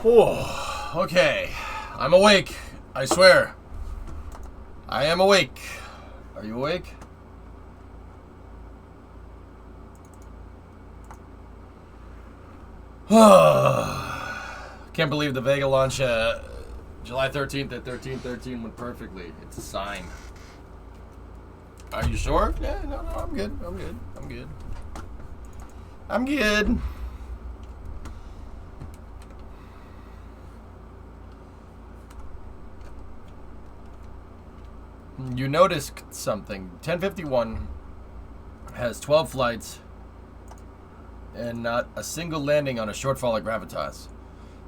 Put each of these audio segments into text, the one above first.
Oh, okay. I'm awake. I swear. I am awake. Are you awake? Can't believe the Vega launch July 13th at 13:13 went perfectly. It's a sign. Are you sure? Yeah, no, I'm good. I'm good. I'm good. I'm good. You noticed something. 1051 has 12 flights and not a single landing on a shortfall of gravitas.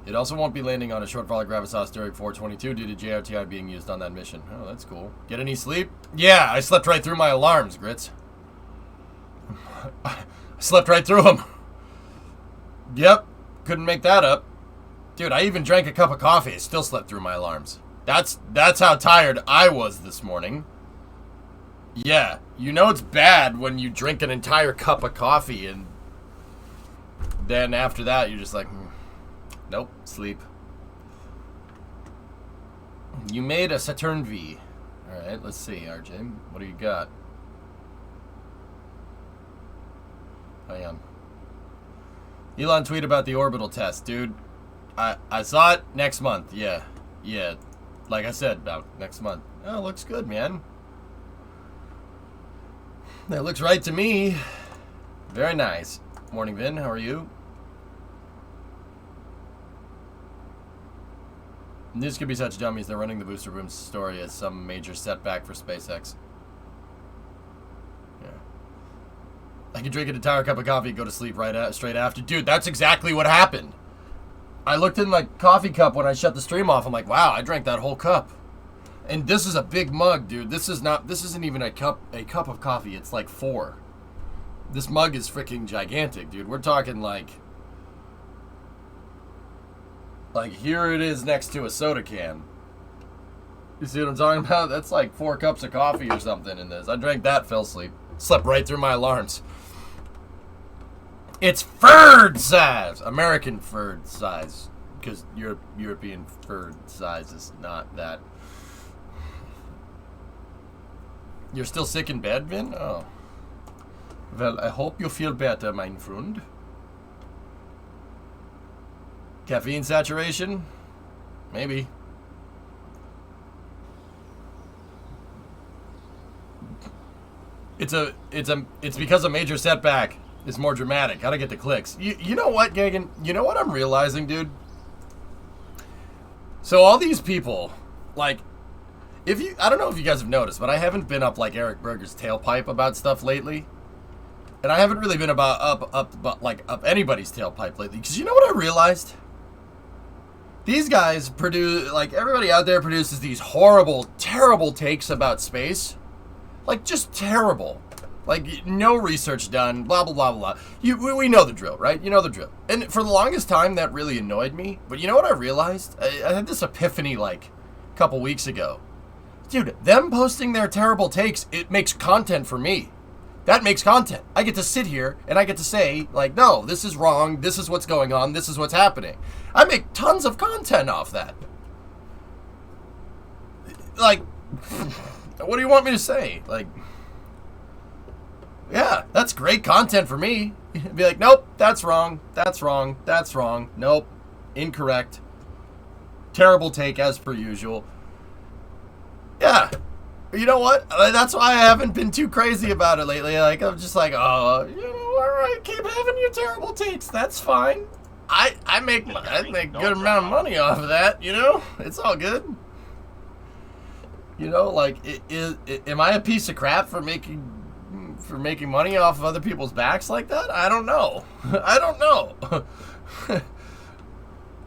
It also won't be landing on a shortfall of gravitas during 422 due to JRTI being used on that mission. Oh, that's cool. Get any sleep? Yeah, I slept right through my alarms, Grits. I slept right through them. Yep, couldn't make that up. Dude, I even drank a cup of coffee. I still slept through my alarms. That's how tired I was this morning. Yeah, you know it's bad when you drink an entire cup of coffee and then after that you're just like, nope, sleep. You made a Saturn V. Alright, let's see, RJ. What do you got? Hang on. Elon tweet about the orbital test, dude. I saw it next month. Yeah. Like I said, about next month. Oh, looks good, man. That looks right to me. Very nice. Morning, Vin. How are you? News could be such dummies. They're running the booster room story as some major setback for SpaceX. Yeah. I could drink an entire cup of coffee and go to sleep straight after. Dude, that's exactly what happened. I looked in my coffee cup when I shut the stream off. I'm like, wow, I drank that whole cup. And this is a big mug, dude. This isn't even a cup of coffee. It's like 4. This mug is freaking gigantic, dude. We're talking like here it is next to a soda can. You see what I'm talking about? That's like 4 cups of coffee or something in this. I drank that, fell asleep. Slept right through my alarms. It's furred size. American furred size. Because European furred size is not that. You're still sick in bed, Vin? Oh. Well, I hope you feel better, mein Freund. Caffeine saturation? Maybe. It's because a major setback. It's more dramatic. Gotta get the clicks. You know what, Gagan? You know what I'm realizing, dude? So all these people, like, I don't know if you guys have noticed, but I haven't been up like Eric Berger's tailpipe about stuff lately. And I haven't really been up anybody's tailpipe lately. Because you know what I realized? These guys produce, like, everybody out there produces these horrible, terrible takes about space. Like, just terrible. Like, no research done, blah, blah, blah, blah. We know the drill, right? You know the drill. And for the longest time, that really annoyed me. But you know what I realized? I had this epiphany, like, a couple weeks ago. Dude, them posting their terrible takes, it makes content for me. That makes content. I get to sit here, and I get to say, like, no, this is wrong, this is what's going on, this is what's happening. I make tons of content off that. Like, what do you want me to say? Like, yeah, that's great content for me. Be like, nope, that's wrong, that's wrong, that's wrong, nope, incorrect. Terrible take as per usual. Yeah, you know what? That's why I haven't been too crazy about it lately. Like, I'm just like, oh, you know, all right, keep having your terrible takes. That's fine. I make a good amount of money off of that, you know? It's all good. You know, like, am I a piece of crap for making money off of other people's backs like that? I don't know. I don't know.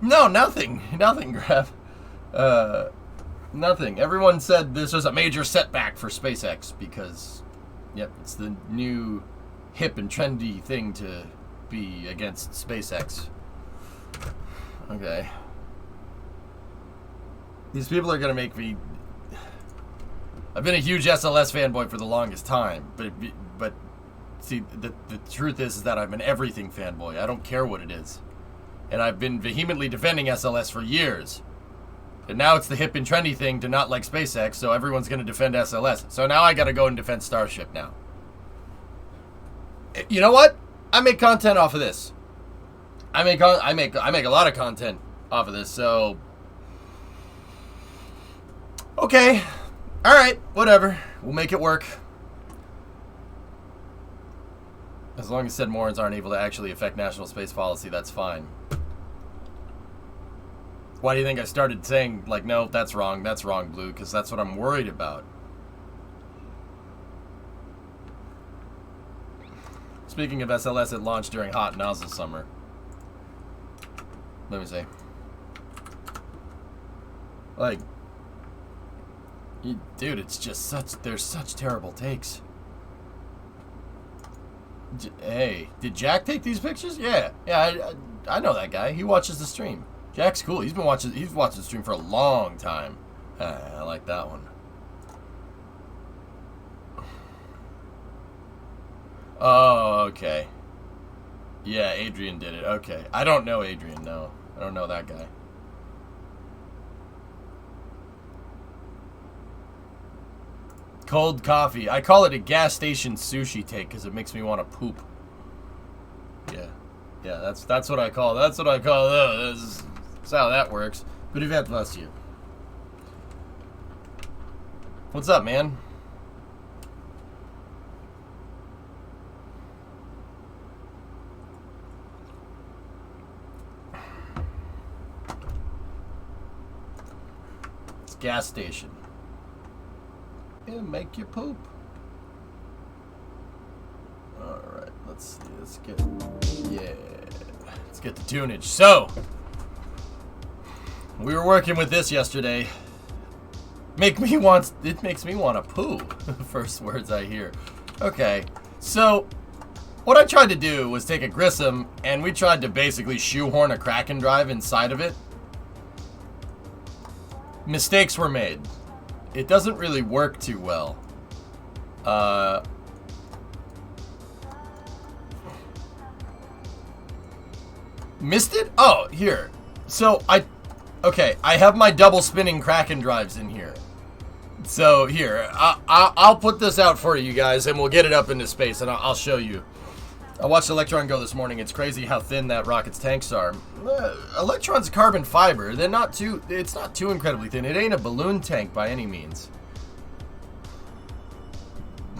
No, nothing, Graf. Nothing. Everyone said this was a major setback for SpaceX because, yep, it's the new hip and trendy thing to be against SpaceX. Okay. These people are going to make me... I've been a huge SLS fanboy for the longest time, but see, the truth is that I'm an everything fanboy. I don't care what it is. And I've been vehemently defending SLS for years. And now it's the hip and trendy thing to not like SpaceX, so everyone's going to defend SLS. So now I got to go and defend Starship now. You know what? I make content off of this. I make a lot of content off of this, so okay. All right, whatever. We'll make it work. As long as said Morons aren't able to actually affect national space policy, that's fine. Why do you think I started saying, like, no, that's wrong, Blue? Because that's what I'm worried about. Speaking of SLS, it launched during hot nozzle summer. Let me see. Like, dude, it's just there's such terrible takes. Hey, did Jack take these pictures? Yeah, I know that guy. He watches the stream. Jack's cool. He's watching the stream for a long time. I like that one. Oh, okay. Yeah, Adrian did it. Okay. I don't know Adrian, no. I don't know that guy. Cold coffee. I call it a gas station sushi take because it makes me want to poop. Yeah, that's what I call. That's how that works. Good event, bless you. What's up, man? It's gas station. It'll make you poop. Alright, let's see. Let's get the tunage. So, we were working with this yesterday. It makes me want to poo. First words I hear. Okay, so what I tried to do was take a Grissom and we tried to basically shoehorn a Kraken drive inside of it. Mistakes were made. It doesn't really work too well. Missed it? Oh, here. So, I have my double spinning Kraken drives in here. So, here. I'll put this out for you guys, and we'll get it up into space, and I'll show you. I watched Electron go this morning. It's crazy how thin that rocket's tanks are. Electron's carbon fiber. It's not too incredibly thin. It ain't a balloon tank by any means.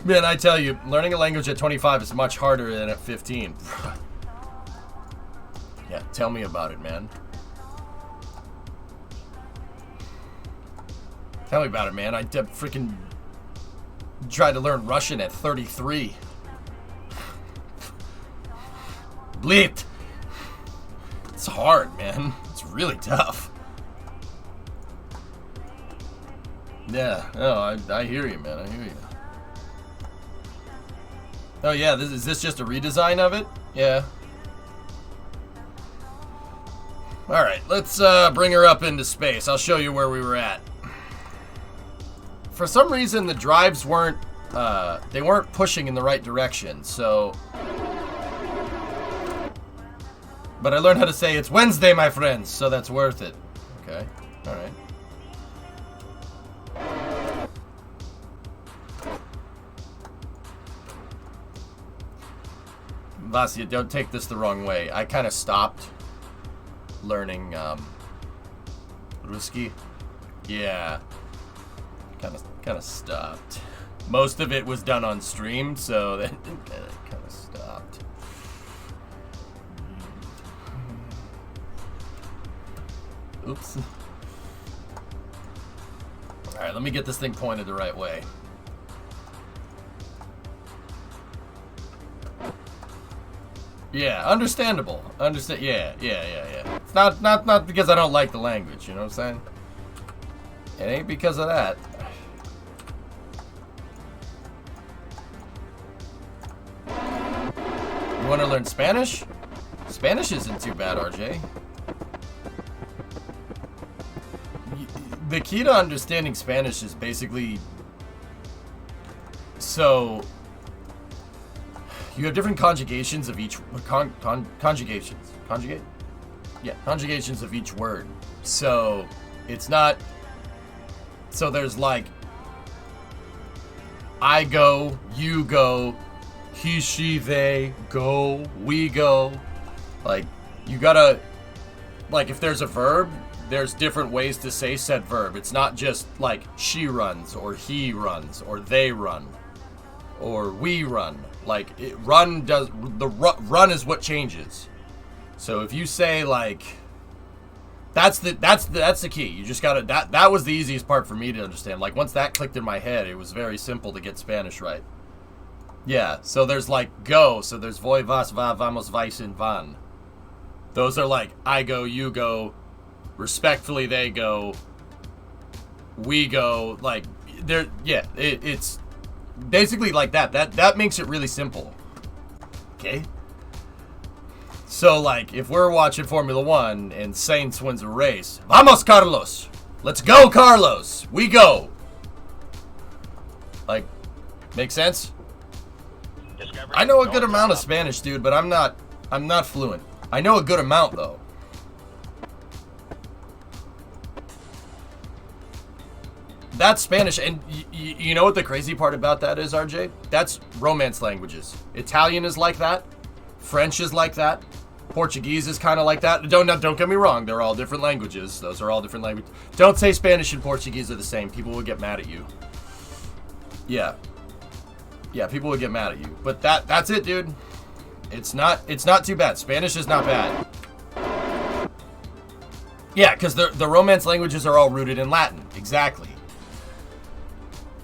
Man, I tell you, learning a language at 25 is much harder than at 15. Yeah, tell me about it, man. Tell me about it, man. I freaking tried to learn Russian at 33. Blit. It's hard, man. It's really tough. Yeah, no, I hear you, man. I hear you. Oh yeah, is this just a redesign of it? Yeah. Alright, let's bring her up into space. I'll show you where we were at. For some reason, the drives weren't pushing in the right direction, so... But I learned how to say, it's Wednesday, my friends, so that's worth it. Okay, alright. Vasya, don't take this the wrong way. I kind of stopped learning Ruski. Yeah. Kind of stopped. Most of it was done on stream, so that kind of stopped. Oops. Alright, let me get this thing pointed the right way. Yeah, understandable. Yeah. It's not because I don't like the language, you know what I'm saying? It ain't because of that. You want to learn Spanish? Spanish isn't too bad, RJ. The key to understanding Spanish is basically... So... You have different conjugations of each... Conjugations. Conjugate? Yeah, conjugations of each word. So it's not. So there's like, I go, you go, he, she, they go, we go. Like, you gotta, like, if there's a verb, there's different ways to say said verb. It's not just like she runs or he runs or they run or we run. Like, run is what changes. So if you say like, that's the key. You just gotta, that was the easiest part for me to understand. Like, once that clicked in my head, it was very simple to get Spanish right. Yeah, so there's like go, so there's voy, vas, va, vamos, vais, and van. Those are like, I go, you go, respectfully they go, we go, like, they're, yeah, it's basically like that. That makes it really simple. Okay? So, like, if we're watching Formula 1 and Sainz wins a race, vamos, Carlos! Let's go, Carlos! We go! Like, make sense? I know a good amount of Spanish, dude, but I'm not fluent. I know a good amount, though. That's Spanish, and you know what the crazy part about that is, RJ? That's Romance languages. Italian is like that. French is like that. Portuguese is kind of like that. Don't get me wrong. They're all different languages. Those are all different languages. Don't say Spanish and Portuguese are the same. People will get mad at you. Yeah. Yeah, people will get mad at you. But that's it, dude. It's not too bad. Spanish is not bad. Yeah, because the Romance languages are all rooted in Latin. Exactly.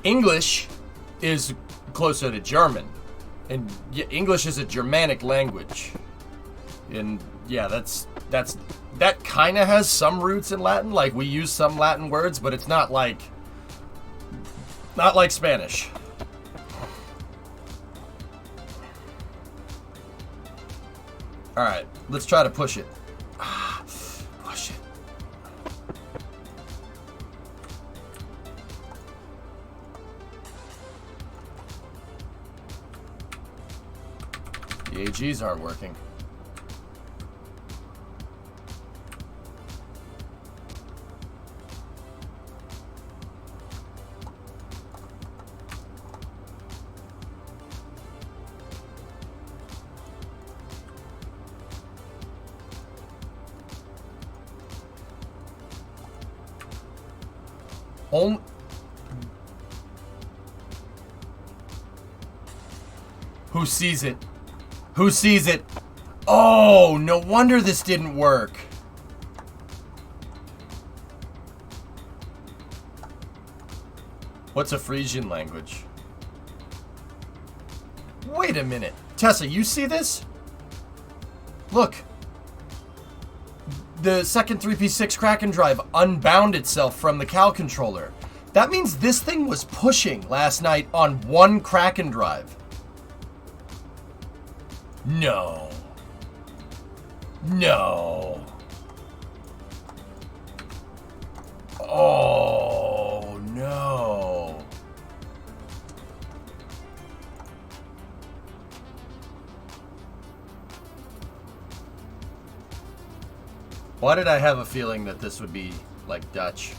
English is closer to German. And English is a Germanic language. And yeah, that kind of has some roots in Latin. Like, we use some Latin words, but it's not like Spanish. All right, let's try to push it. Push it. The AGs aren't working. Who sees it? Who sees it? Oh, no wonder this didn't work. What's a Frisian language? Wait a minute. Tessa, you see this? Look. The second 3P6 Kraken drive unbound itself from the Cal controller. That means this thing was pushing last night on one Kraken drive. No. No. Oh, no. Why did I have a feeling that this would be like Dutch?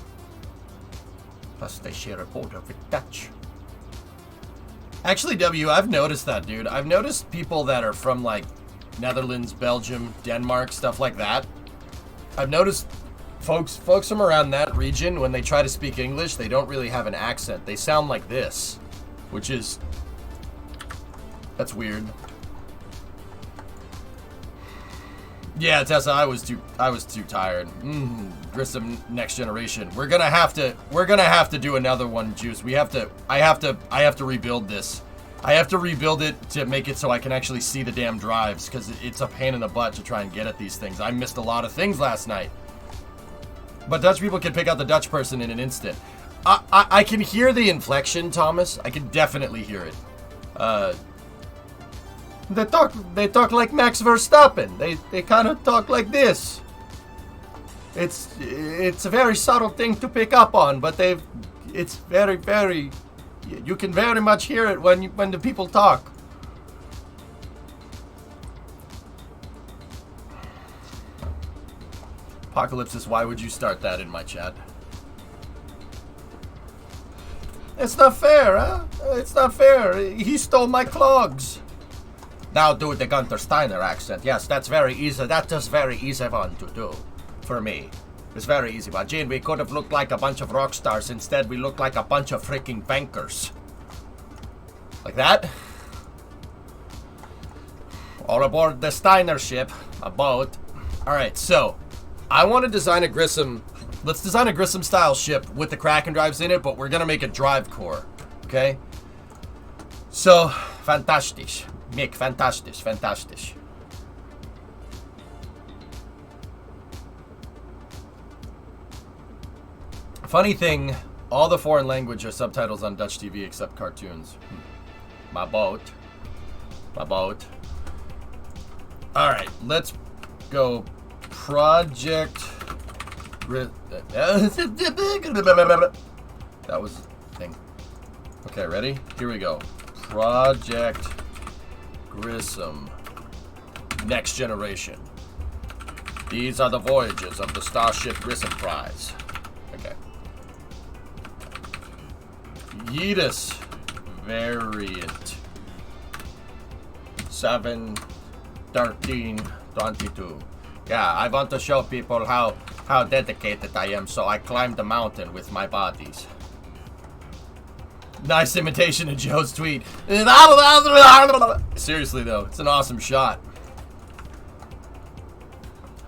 Plus they share a border with Dutch. Actually, W, I've noticed that, dude. I've noticed people that are from like Netherlands, Belgium, Denmark, stuff like that. I've noticed folks from around that region, when they try to speak English, they don't really have an accent. They sound like this, which is, that's weird. Yeah, Tessa, I was too tired. Grissom Next Generation. We're gonna have to do another one, Juice. I have to rebuild this. I have to rebuild it to make it so I can actually see the damn drives, because it's a pain in the butt to try and get at these things. I missed a lot of things last night. But Dutch people can pick out the Dutch person in an instant. I can hear the inflection, Thomas. I can definitely hear it. They talk like Max Verstappen. They kind of talk like this. It's a very subtle thing to pick up on, but it's very, you can very much hear it when the people talk. Apocalypsis, why would you start that in my chat? It's not fair, huh? It's not fair. He stole my clogs. Now do the Gunther Steiner accent. Yes, that's very easy. That is very easy one to do for me. It's very easy. But Gene, we could have looked like a bunch of rock stars. Instead, we look like a bunch of freaking bankers. Like that. All aboard the Steiner ship. A boat. Alright, so I want to design a Grissom. Let's design a Grissom style ship with the Kraken drives in it, but we're going to make a drive core. Okay? So, fantastic. Mick, fantastic, fantastic. Funny thing, all the foreign language are subtitles on Dutch TV except cartoons. My boat. My boat. Alright, let's go project... That was the thing. Okay, ready? Here we go. Project Grissom. Next generation. These are the voyages of the Starship Grissom Prize. Okay. Yeetus variant 7, 13, 22. Yeah, I want to show people how dedicated I am, so I climbed the mountain with my bodies. Nice imitation of Joe's tweet. Seriously though, it's an awesome shot.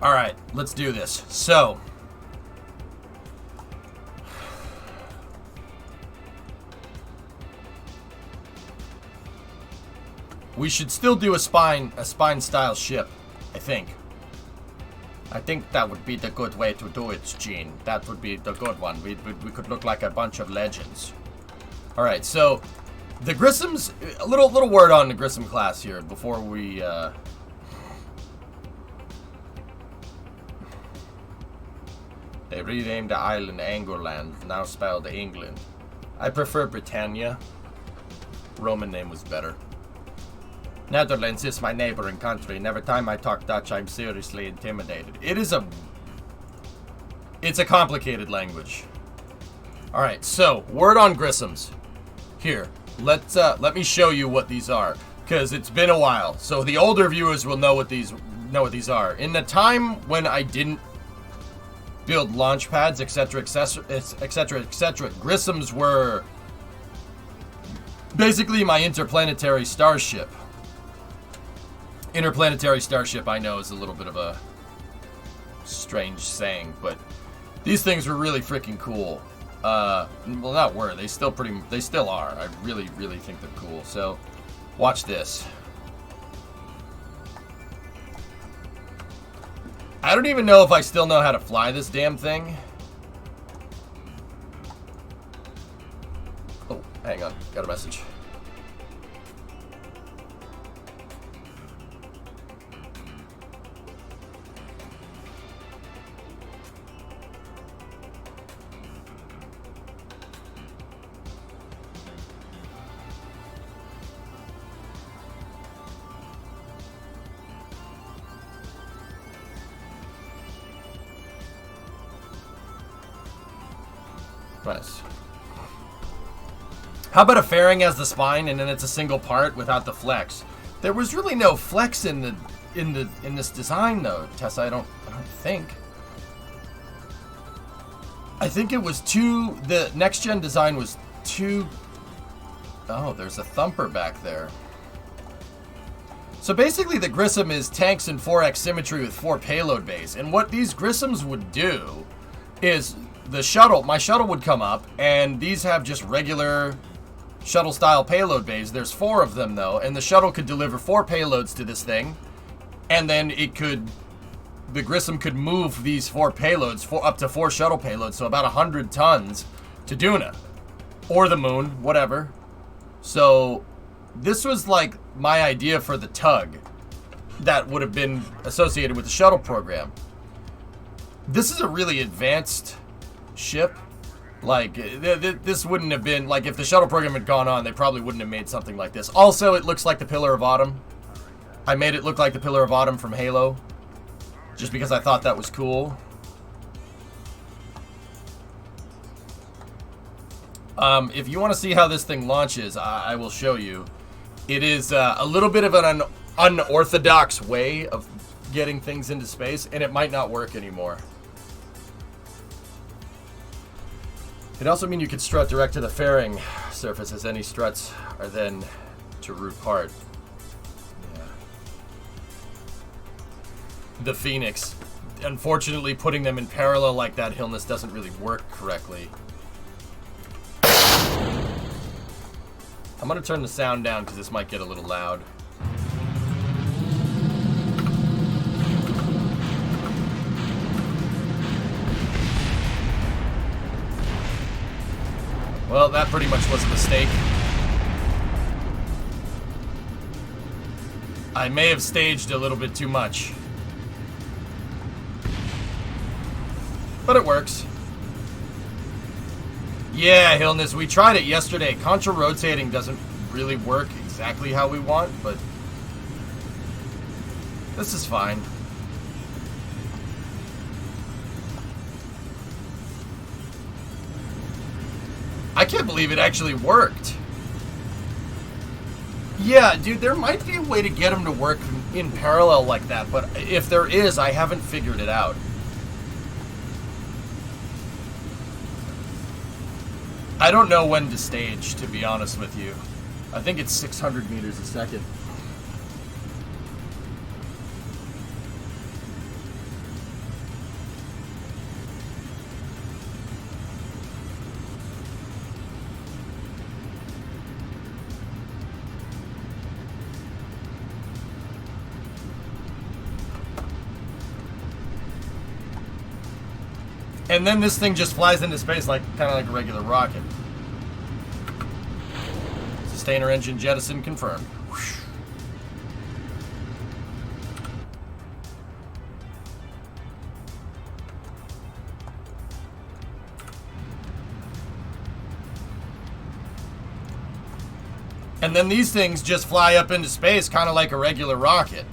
Alright, let's do this. So we should still do a spine style ship, I think. I think that would be the good way to do it, Gene. That would be the good one. We could look like a bunch of legends. Alright, so the Grissoms, a little word on the Grissom class here before we they renamed the island Angoland, now spelled England. I prefer Britannia. Roman name was better. Netherlands is my neighboring country, and every time I talk Dutch, I'm seriously intimidated. It's a complicated language. Alright, so, word on Grissoms. Here, let me show you what these are, because it's been a while, so the older viewers will know what these are. In the time when I didn't build launch pads, etc., Grissoms were basically my interplanetary starship. Interplanetary starship, I know, is a little bit of a strange saying, but these things were really freaking cool. Well, not were. They still are. I really, really think they're cool. So, watch this. I don't even know if I still know how to fly this damn thing. Oh, hang on. Got a message. Nice. How about a fairing as the spine and then it's a single part without the flex? There was really no flex in this design though, Tessa. I don't think. I think it was the next gen design was too. Oh, there's a thumper back there. So basically the Grissom is tanks and 4x symmetry with 4 payload bays. And what these Grissoms would do is my shuttle would come up, and these have just regular shuttle-style payload bays. There's 4 of them, though, and the shuttle could deliver 4 payloads to this thing, and then the Grissom could move these 4 payloads, up to 4 shuttle payloads, so about 100 tons to Duna, or the moon, whatever. So, this was like my idea for the tug that would have been associated with the shuttle program. This is a really advanced ship. Like, this wouldn't have been, like, if the shuttle program had gone on, they probably wouldn't have made something like this. Also, it looks like the Pillar of Autumn. I made it look like the Pillar of Autumn from Halo, just because I thought that was cool. If you want to see how this thing launches, I will show you. It is a little bit of an unorthodox way of getting things into space, and it might not work anymore. It also means you could strut direct to the fairing surface, as any struts are then to root part. Yeah. The Phoenix. Unfortunately, putting them in parallel like that, Hillness, doesn't really work correctly. I'm gonna turn the sound down because this might get a little loud. Well, that pretty much was a mistake. I may have staged a little bit too much. But it works. Yeah, Hillness, we tried it yesterday. Contra-rotating doesn't really work exactly how we want, but this is fine. I can't believe it actually worked. Yeah, dude, there might be a way to get them to work in parallel like that, but if there is, I haven't figured it out. I don't know when to stage, to be honest with you. I think it's 600 meters a second. And then this thing just flies into space like kind of like a regular rocket. Sustainer engine jettison confirmed. Whoosh. And then these things just fly up into space kind of like a regular rocket.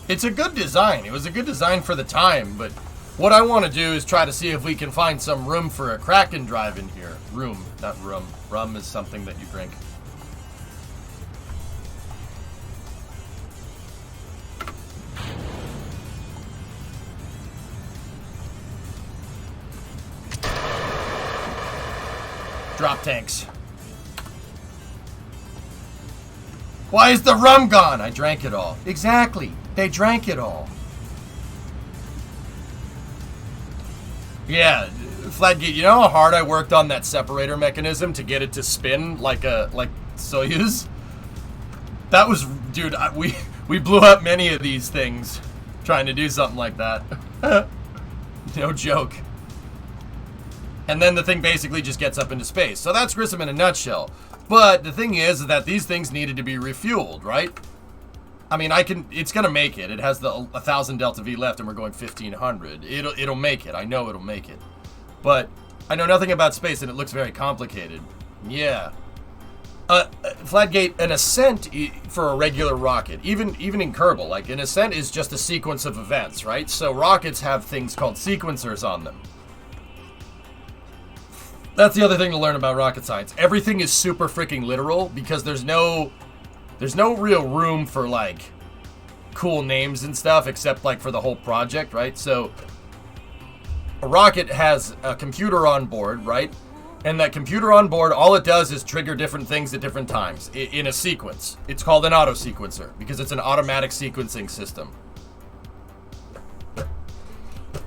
It's a good design. It was a good design for the time, but what I want to do is try to see if we can find some room for a Kraken drive in here. Room, not rum. Rum is something that you drink. Drop tanks. Why is the rum gone? I drank it all. Exactly. They drank it all. Yeah, Flatgate, you know how hard I worked on that separator mechanism to get it to spin like Soyuz? That was, dude, we blew up many of these things trying to do something like that. No joke. And then the thing basically just gets up into space. So that's Grissom in a nutshell. But the thing is that these things needed to be refueled, right? I mean, it's gonna make it. It has the 1,000 Delta V left and we're going 1,500. It'll make it. I know it'll make it. But I know nothing about space and it looks very complicated. Yeah. Flatgate, an ascent for a regular rocket, even in Kerbal, like an ascent is just a sequence of events, right? So rockets have things called sequencers on them. That's the other thing to learn about rocket science. Everything is super freaking literal because there's no real room for like cool names and stuff except like for the whole project, right? So a rocket has a computer on board, right? And that computer on board, all it does is trigger different things at different times in a sequence. It's called an auto sequencer because it's an automatic sequencing system.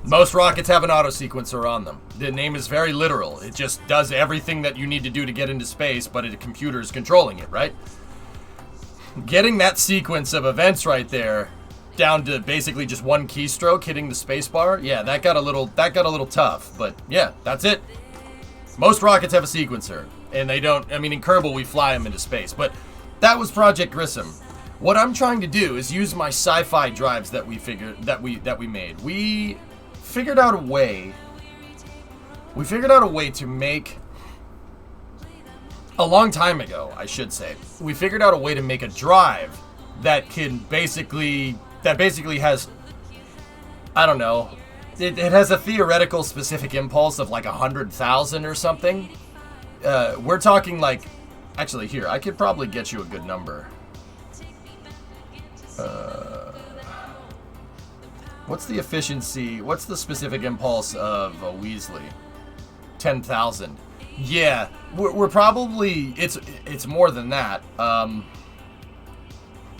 Most rockets have an auto sequencer on them. The name is very literal. It just does everything that you need to do to get into space, but a computer is controlling it, right? Getting that sequence of events right there down to basically just one keystroke hitting the spacebar, yeah, that got a little tough, but yeah, that's it. Most rockets have a sequencer, and they don't. I mean, in Kerbal we fly them into space, but that was Project Grissom. What I'm trying to do is use my sci-fi drives that we made. We figured out a way. We figured out a way to make, a long time ago, I should say. We figured out a way to make a drive that basically has, I don't know, it has a theoretical specific impulse of like 100,000 or something. We're talking like, actually here, I could probably get you a good number. What's the efficiency? What's the specific impulse of a Weasley? 10,000. Yeah, we're probably, it's more than that.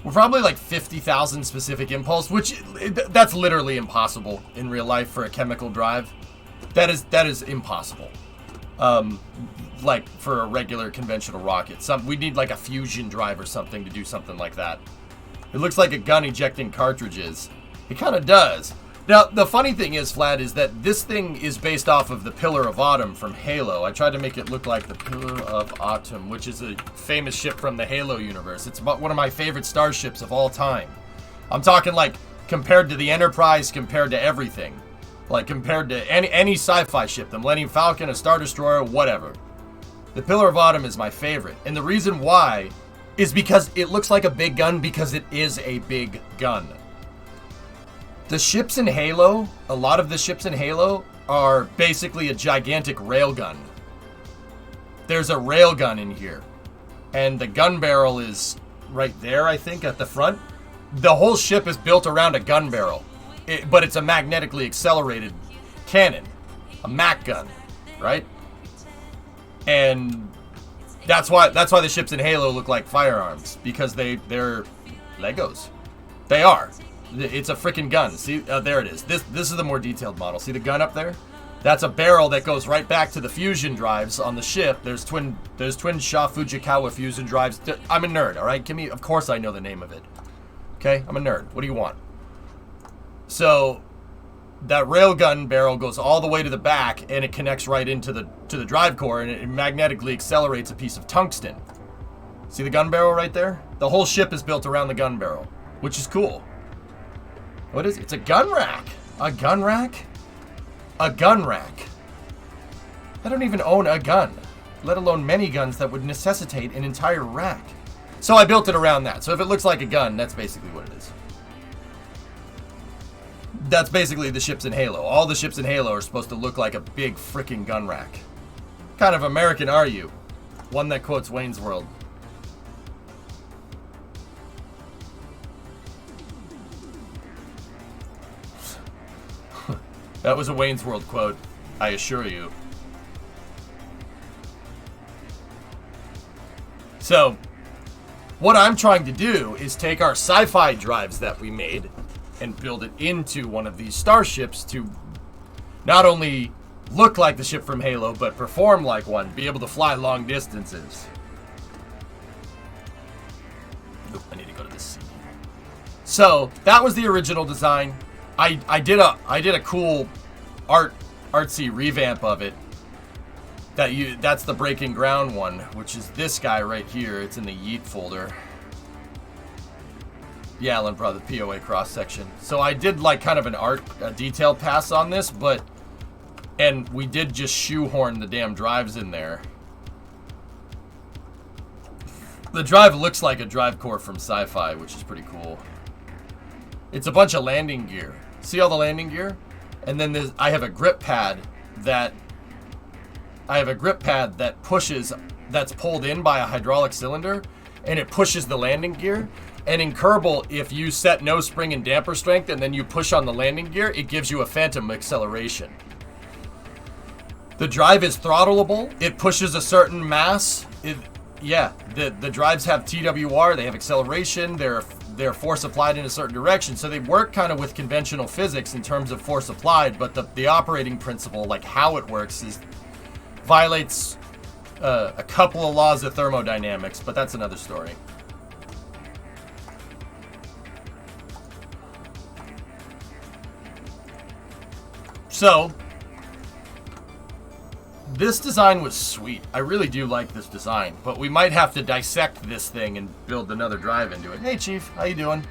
We're probably like 50,000 specific impulse, which that's literally impossible in real life for a chemical drive. That is impossible. Like for a regular conventional rocket, we need like a fusion drive or something to do something like that. It looks like a gun ejecting cartridges. It kind of does. Now, the funny thing is, Vlad, is that this thing is based off of the Pillar of Autumn from Halo. I tried to make it look like the Pillar of Autumn, which is a famous ship from the Halo universe. It's about one of my favorite starships of all time. I'm talking like compared to the Enterprise, compared to everything. Like compared to any sci-fi ship, the Millennium Falcon, a Star Destroyer, whatever. The Pillar of Autumn is my favorite. And the reason why is because it looks like a big gun because it is a big gun. The ships in Halo, a lot of the ships in Halo are basically a gigantic railgun. There's a railgun in here. And the gun barrel is right there, I think, at the front. The whole ship is built around a gun barrel. But it's a magnetically accelerated cannon. A Mac gun, right? And that's why the ships in Halo look like firearms. Because they're Legos. They are. It's a freaking gun. See, there it is. This is the more detailed model. See the gun up there? That's a barrel that goes right back to the fusion drives on the ship. There's twin Sha Fujikawa fusion drives. I'm a nerd, all right? Of course I know the name of it. Okay, I'm a nerd. What do you want? So that railgun barrel goes all the way to the back, and it connects right into the drive core, and it magnetically accelerates a piece of tungsten. See the gun barrel right there? The whole ship is built around the gun barrel, which is cool. What is it? It's a gun rack. A gun rack? A gun rack. I don't even own a gun, let alone many guns that would necessitate an entire rack. So I built it around that. So if it looks like a gun, that's basically what it is. That's basically the ships in Halo. All the ships in Halo are supposed to look like a big freaking gun rack. What kind of American are you? One that quotes Wayne's World. That was a Wayne's World quote, I assure you. So, what I'm trying to do is take our sci-fi drives that we made and build it into one of these starships to not only look like the ship from Halo, but perform like one, be able to fly long distances. Oop, I need to go to this scene. So, that was the original design. I did a cool artsy revamp of it. That's the Breaking Ground one, which is this guy right here. It's in the Yeet folder. Yeah, Alan brought the POA cross section. So I did like kind of a detail pass on this, and we did just shoehorn the damn drives in there. The drive looks like a drive core from Sci-Fi, which is pretty cool. It's a bunch of landing gear. See all the landing gear? And then I have a grip pad that pushes, that's pulled in by a hydraulic cylinder, and it pushes the landing gear. And in Kerbal, if you set no spring and damper strength and then you push on the landing gear, it gives you a phantom acceleration. The drive is throttleable. It pushes a certain mass. The drives have TWR. They have acceleration. They're force applied in a certain direction. So they work kind of with conventional physics in terms of force applied, but the operating principle, like how it works, violates a couple of laws of thermodynamics, but that's another story. So, This design was sweet. I really do like this design, but we might have to dissect this thing and build another drive into it. Hey, Chief, how you doing?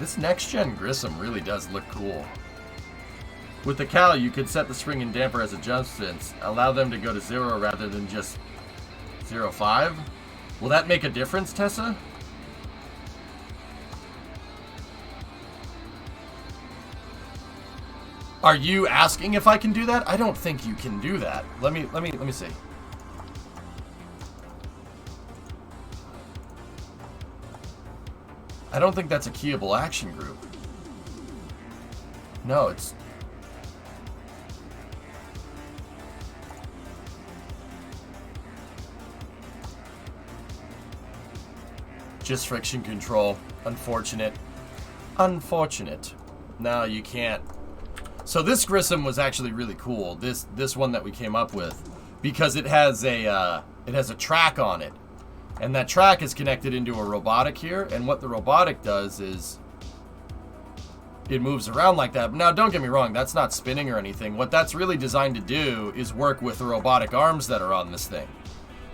This next-gen Grissom really does look cool. With the cowl, you could set the spring and damper as adjustments, allow them to go to 0 rather than just 0.5. Will that make a difference, Tessa? Are you asking if I can do that? I don't think you can do that. Let me see. I don't think that's a keyable action group. No, it's... just friction control. Unfortunate. Unfortunate. No, you can't. So this Grissom was actually really cool. This one that we came up with, because it has a track on it, and that track is connected into a robotic here. And what the robotic does is it moves around like that. Now, don't get me wrong, that's not spinning or anything. What that's really designed to do is work with the robotic arms that are on this thing.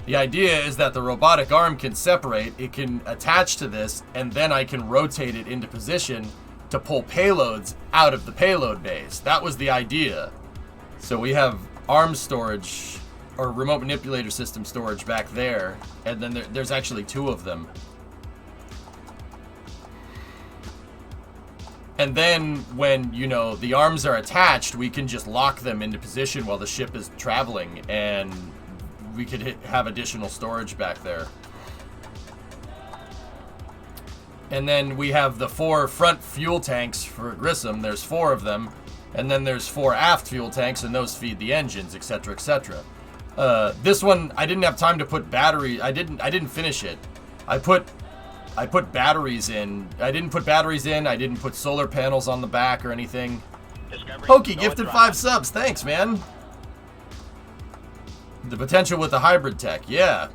The idea is that the robotic arm can separate, it can attach to this, and then I can rotate it into position to pull payloads out of the payload base. That was the idea. So we have arm storage, or remote manipulator system storage back there, and then there's actually 2 of them. And then when, you know, the arms are attached, we can just lock them into position while the ship is traveling, and we could have additional storage back there. And then we have the 4 front fuel tanks for Grissom. There's 4 of them. And then there's 4 aft fuel tanks, and those feed the engines, etc., etc. This one, I didn't have time to put battery. I didn't finish it. I put batteries in. I didn't put batteries in. I didn't put solar panels on the back or anything. Pokey gifted 5 subs. Thanks, man. The potential with the hybrid tech. Yeah.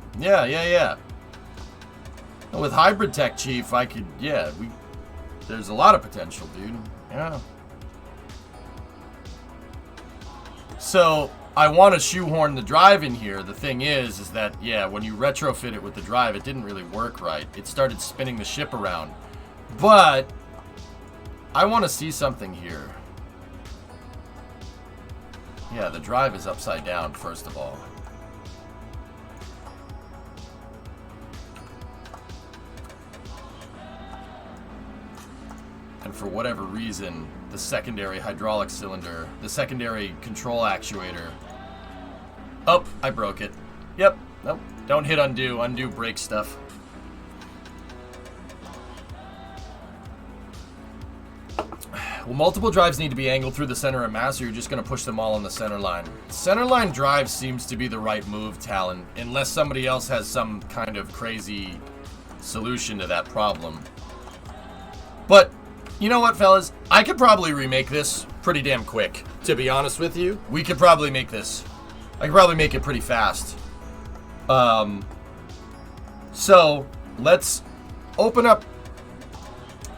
With hybrid tech, Chief, I could, there's a lot of potential, dude. Yeah. So, I want to shoehorn the drive in here. The thing is that, when you retrofit it with the drive, it didn't really work right. It started spinning the ship around. But, I want to see something here. Yeah, the drive is upside down, first of all. And for whatever reason, the secondary hydraulic cylinder, the secondary control actuator... Oh, I broke it. Yep, nope. Don't hit undo. Undo breaks stuff. Well, multiple drives need to be angled through the center of mass, or you're just going to push them all on the center line. Center line drive seems to be the right move, Talon, unless somebody else has some kind of crazy solution to that problem. But... you know what, fellas? I could probably remake this pretty damn quick, to be honest with you. We could probably make this. I could probably make it pretty fast. So, let's open up...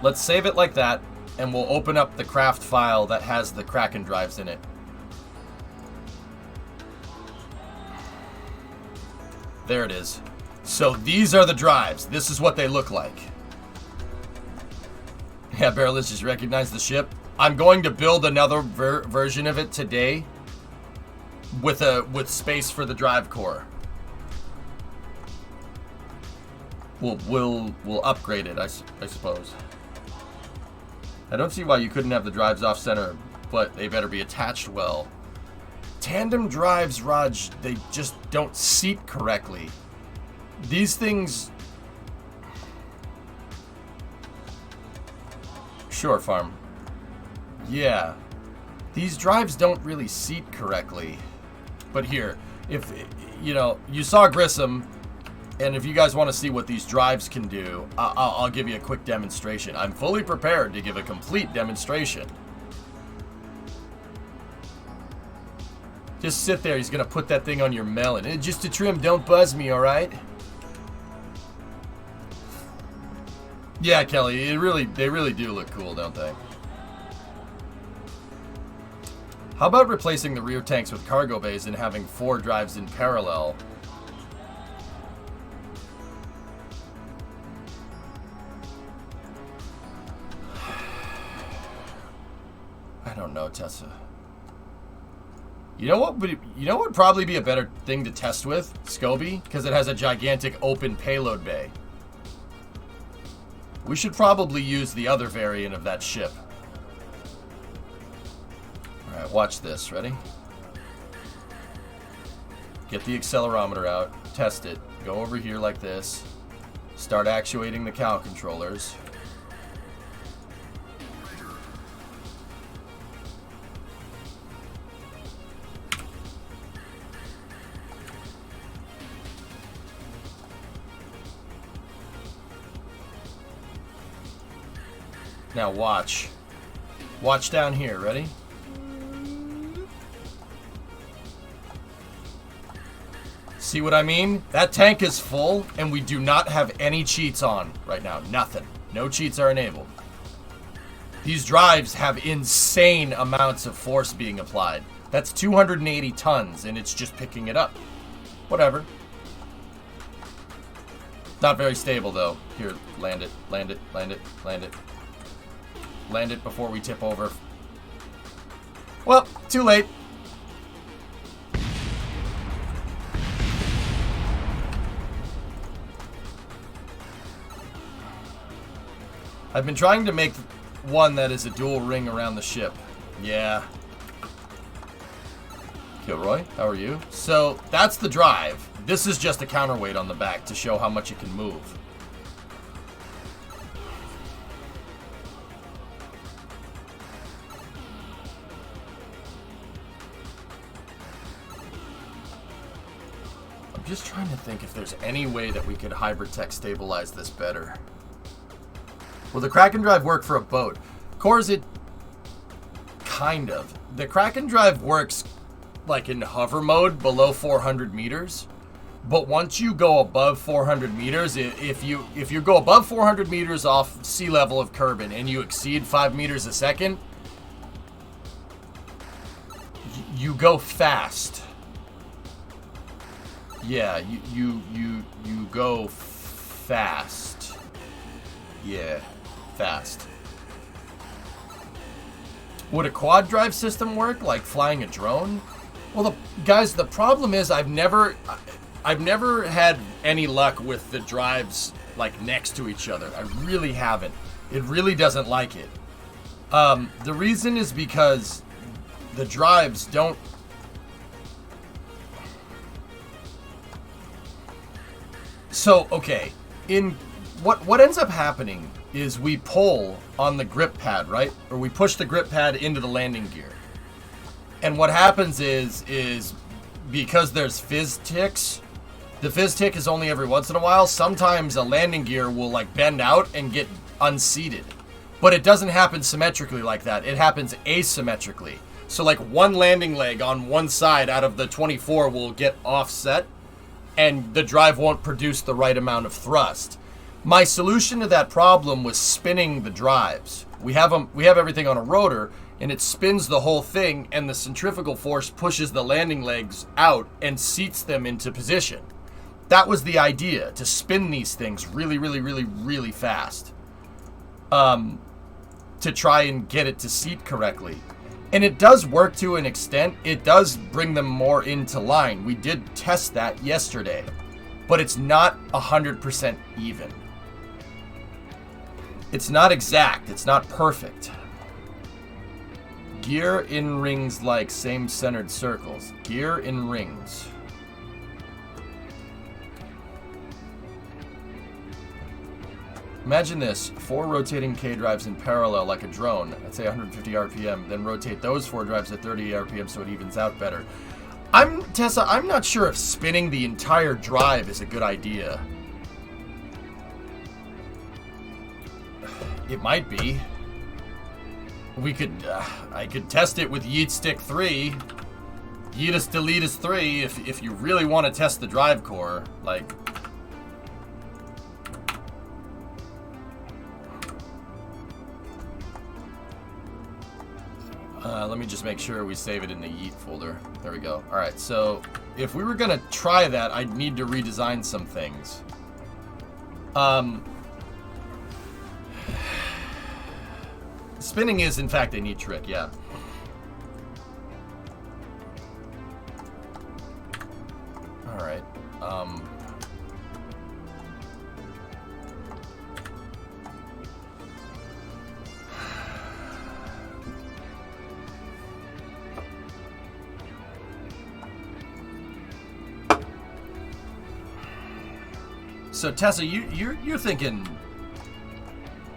let's save it like that, and we'll open up the craft file that has the Kraken drives in it. There it is. So, these are the drives. This is what they look like. Yeah, Barrelist just recognized the ship. I'm going to build another version of it today with space for the drive core. We'll upgrade it, I suppose. I don't see why you couldn't have the drives off center, but they better be attached well. Tandem drives, Raj, they just don't seat correctly. These things... Sure, Farm. Yeah. These drives don't really seat correctly. But here, if, you know, you saw Grissom, and if you guys want to see what these drives can do, I'll give you a quick demonstration. I'm fully prepared to give a complete demonstration. Just sit there, he's going to put that thing on your melon. Just to trim, don't buzz me, alright? Yeah, Kelly, they really do look cool, don't they? How about replacing the rear tanks with cargo bays and having 4 drives in parallel? I don't know, Tessa. You know what would probably be a better thing to test with? Scobie, because it has a gigantic open payload bay. We should probably use the other variant of that ship. Alright, watch this. Ready? Get the accelerometer out. Test it. Go over here like this. Start actuating the cow controllers. Now watch. Watch down here. Ready? See what I mean? That tank is full, and we do not have any cheats on right now. Nothing. No cheats are enabled. These drives have insane amounts of force being applied. That's 280 tons, and it's just picking it up. Whatever. Not very stable, though. Here, land it, land it, land it, land it. Land it before we tip over. Well, too late. I've been trying to make one that is a dual ring around the ship. Yeah. Kilroy, how are you? So, that's the drive. This is just a counterweight on the back to show how much it can move. I'm just trying to think if there's any way that we could hybrid tech stabilize this better. Will the Kraken drive work for a boat? Cores, it kind of. The Kraken drive works like in hover mode below 400 meters. But once you go above 400 meters, if you go above 400 meters off sea level of Kerbin and you exceed 5 meters a second, you go fast. Yeah, you go fast. Yeah, fast. Would a quad drive system work, like flying a drone? Well, guys, the problem is I've never had any luck with the drives like next to each other. I really haven't. It really doesn't like it. The reason is because the drives don't. So, okay, in what ends up happening is we pull on the grip pad, right? Or we push the grip pad into the landing gear. And what happens is because there's fizz ticks, the fizz tick is only every once in a while. Sometimes a landing gear will like bend out and get unseated. But it doesn't happen symmetrically like that. It happens asymmetrically. So like one landing leg on one side out of the 24 will get offset and the drive won't produce the right amount of thrust. My solution to that problem was spinning the drives. We have everything on a rotor, and it spins the whole thing, and the centrifugal force pushes the landing legs out and seats them into position. That was the idea, to spin these things really, really, really, really fast. To try and get it to seat correctly. And it does work to an extent. It does bring them more into line. We did test that yesterday. But it's not 100% even. It's not exact. It's not perfect. Gear in rings like same-centered circles. Gear in rings. Imagine this, 4 rotating K drives in parallel like a drone, let's say 150 RPM, then rotate those 4 drives at 30 RPM so it evens out better. Tessa, I'm not sure if spinning the entire drive is a good idea. It might be. We could, I could test it with Yeet Stick 3. Yeetus Deletus 3 if you really want to test the drive core, like... Let me just make sure we save it in the Yeet folder. There we go. Alright, so if we were going to try that, I'd need to redesign some things. Spinning is, in fact, a neat trick, yeah. Alright. So Tessa, you're thinking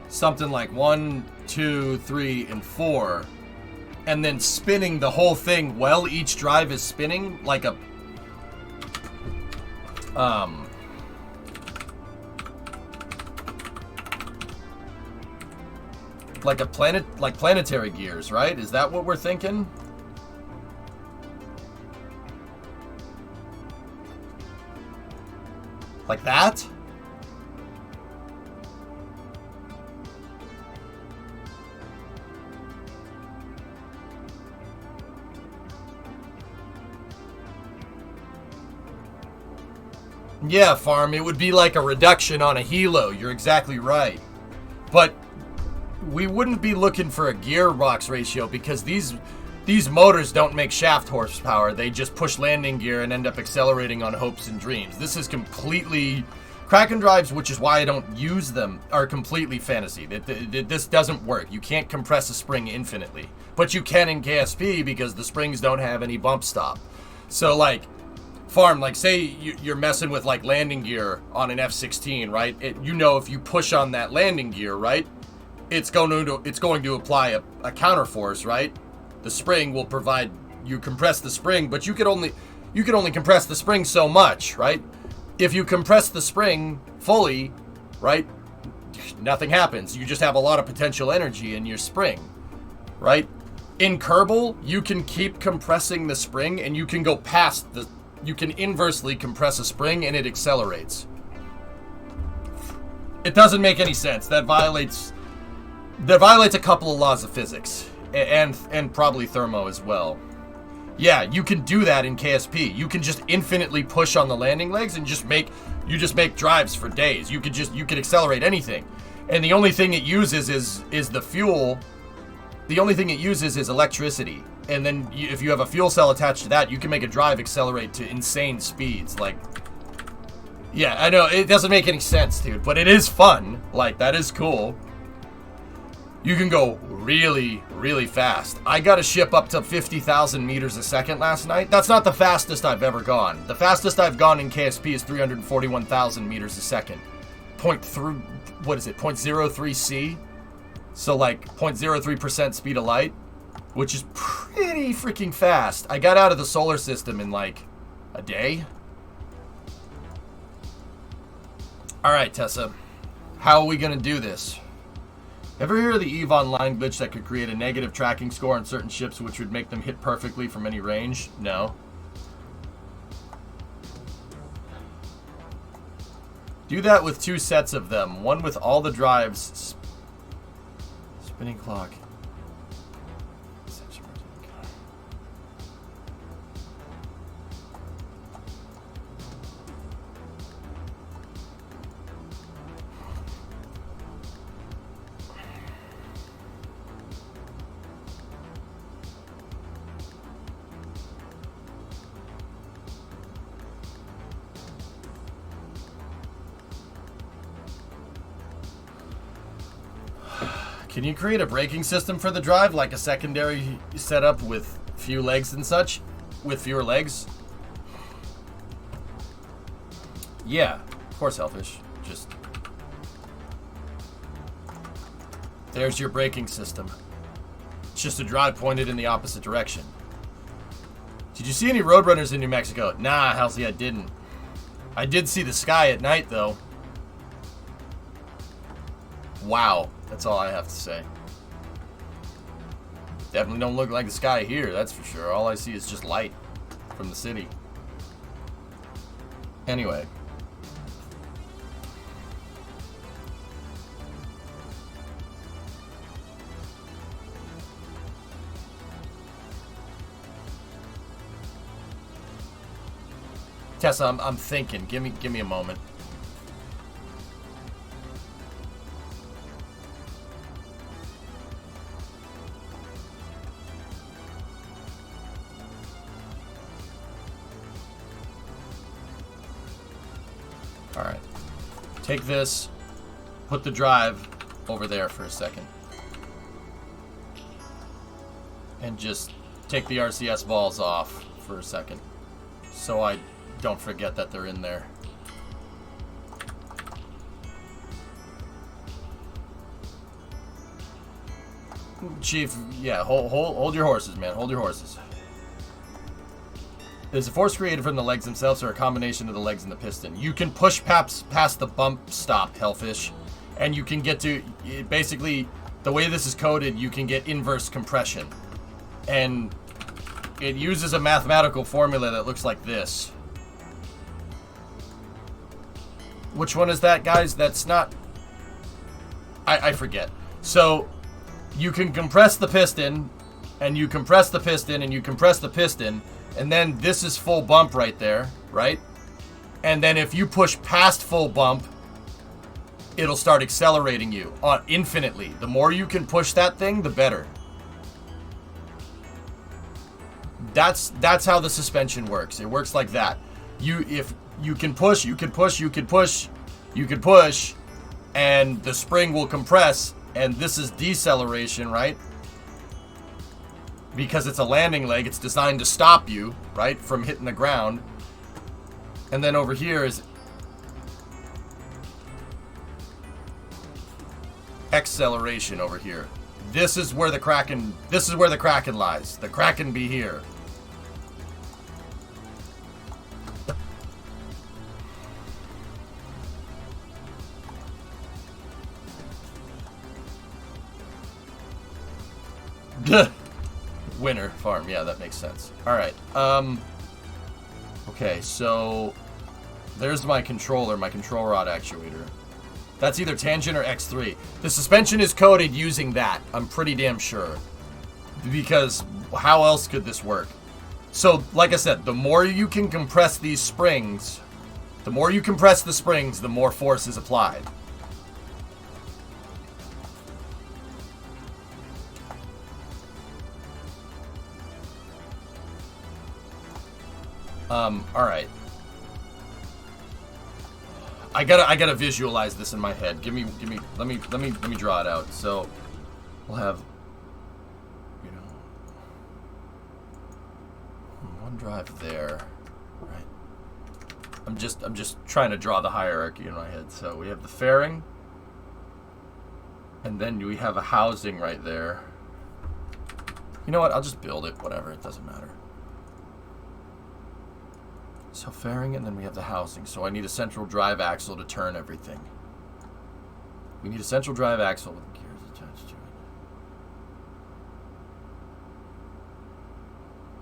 something like 1, 2, 3, and 4, and then spinning the whole thing while each drive is spinning, like a planetary gears, right? Is that what we're thinking? Like that? Yeah, Farm, it would be like a reduction on a helo. You're exactly right. But we wouldn't be looking for a gearbox ratio because these motors don't make shaft horsepower. They just push landing gear and end up accelerating on hopes and dreams. This is completely... Kraken drives, which is why I don't use them, are completely fantasy. This doesn't work. You can't compress a spring infinitely. But you can in KSP because the springs don't have any bump stop. So, like, Farm, like, say you're messing with, like, landing gear on an F-16, right? You know if you push on that landing gear, right, it's going to apply a counterforce, right? The spring will provide, you compress the spring, but you could only compress the spring so much, right? If you compress the spring fully, right, nothing happens. You just have a lot of potential energy in your spring, right? In Kerbal, you can keep compressing the spring and you can go past you can inversely compress a spring and it accelerates. It doesn't make any sense. That violates a couple of laws of physics. And probably thermo as well. Yeah, you can do that in KSP. You can just infinitely push on the landing legs and just make drives for days. You could accelerate anything. And the only thing it uses is the fuel. The only thing it uses is electricity. And then if you have a fuel cell attached to that, you can make a drive accelerate to insane speeds. Like, yeah, I know it doesn't make any sense, dude, but it is fun. Like, that is cool. You can go really, really fast. I got a ship up to 50,000 meters a second last night. That's not the fastest I've ever gone. The fastest I've gone in KSP is 341,000 meters a second. 0.03 C? So like 0.03% speed of light, which is pretty freaking fast. I got out of the solar system in like a day. All right, Tessa, how are we gonna do this? Ever hear of the EVE Online glitch that could create a negative tracking score on certain ships which would make them hit perfectly from any range? No. Do that with 2 sets of them. One with all the drives. Spinning clock. Can you create a braking system for the drive, like a secondary setup with few legs and such? With fewer legs? Yeah, of course, Elfish. Just... There's your braking system. It's just a drive pointed in the opposite direction. Did you see any Roadrunners in New Mexico? Nah, Halsey, I didn't. I did see the sky at night, though. Wow. That's all I have to say. Definitely don't look like the sky here, that's for sure. All I see is just light from the city. Anyway. Tessa, I'm thinking. Give me a moment. All right. Take this. Put the drive over there for a second. And just take the RCS balls off for a second. So I don't forget that they're in there. Chief, yeah, hold your horses, man. Hold your horses. Is the force created from the legs themselves or a combination of the legs and the piston? You can push past the bump stop, Hellfish, and you can get to, basically, the way this is coded, you can get inverse compression. And it uses a mathematical formula that looks like this. Which one is that, guys? That's not... I forget. So, you can compress the piston, and you compress the piston, and you compress the piston, and then this is full bump right there, right? And then if you push past full bump, it'll start accelerating you infinitely. The more you can push that thing, the better. That's how the suspension works. It works like that. If you can push, you can push, you can push, you can push, and the spring will compress, and this is deceleration, right? Because it's a landing leg, it's designed to stop you, right, from hitting the ground. And then over here is acceleration over here. This is where the Kraken lies. The Kraken be here. Winter farm, yeah, that makes sense. All right, okay, so there's my controller, my control rod actuator. That's either tangent or X3. The suspension is coded using that, I'm pretty damn sure. Because how else could this work? So, like I said, the more you can compress these springs, the more you compress the springs, the more force is applied. All right. I gotta visualize this in my head. Let me draw it out. So we'll have, you know, one drive there, right? I'm just trying to draw the hierarchy in my head. So we have the fairing, and then we have a housing right there. You know what? I'll just build it. Whatever. It doesn't matter. So fairing, and then we have the housing. So I need a central drive axle to turn everything. We need a central drive axle with gears attached to it.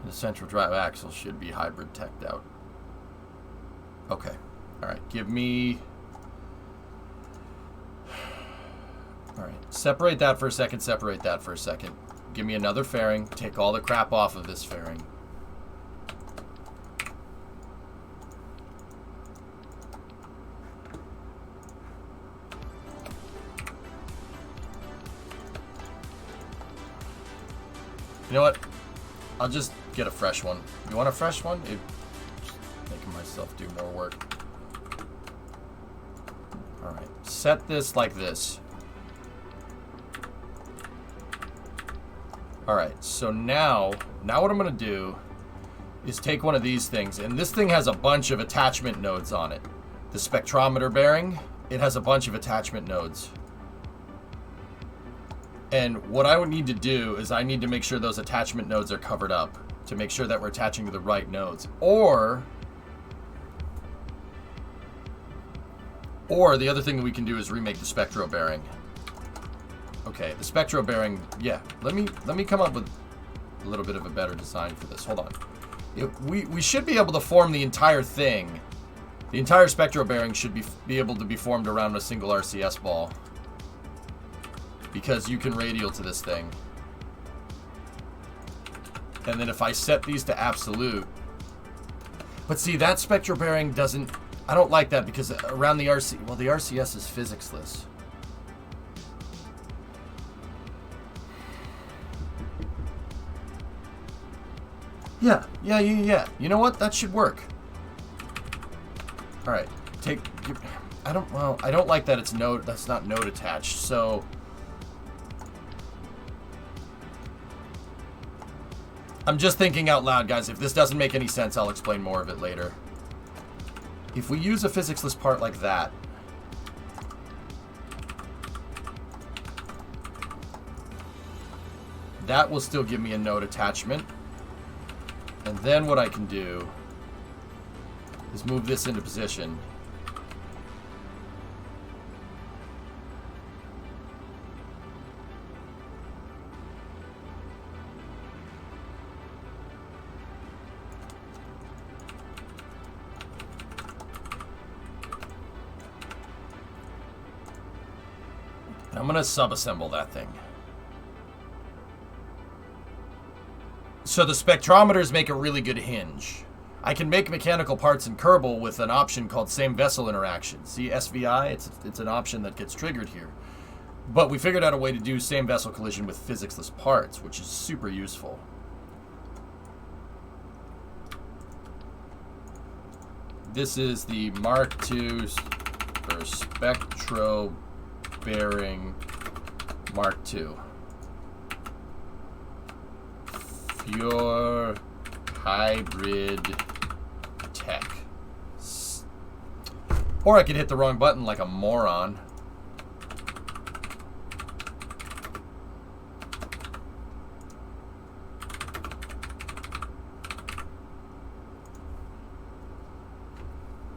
And the central drive axle should be hybrid teched out. Okay. Alright, give me... Alright, separate that for a second, separate that for a second. Give me another fairing, take all the crap off of this fairing. You know what? I'll just get a fresh one. You want a fresh one? Making myself do more work. Alright. Set this like this. Alright, so now what I'm going to do is take one of these things. And this thing has a bunch of attachment nodes on it. The spectrometer bearing, it has a bunch of attachment nodes. And what I would need to do is I need to make sure those attachment nodes are covered up to make sure that we're attaching to the right nodes. Or the other thing that we can do is remake the spectro bearing. Okay, the spectro bearing, yeah. Let me come up with a little bit of a better design for this. Hold on. We should be able to form the entire thing. The entire spectro bearing should be able to be formed around a single RCS ball. Because you can radial to this thing. And then if I set these to absolute, But see, that spectral bearing doesn't... I don't like that because around the RC... Well, the RCS is physics-less. Yeah. You know what? That should work. All right. I don't like that it's node... That's not node attached, so... I'm just thinking out loud, guys. If this doesn't make any sense, I'll explain more of it later. If we use a physics-less part like that, that will still give me a node attachment. And then what I can do is move this into position. I'm going to sub-assemble that thing. So the spectrometers make a really good hinge. I can make mechanical parts in Kerbal with an option called same vessel interaction. See, SVI, it's an option that gets triggered here. But we figured out a way to do same vessel collision with physics-less parts, which is super useful. This is the Mark II or Spectro Bearing Mark II. Pure hybrid tech. Or I could hit the wrong button like a moron.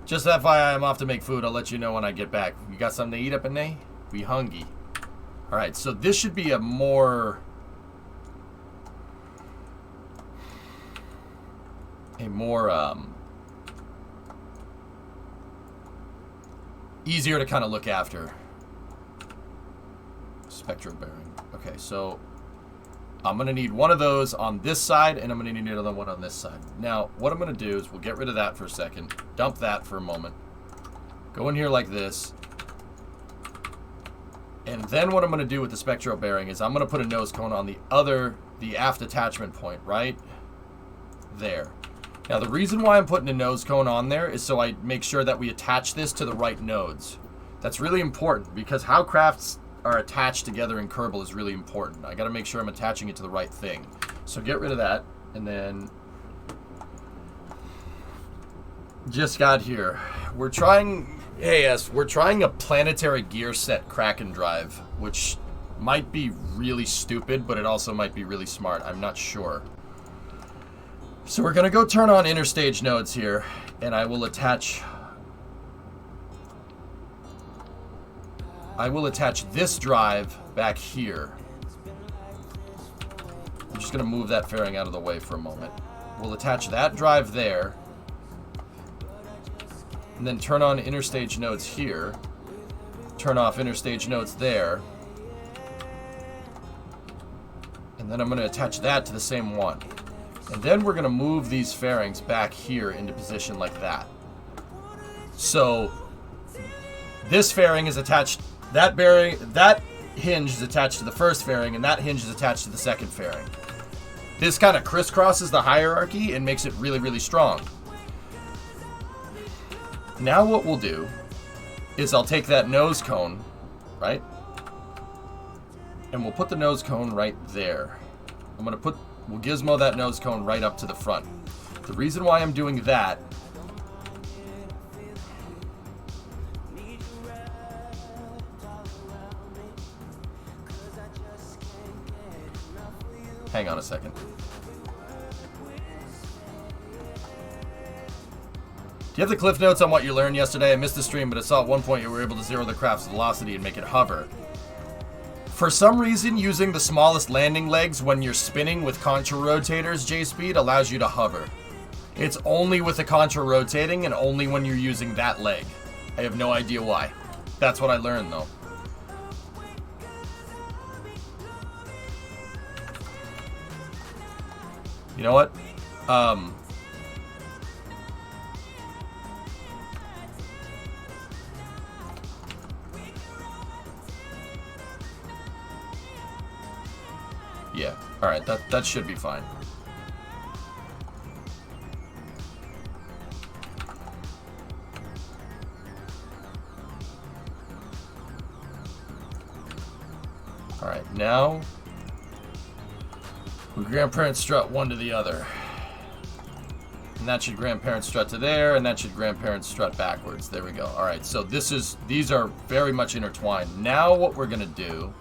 Just FYI, I'm off to make food. I'll let you know when I get back. You got something to eat up in there? We hungry. Alright, so this should be a more... easier to kind of look after. Spectral bearing. Okay, so I'm going to need one of those on this side, and I'm going to need another one on this side. Now, what I'm going to do is we'll get rid of that for a second. Dump that for a moment. Go in here like this. And then what I'm going to do with the spectral bearing is I'm going to put a nose cone on the aft attachment point, right there. Now, the reason why I'm putting a nose cone on there is so I make sure that we attach this to the right nodes. That's really important because how crafts are attached together in Kerbal is really important. I got to make sure I'm attaching it to the right thing. So get rid of that, and then just got here. We're trying a planetary gear set Kraken drive, which might be really stupid, but it also might be really smart. I'm not sure. So we're going to go turn on interstage nodes here, and I will attach this drive back here. I'm just going to move that fairing out of the way for a moment. We'll attach that drive there, and then turn on interstage nodes here, turn off interstage nodes there, and then I'm going to attach that to the same one. And then we're going to move these fairings back here into position like that. So this fairing is attached, that hinge is attached to the first fairing, and that hinge is attached to the second fairing. This kind of crisscrosses the hierarchy and makes it really, really strong. Now what we'll do is I'll take that nose cone, right? And we'll put the nose cone right there. We'll gizmo that nose cone right up to the front. The reason why I'm doing that hang on a second. Do you have the cliff notes on what you learned yesterday? I missed the stream, but I saw at one point you were able to zero the craft's velocity and make it hover. For some reason, using the smallest landing legs when you're spinning with contra rotators, J-Speed, allows you to hover. It's only with the contra rotating and only when you're using that leg. I have no idea why. That's what I learned, though. You know what? Yeah. All right. That should be fine. All right. Now we grandparent strut one to the other. And that should grandparent strut to there, and that should grandparent strut backwards. There we go. All right, so these are very much intertwined. Now what we're gonna do,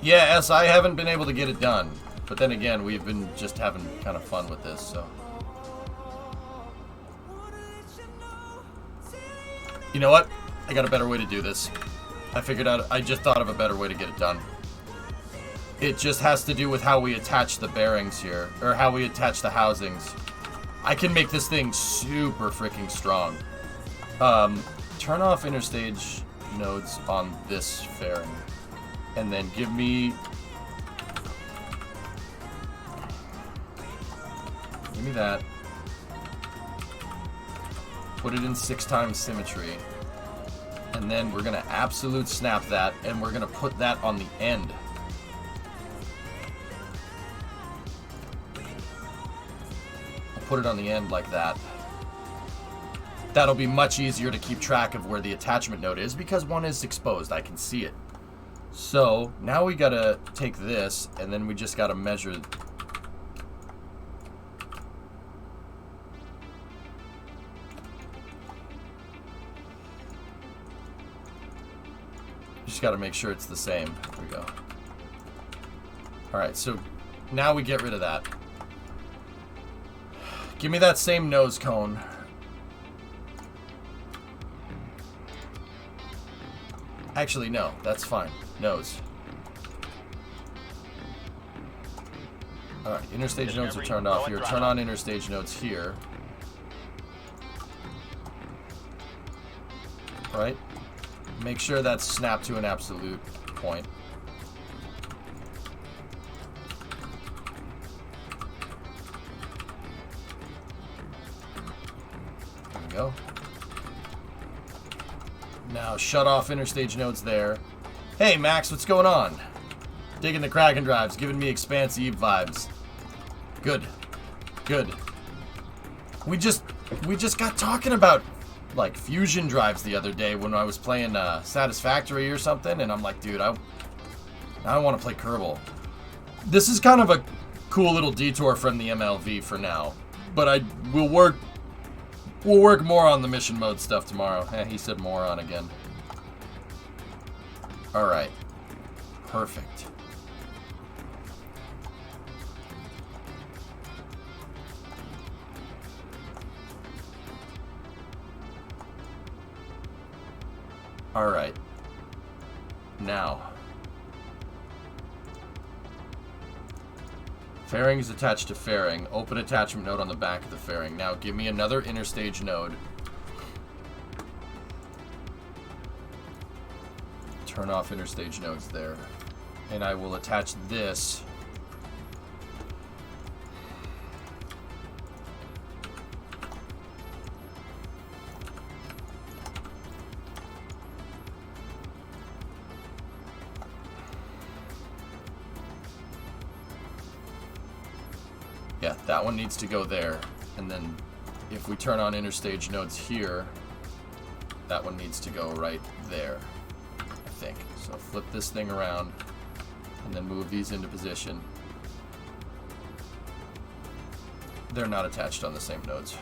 yeah, I haven't been able to get it done, but then again, we've been just having kind of fun with this, so. You know what? I got a better way to do this. I just thought of a better way to get it done. It just has to do with how we attach the bearings here, or how we attach the housings. I can make this thing super freaking strong. Turn off interstage nodes on this fairing, and then give me that. Put it in 6 times symmetry. And then we're going to absolute snap that, and we're going to put that on the end. I'll put it on the end like that. That'll be much easier to keep track of where the attachment node is because one is exposed. I can see it. So now we got to take this, and then we just got to measure. Just got to make sure it's the same. There we go. Alright, so now we get rid of that. Give me that same nose cone. Actually, no. That's fine. Nose. Alright, interstage nodes are turned off here. Turn on interstage nodes here. Alright. Make sure that's snapped to an absolute point. There we go. Now shut off interstage nodes there. Hey Max, what's going on? Digging the Kraken drives, giving me Expanse Eve vibes. Good. Good. We just got talking about like fusion drives the other day when I was playing Satisfactory or something, and I'm like, dude, I want to play Kerbal. This is kind of a cool little detour from the MLV for now, but we'll work more on the mission mode stuff tomorrow. He said moron again. All right, perfect. Alright. Now. Fairing is attached to fairing. Open attachment node on the back of the fairing. Now give me another interstage node. Turn off interstage nodes there. And I will attach this. Yeah, that one needs to go there. And then if we turn on interstage nodes here, that one needs to go right there, I think. So flip this thing around and then move these into position. They're not attached on the same nodes.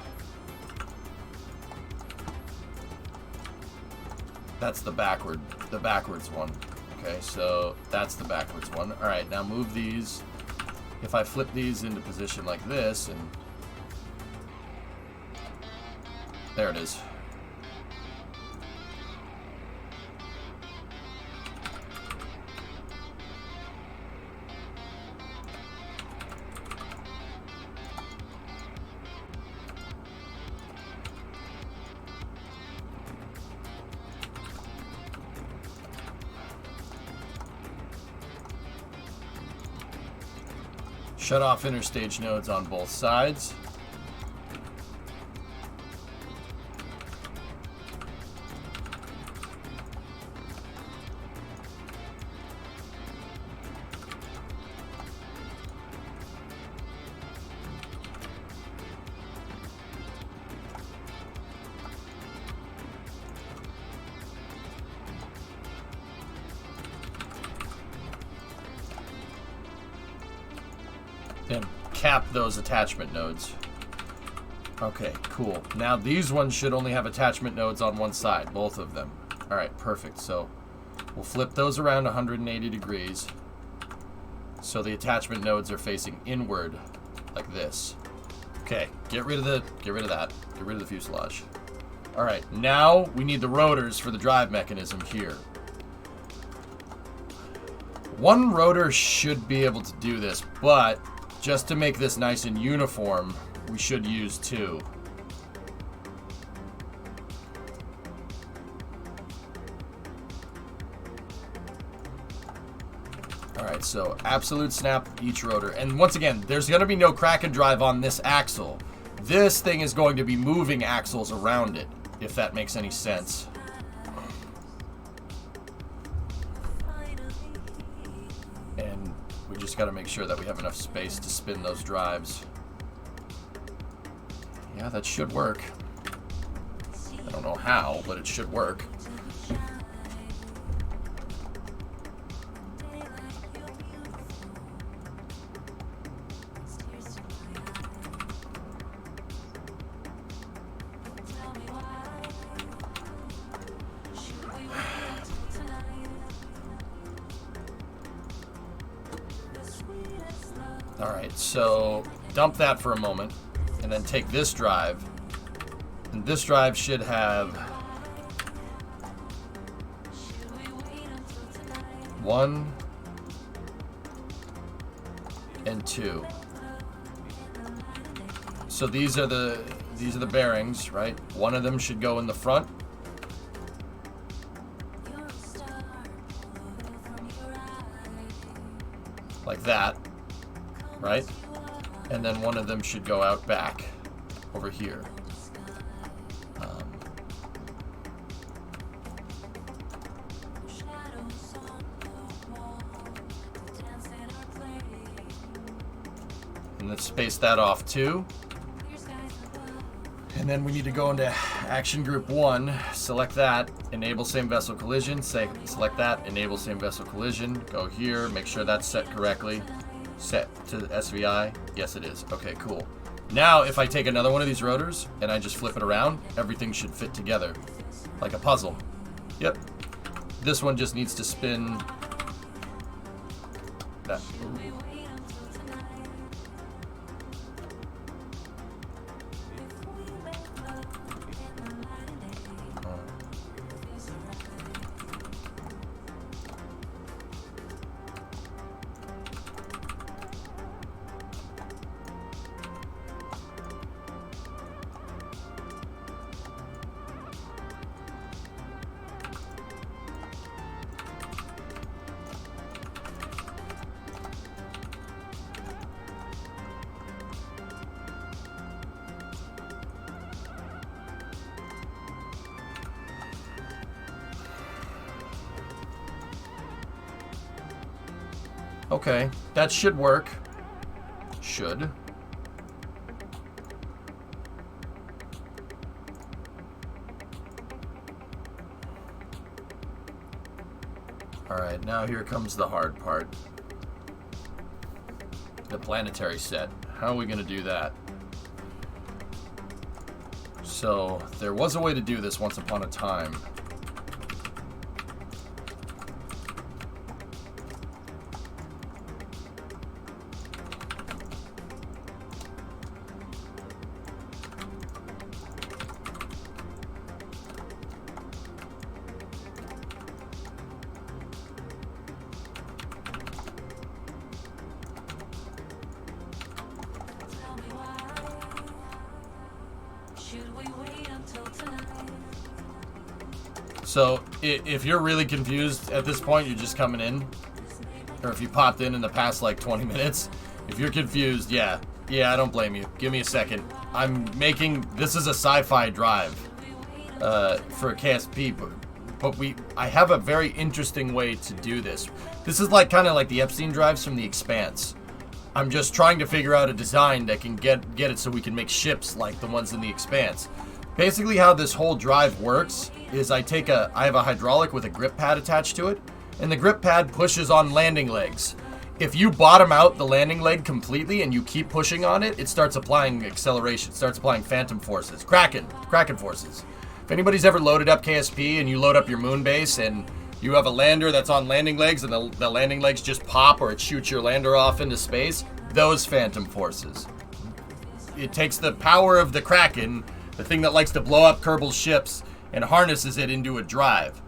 That's the backwards one. Okay, so that's the backwards one. All right, now move these. If I flip these into position like this, and there it is. Shut off interstage nodes on both sides. and cap those attachment nodes. Okay, cool. Now these ones should only have attachment nodes on one side, both of them. All right, perfect. So we'll flip those around 180 degrees so the attachment nodes are facing inward like this. Okay, get rid of that. Get rid of the fuselage. All right, now we need the rotors for the drive mechanism here. One rotor should be able to do this, but just to make this nice and uniform, we should use two. Alright, so absolute snap each rotor. And once again, there's going to be no crack and drive on this axle. This thing is going to be moving axles around it, if that makes any sense. And we just got to make sure that we have enough space to spin those drives. Yeah, that should work. I don't know how, but it should work. Alright, so dump that for a moment, and then take this drive, and this drive should have 1 and 2. So these are the bearings, right? One of them should go in the front. Like that. Right? And then one of them should go out back over here. And let's space that off too. And then we need to go into action group 1, select that, enable same vessel collision, select that, enable same vessel collision, go here, make sure that's set correctly. Set to SVI? Yes, it is. Okay, cool. Now, if I take another one of these rotors and I just flip it around, everything should fit together like a puzzle. Yep. This one just needs to spin that. Okay, that should work. Should. Alright, now here comes the hard part. The planetary set. How are we going to do that? So, there was a way to do this once upon a time. So, if you're really confused at this point, you're just coming in, or if you popped in the past like 20 minutes, if you're confused, yeah, I don't blame you. Give me a second. This is a sci-fi drive for a KSP, but I have a very interesting way to do this. This is like kind of like the Epstein drives from The Expanse. I'm just trying to figure out a design that can get it so we can make ships like the ones in The Expanse. Basically how this whole drive works is I have a hydraulic with a grip pad attached to it, and the grip pad pushes on landing legs. if you bottom out the landing leg completely and you keep pushing on it, it starts applying acceleration, starts applying phantom forces, Kraken forces. If anybody's ever loaded up KSP and you load up your moon base and you have a lander that's on landing legs and the landing legs just pop or it shoots your lander off into space, those phantom forces. It takes the power of the Kraken, the thing that likes to blow up Kerbal's ships, and harnesses it into a drive.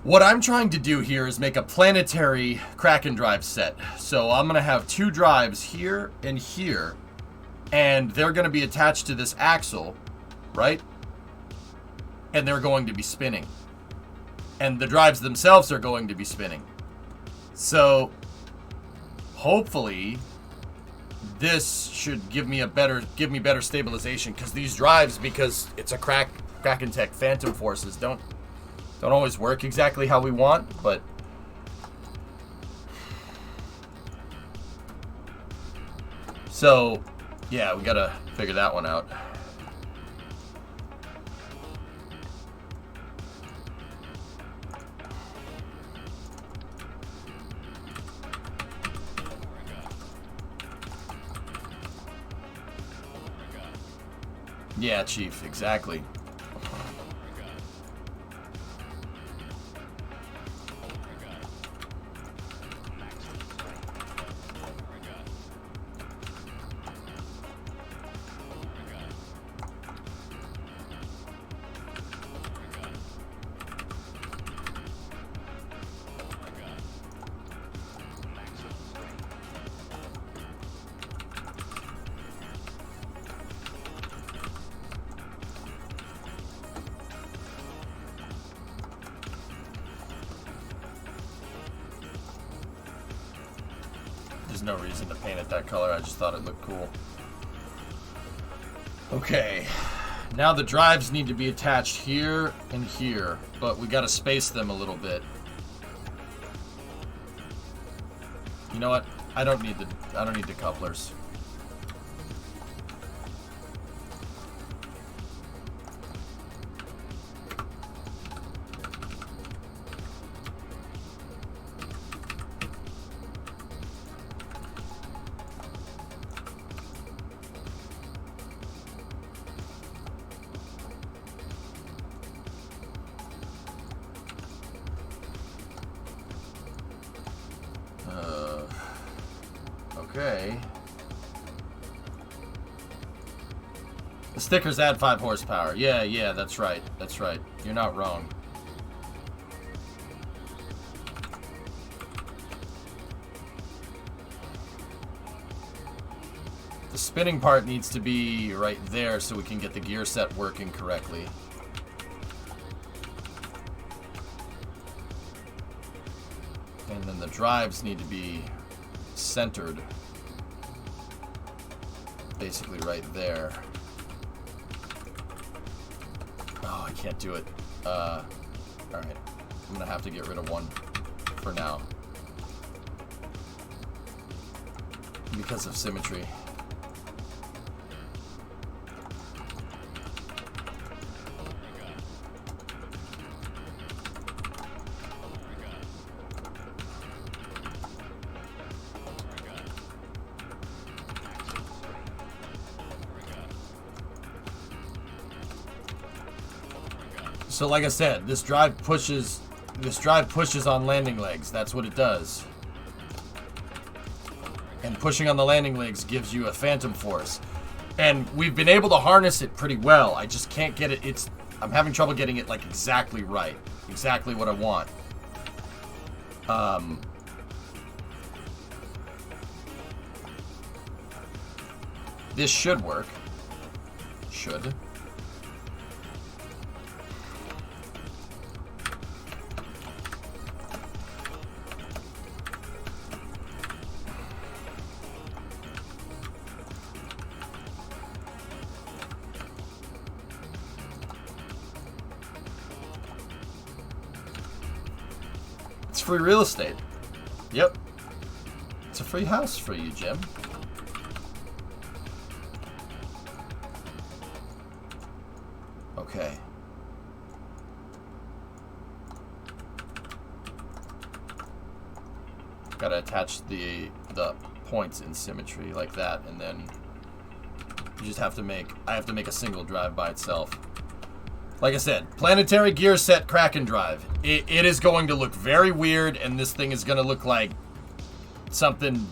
What I'm trying to do here is make a planetary Kraken drive set. So I'm going to have 2 drives here and here, and they're going to be attached to this axle, right? And they're going to be spinning. And the drives themselves are going to be spinning. So hopefully this should give me better stabilization, because these drives, because it's a Kraken Tech phantom forces, don't always work exactly how we want, but so yeah, we gotta figure that one out. Yeah, Chief, exactly. There's no reason to paint it that color. I just thought it looked cool. Okay. Now the drives need to be attached here and here, but we gotta space them a little bit. You know what? I don't need the couplers. Okay. The stickers add 5 horsepower. Yeah, that's right. That's right. You're not wrong. The spinning part needs to be right there so we can get the gear set working correctly. And then the drives need to be centered. Basically right there. Oh, I can't do it. Alright. I'm gonna have to get rid of one for now. Because of symmetry. So like I said, this drive pushes on landing legs. That's what it does. And pushing on the landing legs gives you a phantom force. And we've been able to harness it pretty well. I just can't get it. I'm having trouble getting it like exactly right. Exactly what I want. This should work. Should. It's free real estate. Yep. It's a free house for you, Jim. Okay. Gotta attach the points in symmetry like that, and then you just have to make, I have to make a single drive by itself. Like I said, planetary gear set Kraken drive. It is going to look very weird, and this thing is going to look like something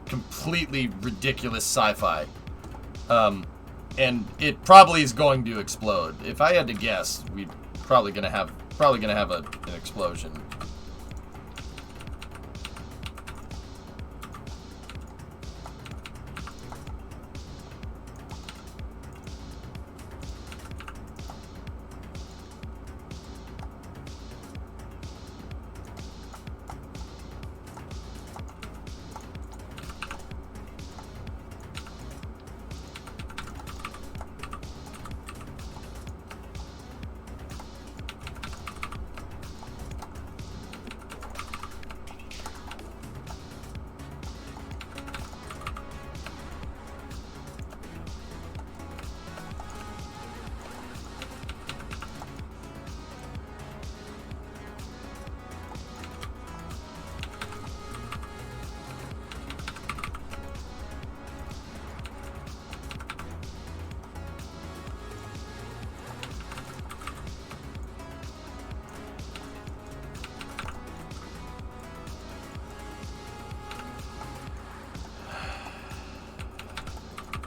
completely ridiculous sci-fi. And it probably is going to explode. If I had to guess, we're probably gonna have an explosion.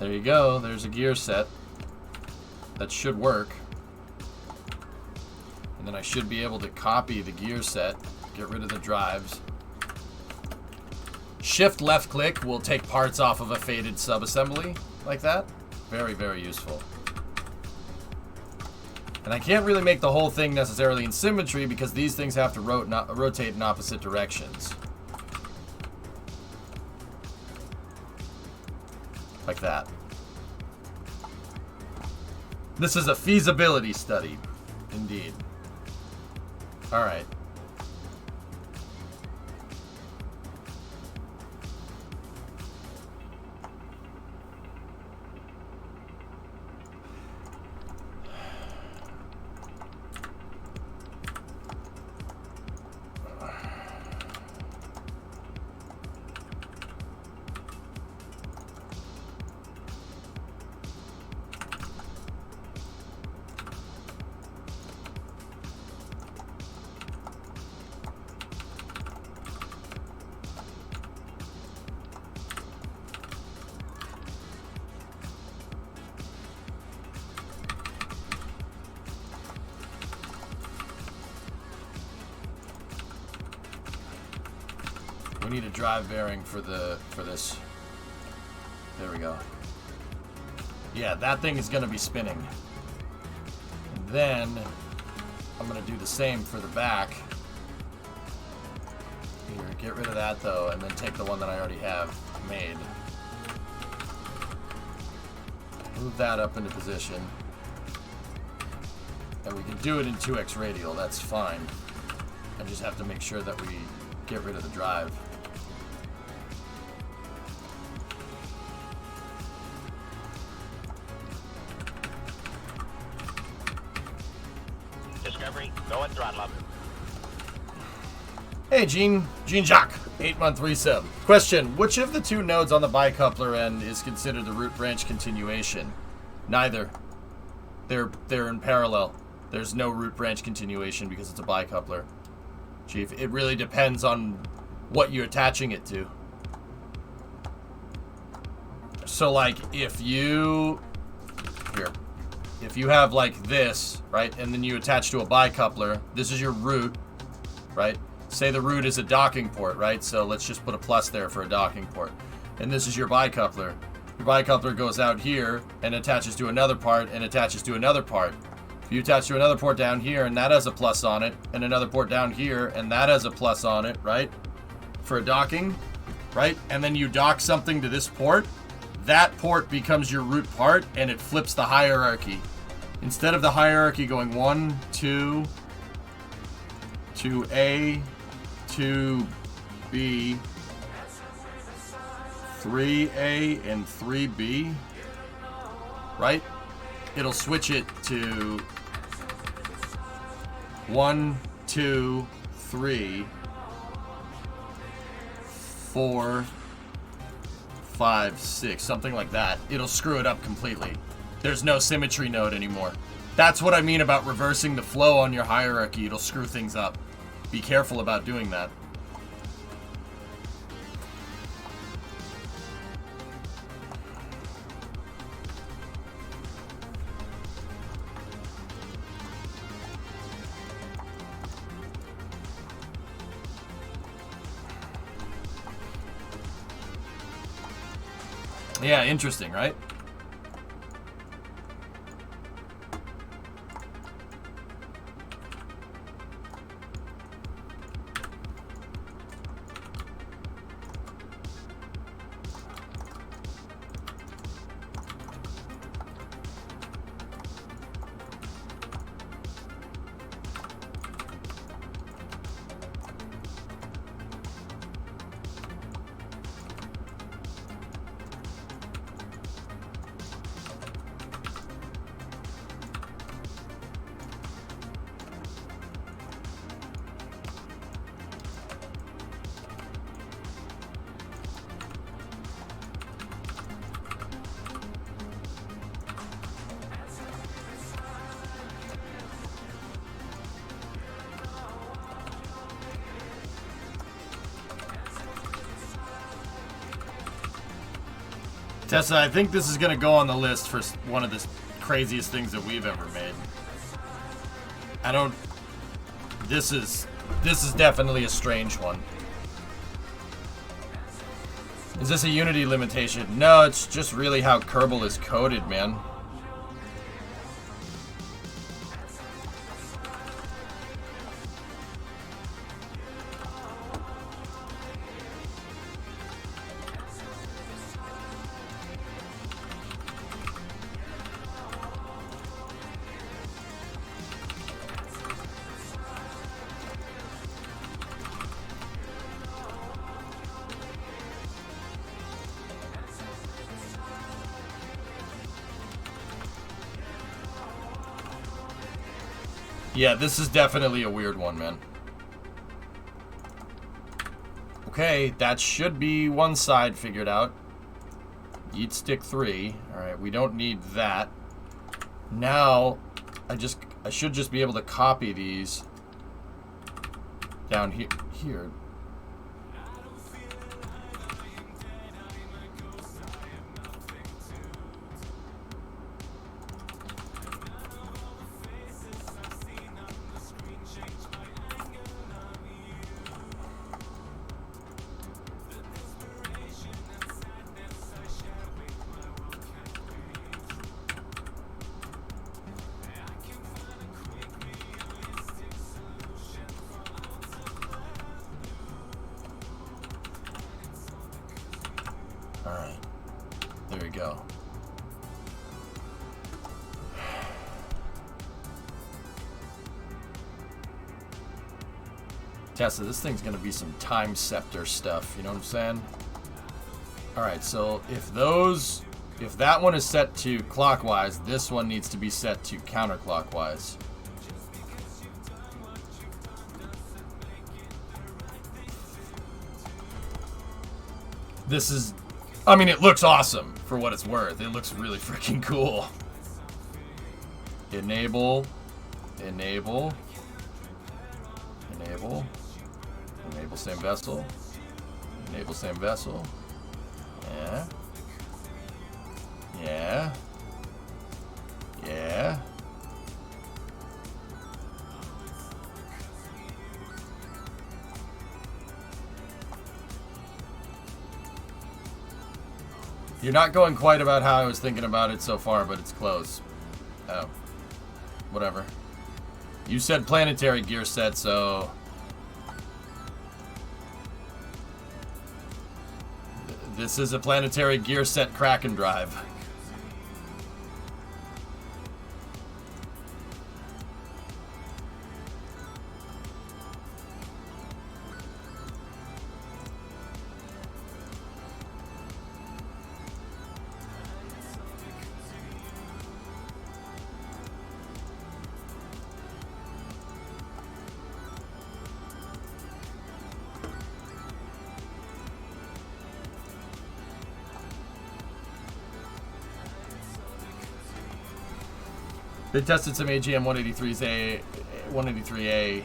There you go. There's a gear set. That should work. And then I should be able to copy the gear set, get rid of the drives. Shift left click will take parts off of a faded subassembly like that. Very, very useful. And I can't really make the whole thing necessarily in symmetry because these things have to rotate in opposite directions. Like that. This is a feasibility study, indeed. All right. We need a drive bearing for this. There we go. Yeah, that thing is going to be spinning. And then I'm going to do the same for the back. Here, get rid of that though, and then take the one that I already have made. Move that up into position. And we can do it in 2x radial, that's fine. I just have to make sure that we get rid of the drive. Discovery, go and throttle up. Hey, Gene Jacques, 8-month resub. Question, which of the two nodes on the bicoupler end is considered the root branch continuation? Neither. They're in parallel. There's no root branch continuation because it's a bicoupler. Chief, it really depends on what you're attaching it to. So like if you have like this, right, and then you attach to a bicoupler, this is your root, right? Say the root is a docking port, right? So let's just put a plus there for a docking port. And this is your bicoupler. Your bicoupler goes out here and attaches to another part and attaches to another part. If you attach to another port down here and that has a plus on it, and another port down here and that has a plus on it, right? For a docking, right? And then you dock something to this port, that port becomes your root part and it flips the hierarchy. Instead of the hierarchy going 1, 2, 2A, 2B, 3A, and 3B, right? It'll switch it to 1, 2, 3, 4, 5, 6, something like that. It'll screw it up completely. There's no symmetry node anymore. That's what I mean about reversing the flow on your hierarchy. It'll screw things up. Be careful about doing that. Yeah, interesting, right? Tessa, I think this is going to go on the list for one of the craziest things that we've ever made. This is definitely a strange one. Is this a Unity limitation? No, it's just really how Kerbal is coded, man. Yeah, this is definitely a weird one, man. Okay, that should be one side figured out. Yeet stick 3. Alright, we don't need that. Now, I should just be able to copy these down here. Alright. There we go. Tessa, this thing's gonna be some time scepter stuff, you know what I'm saying? Alright, so if that one is set to clockwise, this one needs to be set to counterclockwise. This is, I mean, it looks awesome for what it's worth. It looks really freaking cool. Enable, enable, enable, enable same vessel, enable same vessel. Yeah. Yeah. Yeah. You're not going quite about how I was thinking about it so far, but it's close. Oh. Whatever. You said planetary gear set, so... This is a planetary gear set Kraken drive. They tested some AGM 183A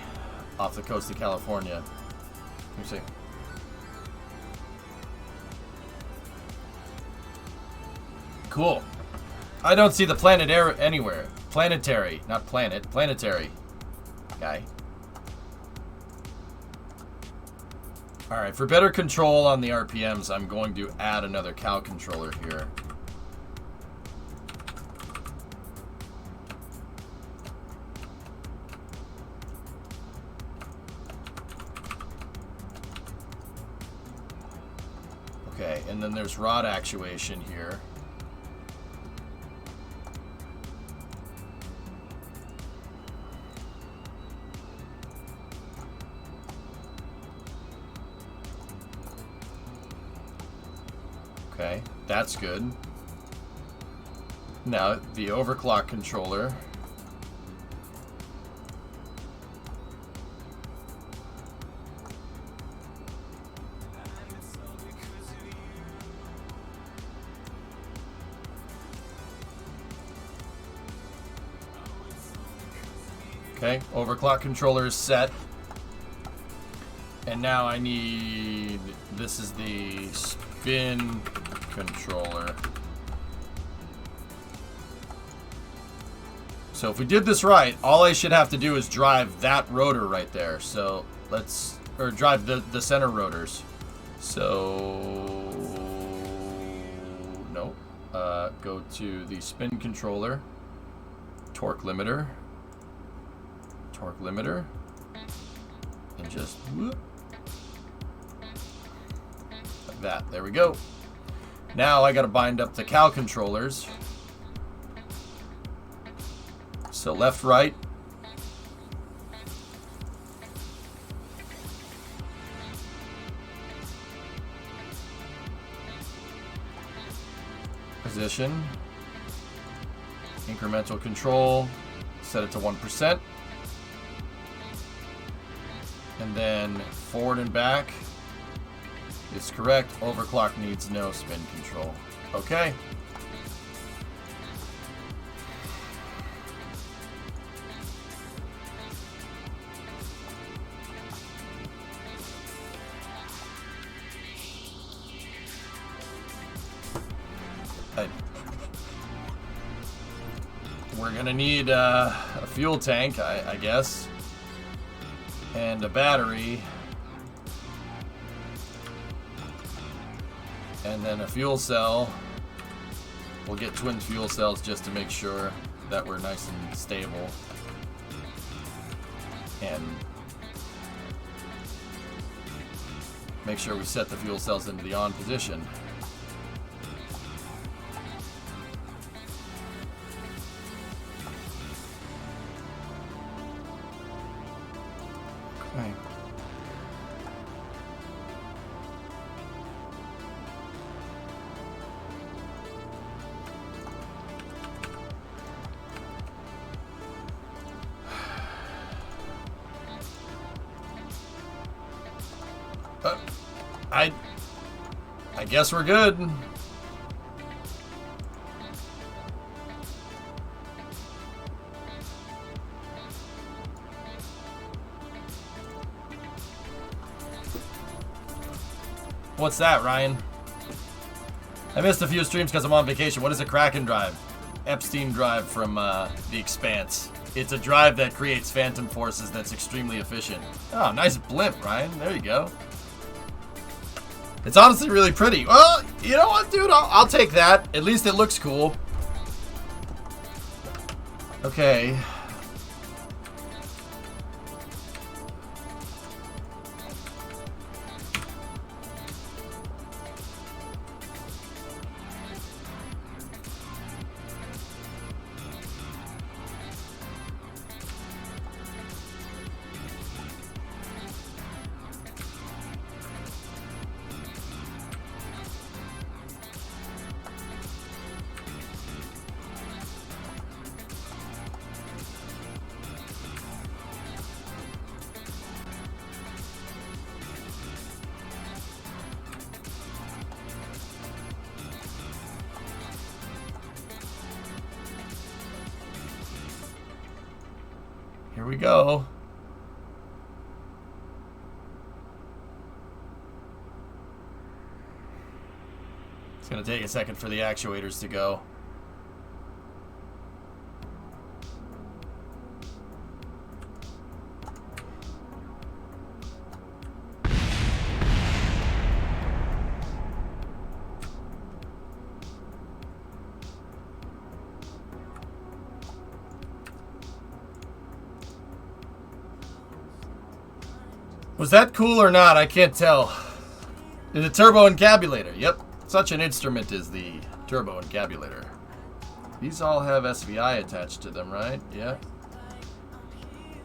off the coast of California. Let me see. Cool. I don't see the planet air anywhere. Planetary, not planet. Planetary guy. All right, for better control on the RPMs, I'm going to add another cow controller here. Okay, and then there's rod actuation here. Okay, that's good. Now, the overclock controller. Okay, overclock controller is set. And now I need, this is the spin controller. So if we did this right, all I should have to do is drive that rotor right there. So let's, or drive the center rotors. So, no, go to the spin controller, torque limiter, and just whoop. Like that. There we go. Now I got to bind up the cow controllers. So left, right. Position. Incremental control. Set it to 1%. And then forward and back is correct. Overclock needs no spin control. Okay. We're gonna need a fuel tank, I guess. And a battery, and then a fuel cell. We'll get twin fuel cells just to make sure that we're nice and stable. And make sure we set the fuel cells into the on position. Okay. I guess we're good. What's that, Ryan? I missed a few streams because I'm on vacation. What is a Kraken drive? Epstein drive from The Expanse. It's a drive that creates phantom forces that's extremely efficient. Oh, nice blimp, Ryan. There you go. It's honestly really pretty. Well, you know what, dude? I'll take that. At least it looks cool. Okay. we go. It's going to take a second for the actuators to go. Was that cool or not? I can't tell. The turbo encabulator. Yep. Such an instrument is the turbo encabulator. These all have SVI attached to them, right? Yeah.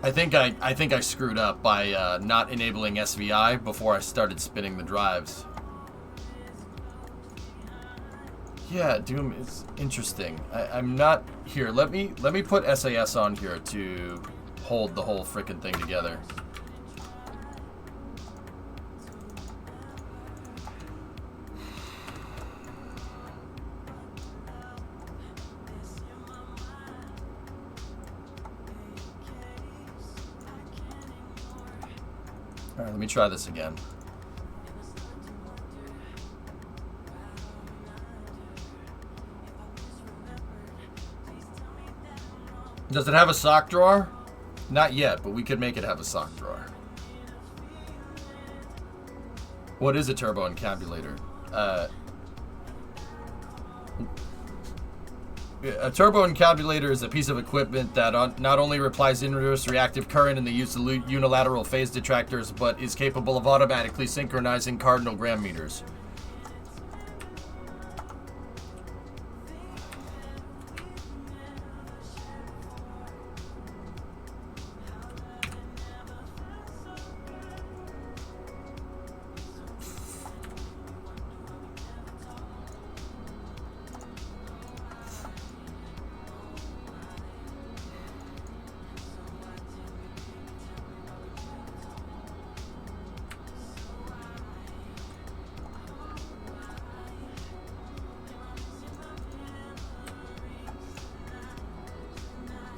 I think I screwed up by not enabling SVI before I started spinning the drives. Yeah, Doom is interesting. I'm not here. Let me put SAS on here to hold the whole frickin' thing together. All right, let me try this again. Does it have a sock drawer? Not yet, but we could make it have a sock drawer. What is a turbo encabulator? A turbo encabulator is a piece of equipment that not only applies inverse reactive current in the use of unilateral phase detractors, but is capable of automatically synchronizing cardinal gram meters.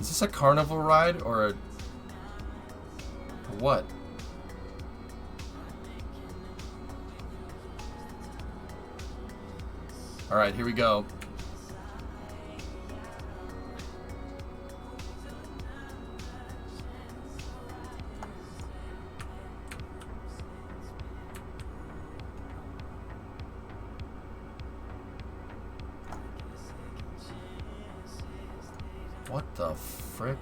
Is this a carnival ride or a what? All right, here we go. What the frick?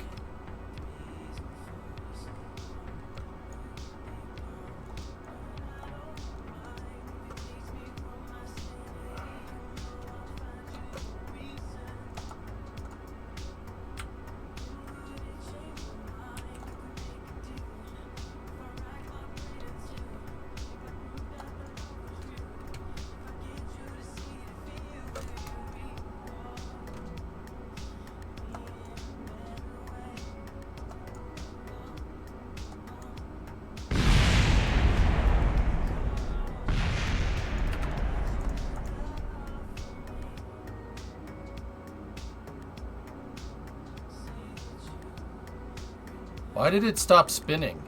Why did it stop spinning?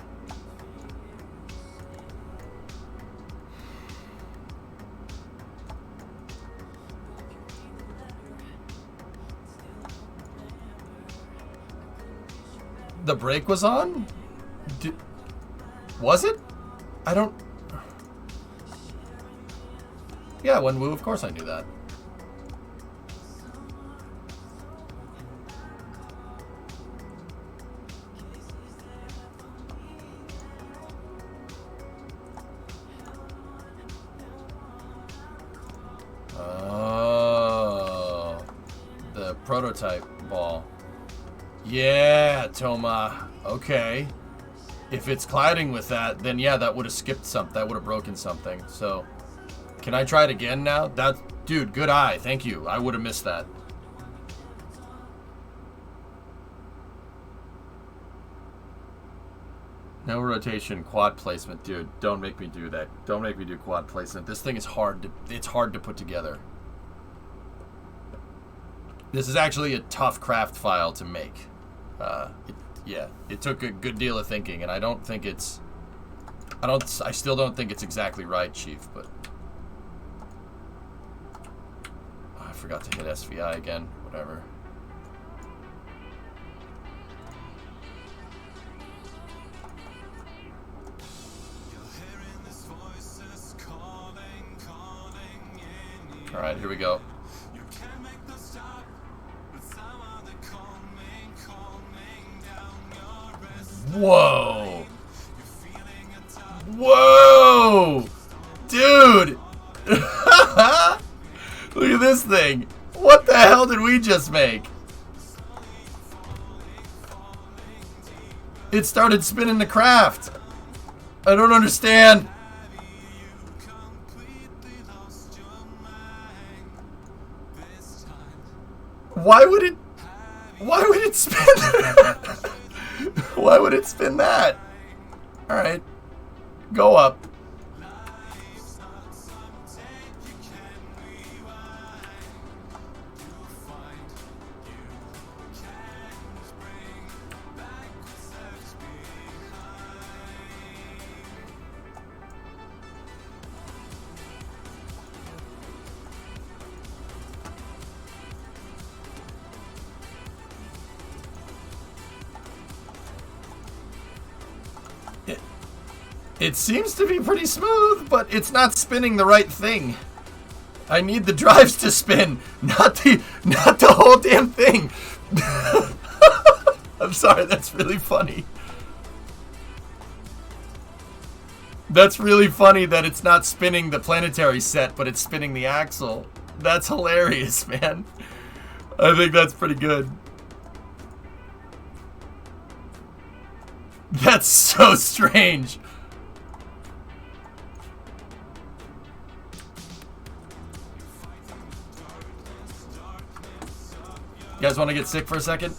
The brake was on? Was it? I don't... Yeah, when Woo, of course I knew that. Prototype ball. Yeah, Toma. Okay. If it's colliding with that, then yeah, that would have skipped something. That would have broken something. So, can I try it again now? Dude, good eye. Thank you. I would have missed that. No rotation, quad placement. Dude, don't make me do that. Don't make me do quad placement. This thing is hard it's hard to put together. This is actually a tough craft file to make. yeah, it took a good deal of thinking, and I don't think it's... I still don't think it's exactly right, Chief, but... Oh, I forgot to hit SVI again. Whatever. Alright, here we go. Whoa! Whoa! Dude! Look at this thing. What the hell did we just make? It started spinning the craft. I don't understand. Why would it spin? Why would it spin that? All right, go up. It seems to be pretty smooth, but it's not spinning the right thing. I need the drives to spin, not the whole damn thing. I'm sorry, that's really funny. That's really funny that it's not spinning the planetary set, but it's spinning the axle. That's hilarious, man. I think that's pretty good. That's so strange. You guys want to get sick for a second?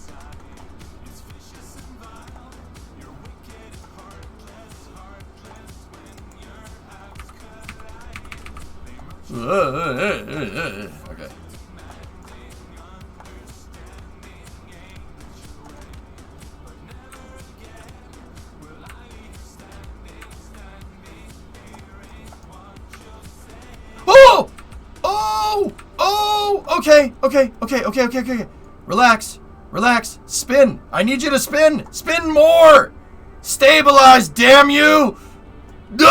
Okay. Oh! Oh! Oh! Okay. Relax. Relax. Spin. I need you to spin. Spin more. Stabilize, damn you. No!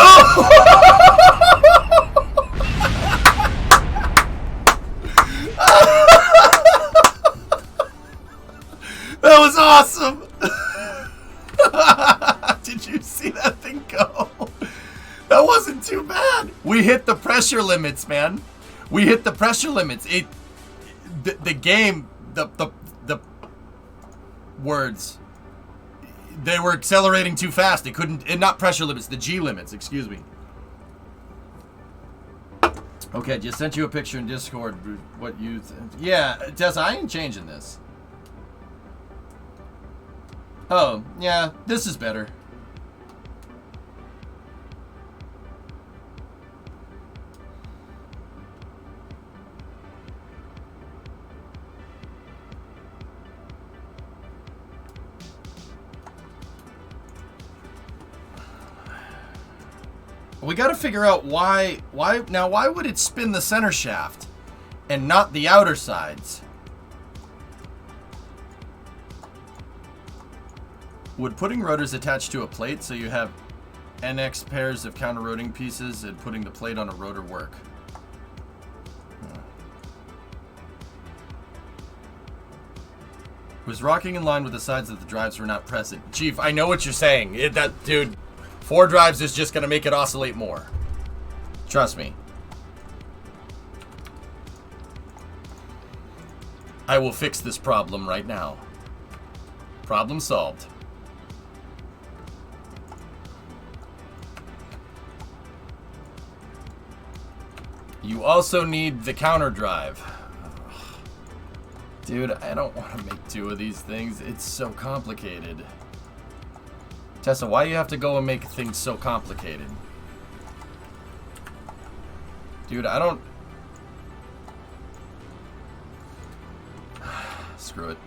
That was awesome. Did you see that thing go? That wasn't too bad. We hit the pressure limits, man. We hit the pressure limits. The game, the words, they were accelerating too fast. They couldn't, not pressure limits, the G limits, excuse me. Okay, just sent you a picture in Discord. What you, yeah, Tessa, I ain't changing this. Oh, yeah, this is better. We got to figure out why would it spin the center shaft and not the outer sides? Would putting rotors attached to a plate so you have NX pairs of counter-rotating pieces and putting the plate on a rotor work? Was rocking in line with the sides that the drives were not present? Chief, I know what you're saying. Dude, 4 drives is just going to make it oscillate more. Trust me. I will fix this problem right now. Problem solved. You also need the counter drive. Dude, I don't want to make 2 of these things. It's so complicated. Tessa, why do you have to go and make things so complicated? Dude, I don't... Screw it.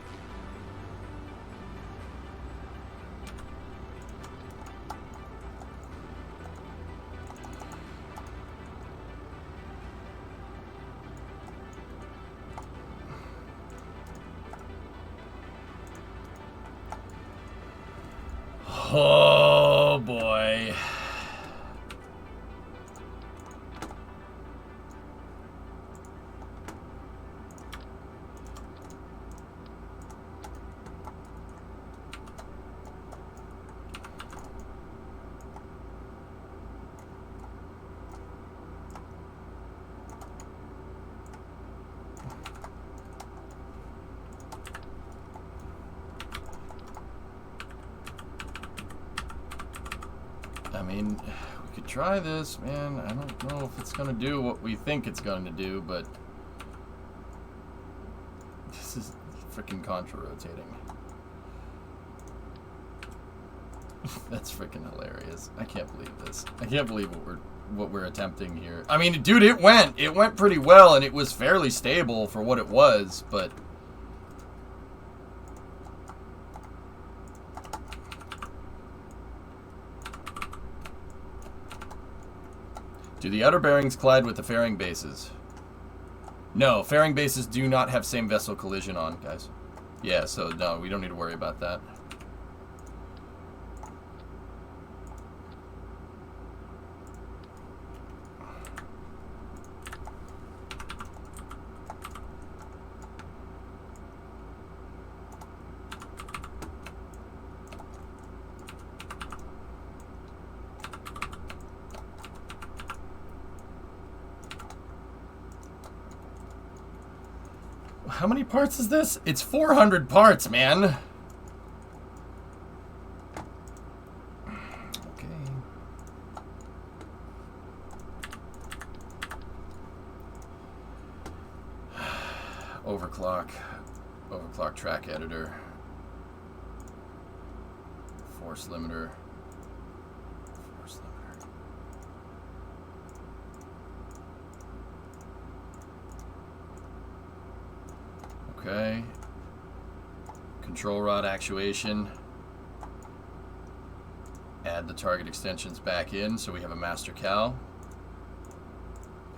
mean, we could try this, man. I don't know if it's gonna do what we think it's going to do, but this is freaking contra-rotating. That's freaking hilarious. I can't believe this. I can't believe what we're attempting here. I mean, dude, it went pretty well, and it was fairly stable for what it was, but do the outer bearings collide with the fairing bases? No, fairing bases do not have same vessel collision on, guys. Yeah, so no, we don't need to worry about that. How many parts is this? It's 400 parts, man. Okay. Overclock. Overclock track editor. Force limiter. Force limiter. Okay. Control rod actuation. Add the target extensions back in so we have a master cal.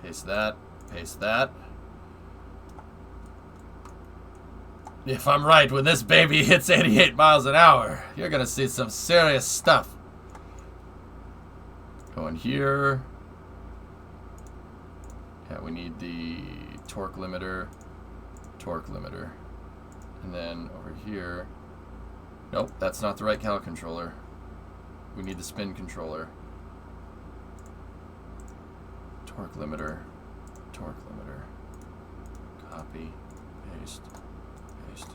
Paste that. Paste that. If I'm right, when this baby hits 88 miles an hour, you're gonna see some serious stuff. Go in here. Yeah, we need the torque limiter. Torque limiter. And then over here, nope, that's not the right cal controller. We need the spin controller. Torque limiter. Torque limiter. Copy. Paste. Paste.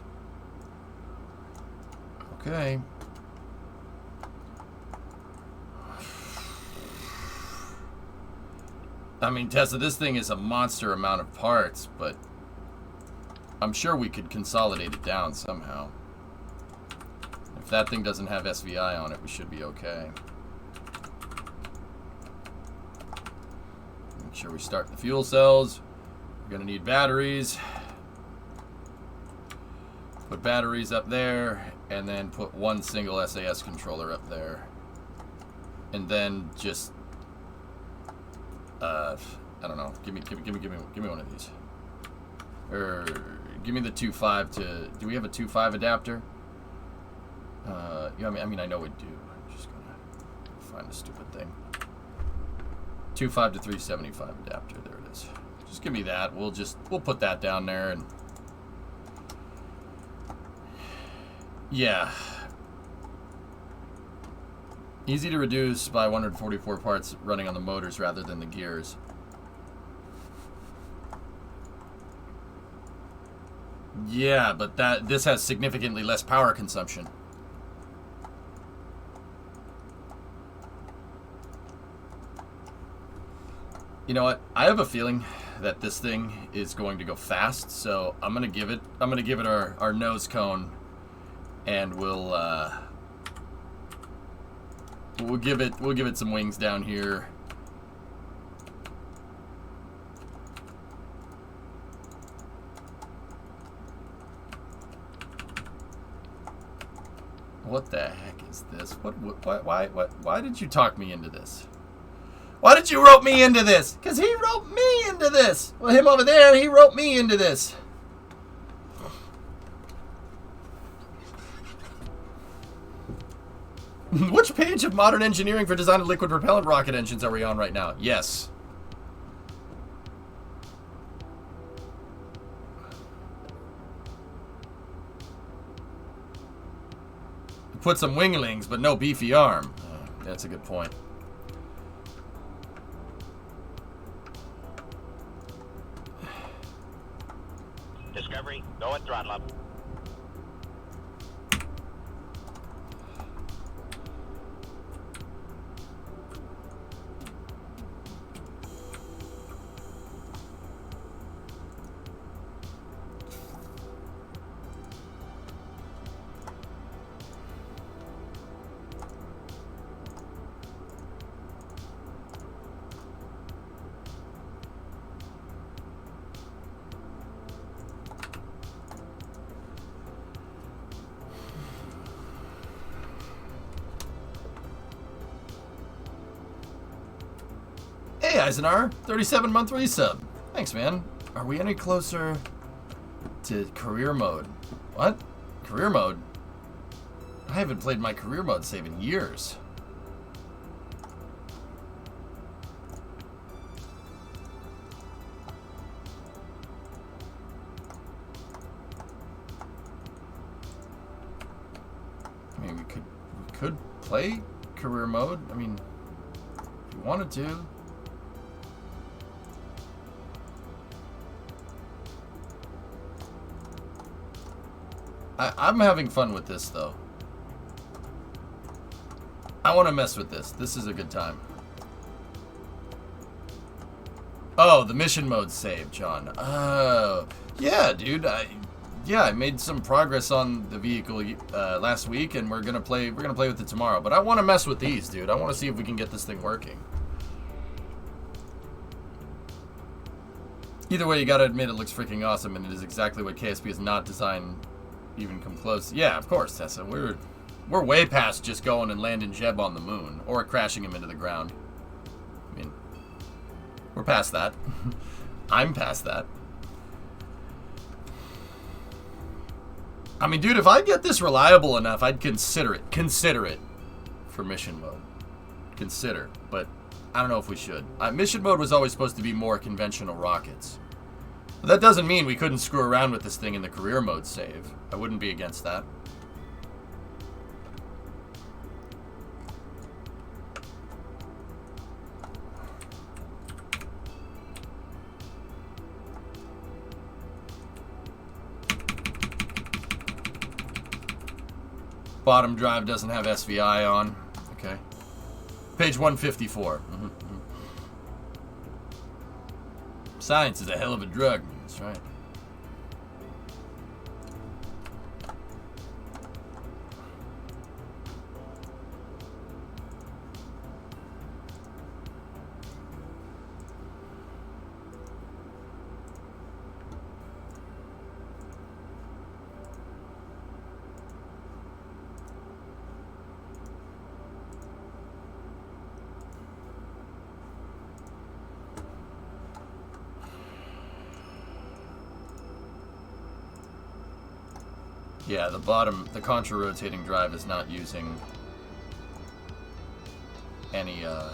Okay. I mean, Tessa, this thing is a monster amount of parts, but I'm sure we could consolidate it down somehow. If that thing doesn't have SVI on it, we should be okay. Make sure we start the fuel cells. We're gonna need batteries. Put batteries up there, and then put one single SAS controller up there. And then just, I don't know. Give me one of these. Or give me the 2.5 to. Do we have a 2.5 adapter? Yeah, I mean, I know we do. I'm just gonna find the stupid thing. 2.5 to 375 adapter. There it is. Just give me that. We'll put that down there and. Yeah. Easy to reduce by 144 parts running on the motors rather than the gears. Yeah, but this has significantly less power consumption. You know what? I have a feeling that this thing is going to go fast, so I'm gonna give it our nose cone, and we'll give it some wings down here. What the heck is this? Why did you talk me into this? Why did you rope me into this? Because he roped me into this. Well, him over there, he roped me into this. Which page of Modern Engineering for Design of Liquid Propellant Rocket Engines are we on right now? Yes. Put some winglings, but no beefy arm. That's a good point. Discovery, go at throttle up. Eisenar, 37-month resub. Thanks, man. Are we any closer to career mode? What? Career mode? I haven't played my career mode save in years. I mean, we could play career mode. I mean, if you wanted to. I'm having fun with this, though. I want to mess with this. This is a good time. Oh, the mission mode saved, John. Oh, yeah, dude. I made some progress on the vehicle last week, and we're gonna play with it tomorrow. But I want to mess with these, dude. I want to see if we can get this thing working. Either way, you gotta admit it looks freaking awesome, and it is exactly what KSP is not designed even come close. Yeah, of course, Tessa. We're way past just going and landing Jeb on the moon or crashing him into the ground. I mean, we're past that. I'm past that. I mean, dude, if I get this reliable enough, I'd consider it. Consider it for mission mode. Consider, but I don't know if we should. Mission mode was always supposed to be more conventional rockets. But that doesn't mean we couldn't screw around with this thing in the career mode save. I wouldn't be against that. Bottom drive doesn't have SVI on. Okay. Page 154. Science is a hell of a drug. That's right. Yeah, the bottom, the contra-rotating drive is not using any, yeah,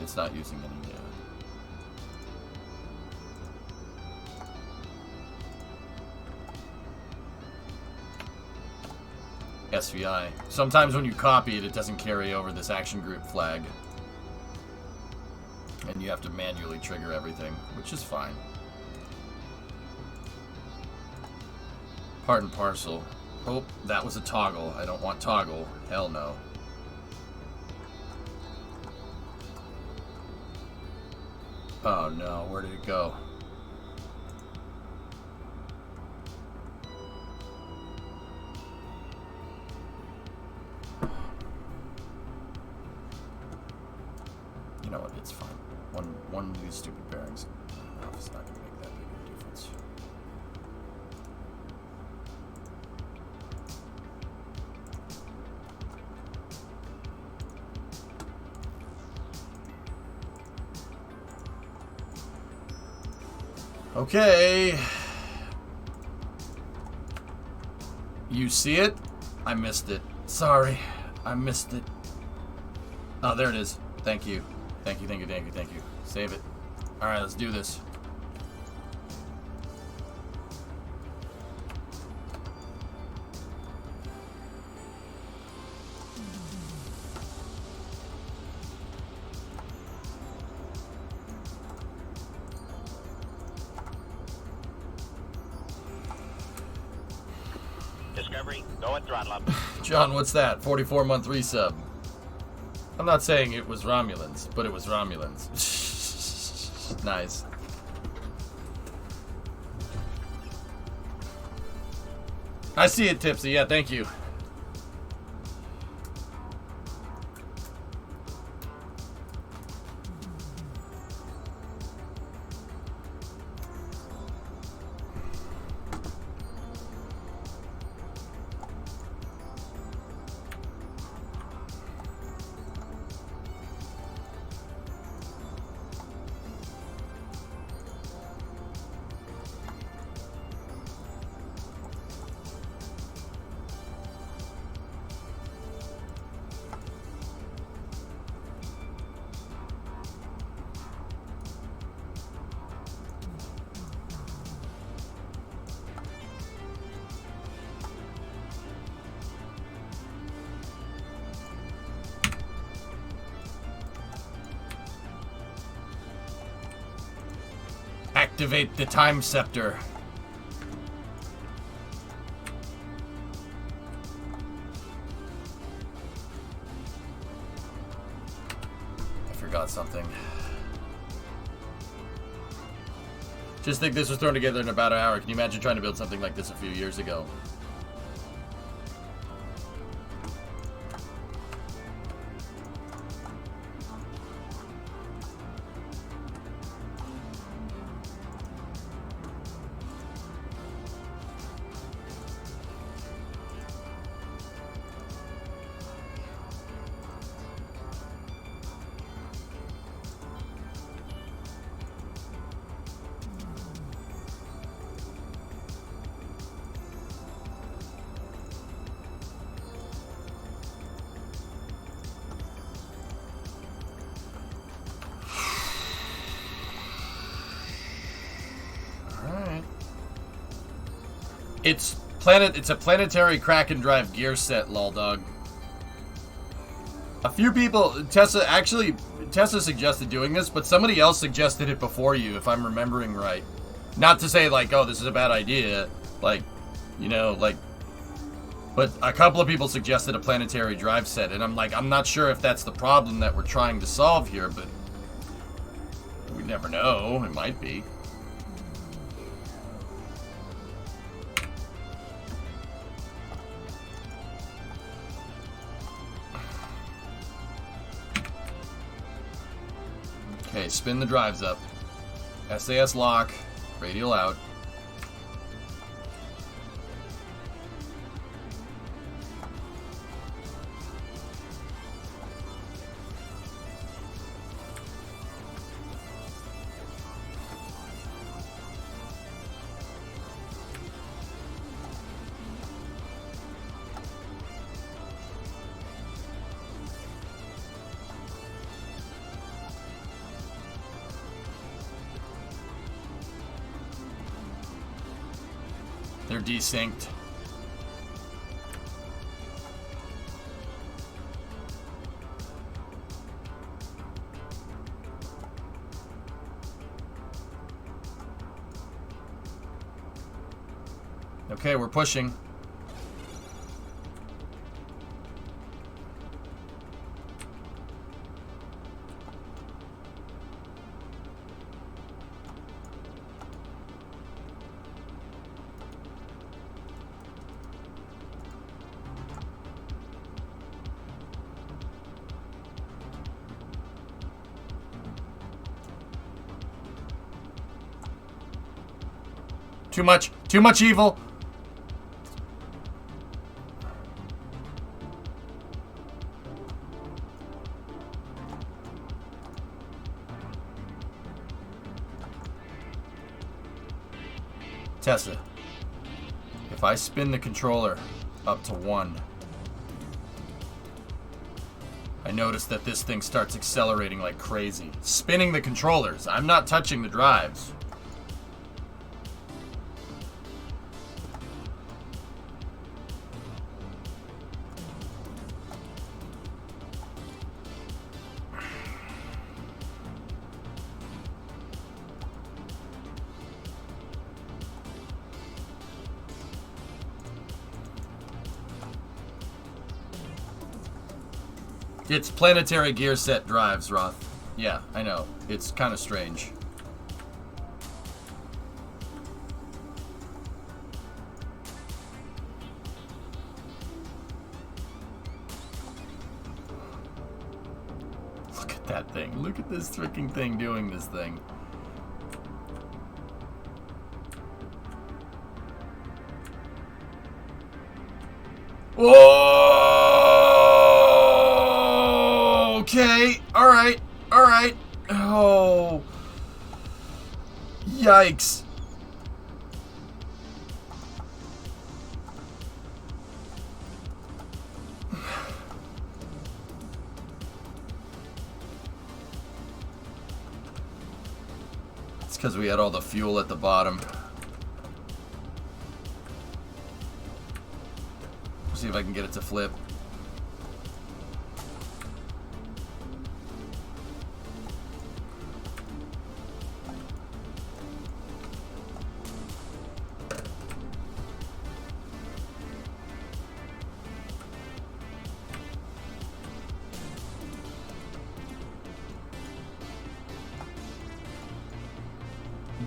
it's not using any, SVI. Sometimes when you copy it, it doesn't carry over this action group flag. And you have to manually trigger everything, which is fine. Part and parcel. Oh, that was a toggle. I don't want toggle. Hell no. Oh no, where did it go? You know what, it's fine. One of these stupid bearings. It's not gonna make that big of a difference. Okay. You see it? I missed it. Sorry. I missed it. Oh, there it is. Thank you. Thank you, thank you, thank you, thank you. Save it. Alright, let's do this. Discovery, go and throttle up. John, what's that? 44-month resub. I'm not saying it was Romulans, but it was Romulans. Nice. I see it, Tipsy. Yeah, thank you. Activate the time scepter. I forgot something. Just think this was thrown together in about an hour. Can you imagine trying to build something like this a few years ago? It's a planetary Kraken drive gear set, lol dog. A few people, Tessa suggested doing this, but somebody else suggested it before you, if I'm remembering right. Not to say like, oh, this is a bad idea, like, you know, like, but a couple of people suggested a planetary drive set, and I'm like, I'm not sure if that's the problem that we're trying to solve here, but we never know, it might be. Okay, spin the drives up. SAS lock, radial out. They're desynced. Okay, we're pushing. Too much evil. Tessa, if I spin the controller up to 1, I notice that this thing starts accelerating like crazy. Spinning the controllers. I'm not touching the drives. It's planetary gear set drives, Roth. Yeah, I know. It's kind of strange. Look at that thing. Look at this freaking thing doing this thing. Whoa! Okay, alright. Oh. Yikes. It's because we had all the fuel at the bottom. See if I can get it to flip.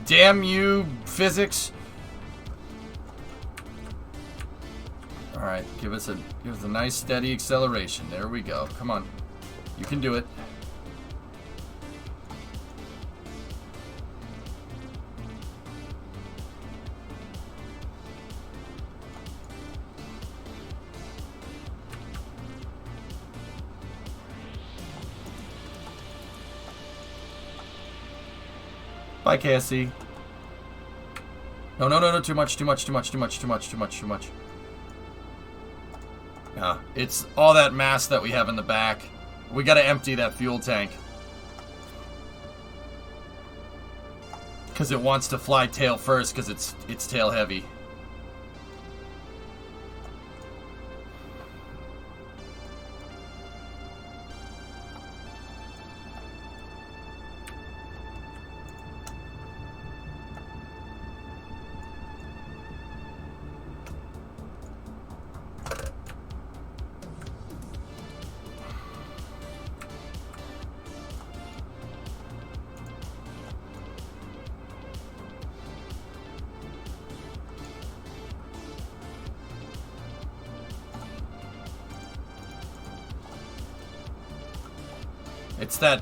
Damn you, physics. Alright, give us a nice steady acceleration. There we go. Come on. You can do it. Bye, KSC. No, too much. Yeah, it's all that mass that we have in the back. We gotta empty that fuel tank. Because it wants to fly tail first, because it's tail heavy.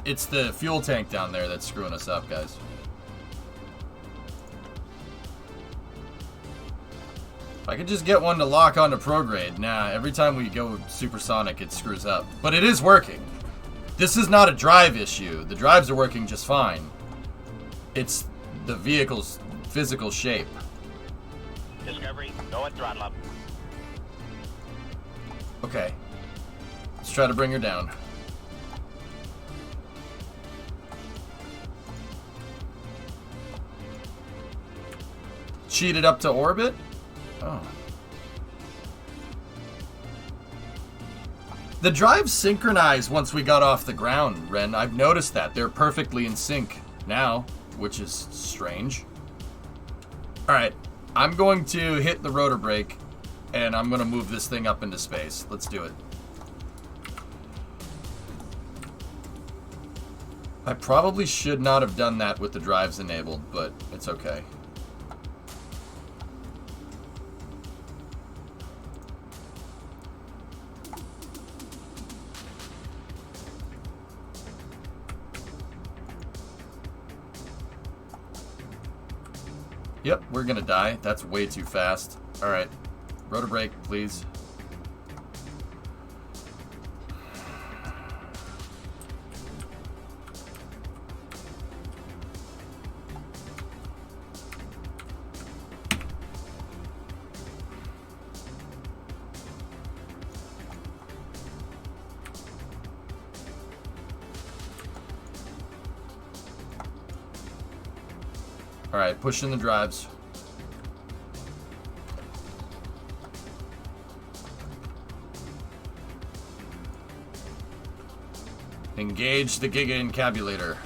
It's the fuel tank down there that's screwing us up, guys. If I could just get one to lock onto prograde. Nah, every time we go supersonic, it screws up. But it is working. This is not a drive issue. The drives are working just fine. It's the vehicle's physical shape. Discovery, go and throttle up. Okay. Let's try to bring her down. Cheated up to orbit? Oh. The drives synchronize once we got off the ground, Ren. I've noticed that. They're perfectly in sync now, which is strange. Alright, I'm going to hit the rotor brake, and I'm going to move this thing up into space. Let's do it. I probably should not have done that with the drives enabled, but it's okay. Yep, we're gonna die. That's way too fast. Alright. Rotor brake, please. Alright, push in the drives. Engage the Giga Encabulator.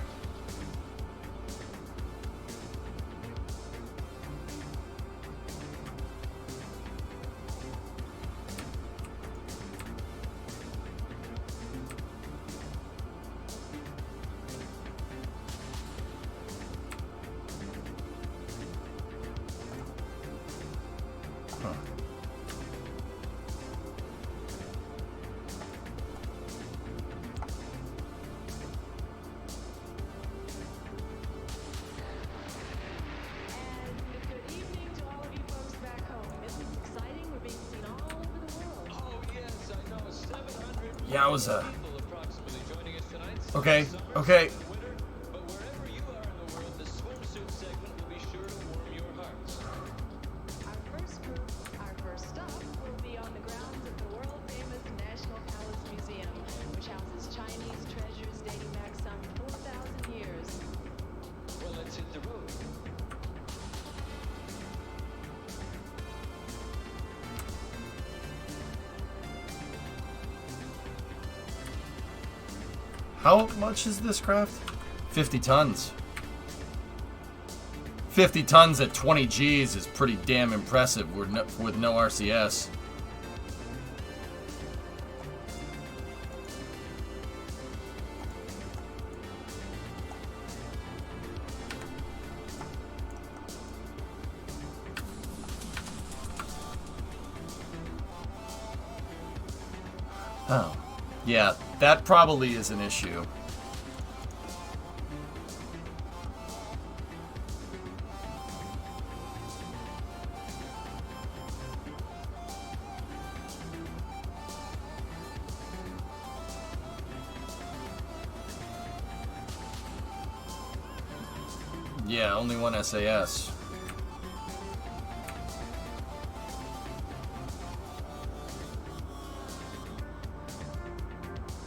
Yowza. Okay, okay. But wherever you are in the world, the swimsuit segment will be sure to warm your hearts. Our first stop will be on the grounds of the world-famous National Palace Museum, which houses Chinese treasures dating back some 4,000 years. Well, let's hit the road. How much is this craft? 50 tons. 50 tons at 20 Gs is pretty damn impressive with no RCS. Oh. Yeah, that probably is an issue. Yeah, only one SAS.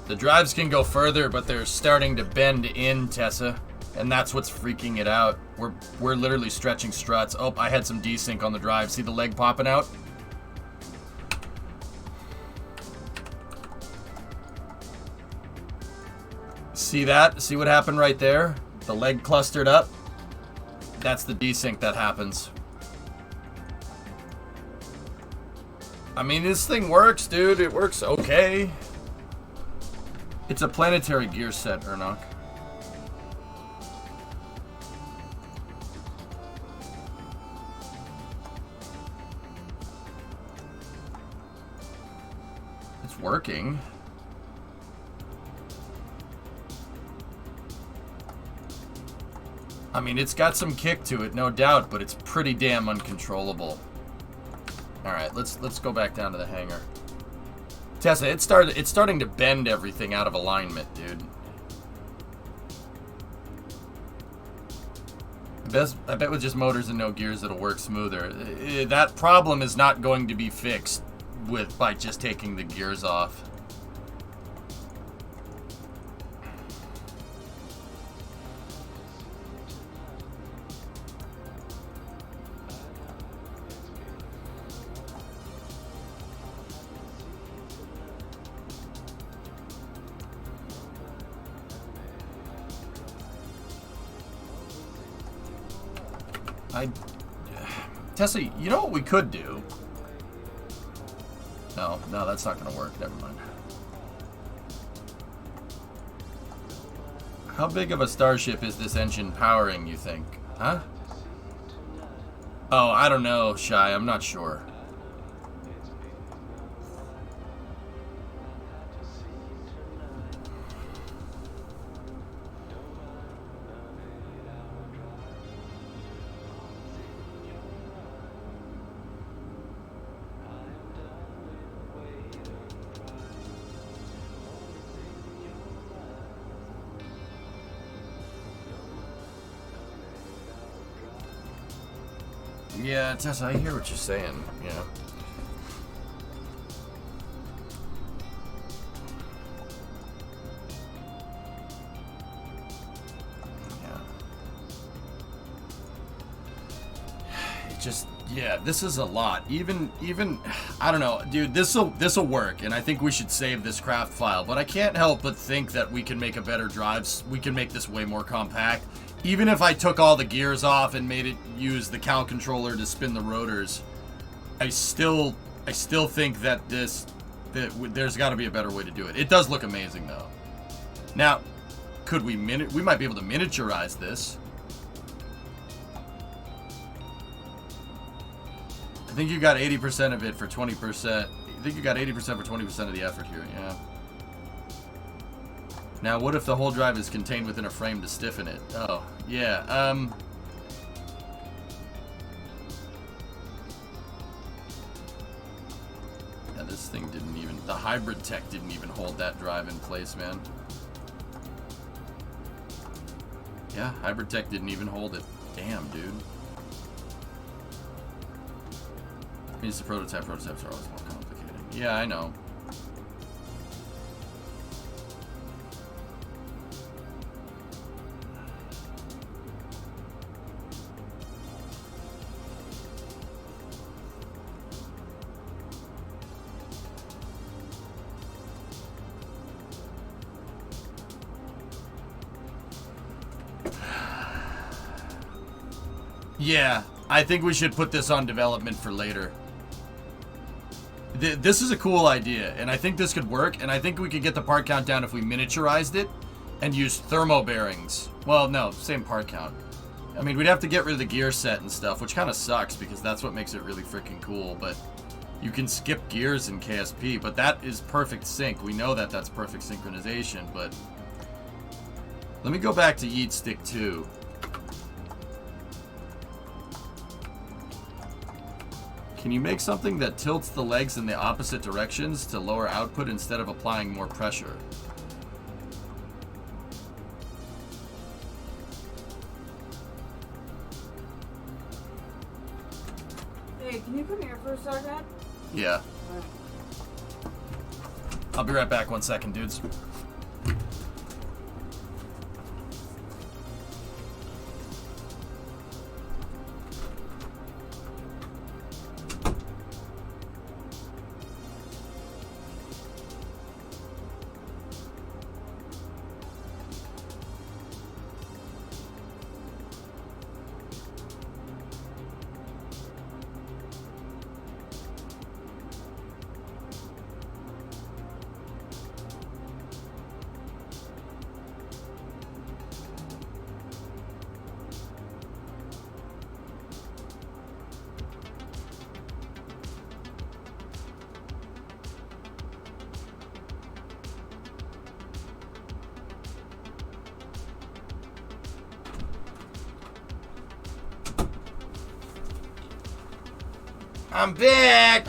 The drives can go further, but they're starting to bend in, Tessa. And that's what's freaking it out. We're literally stretching struts. Oh, I had some desync on the drive. See the leg popping out? See that? See what happened right there? The leg clustered up. That's the desync that happens. I mean, this thing works, dude. It works okay. It's a planetary gear set, Ernok. It's working. I mean, it's got some kick to it, no doubt, but it's pretty damn uncontrollable. All right, let's go back down to the hangar. Tessa, it's starting to bend everything out of alignment, dude. I bet with just motors and no gears it'll work smoother. That problem is not going to be fixed by just taking the gears off. Tessa, you know what we could do? No, that's not going to work. Never mind. How big of a starship is this engine powering, you think? Huh? Oh, I don't know, Shy. I'm not sure. Yeah, Tessa, I hear what you're saying, yeah. Yeah, this is a lot. Even I don't know, dude, this'll work, and I think we should save this craft file, but I can't help but think that we can make a better drive. We can make this way more compact. Even if I took all the gears off and made it use the cow controller to spin the rotors, I still think that there's got to be a better way to do it. It does look amazing though. Now, could we might be able to miniaturize this. I think you got 80% of it for 20%. I think you got 80% for 20% of the effort here, yeah. Now, what if the whole drive is contained within a frame to stiffen it? Oh, yeah, yeah, this thing didn't even... The hybrid tech didn't even hold that drive in place, man. Yeah, hybrid tech didn't even hold it. Damn, dude. Means the prototypes are always more complicated. Yeah, I know. Yeah, I think we should put this on development for later. This is a cool idea, and I think this could work, and I think we could get the part count down if we miniaturized it and used thermo bearings. Well, no, same part count. I mean, we'd have to get rid of the gear set and stuff, which kind of sucks because that's what makes it really freaking cool, but You can skip gears in KSP, but that is perfect sync. We know that that's perfect synchronization, but let me go back to Yeet Stick 2. Can you make something that tilts the legs in the opposite directions to lower output instead of applying more pressure? Hey, can you come here for a second? Yeah. I'll be right back 1 second, dudes. I'm back!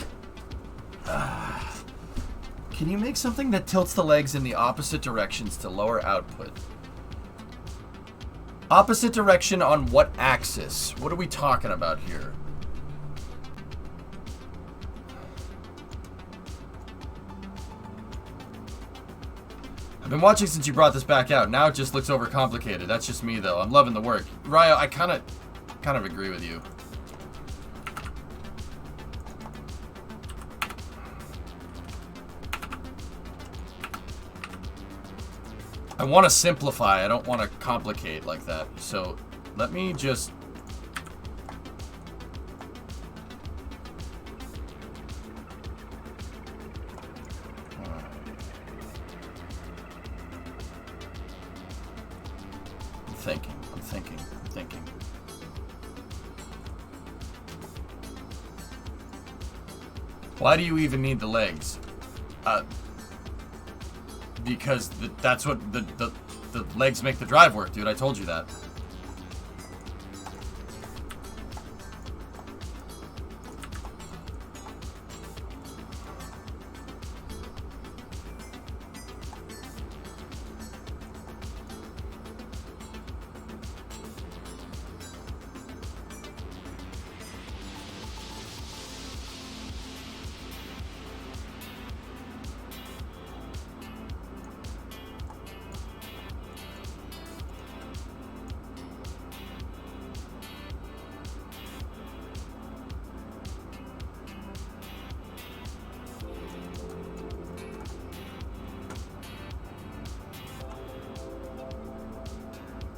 Can you make something that tilts the legs in the opposite directions to lower output? Opposite direction on what axis? What are we talking about here? I've been watching since you brought this back out. Now it just looks overcomplicated. That's just me, though. I'm loving the work. Ryo, I kind of agree with you. I want to simplify. I don't want to complicate like that. So let me just... I'm thinking. Why do you even need the legs? Because that's what the legs make the drive work, dude. I told you that.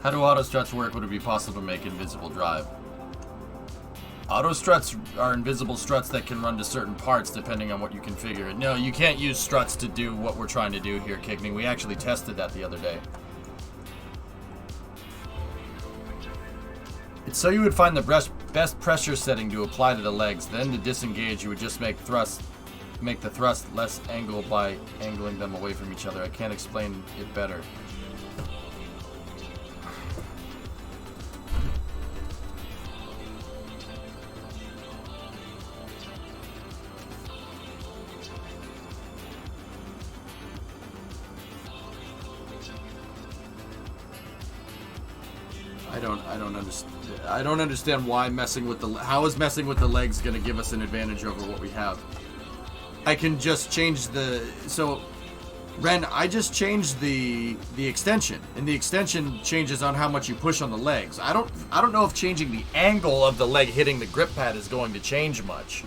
How do auto struts work? Would it be possible to make invisible drive? Auto struts are invisible struts that can run to certain parts depending on what you configure. No, you can't use struts to do what we're trying to do here, Kickney. We actually tested that the other day. It's so you would find the best pressure setting to apply to the legs. Then to disengage, you would just make the thrust less angled by angling them away from each other. I can't explain it better. I don't understand why how is messing with the legs going to give us an advantage over what we have? I can just change Ren, I just changed the extension, and the extension changes on how much you push on the legs. I don't know if changing the angle of the leg hitting the grip pad is going to change much.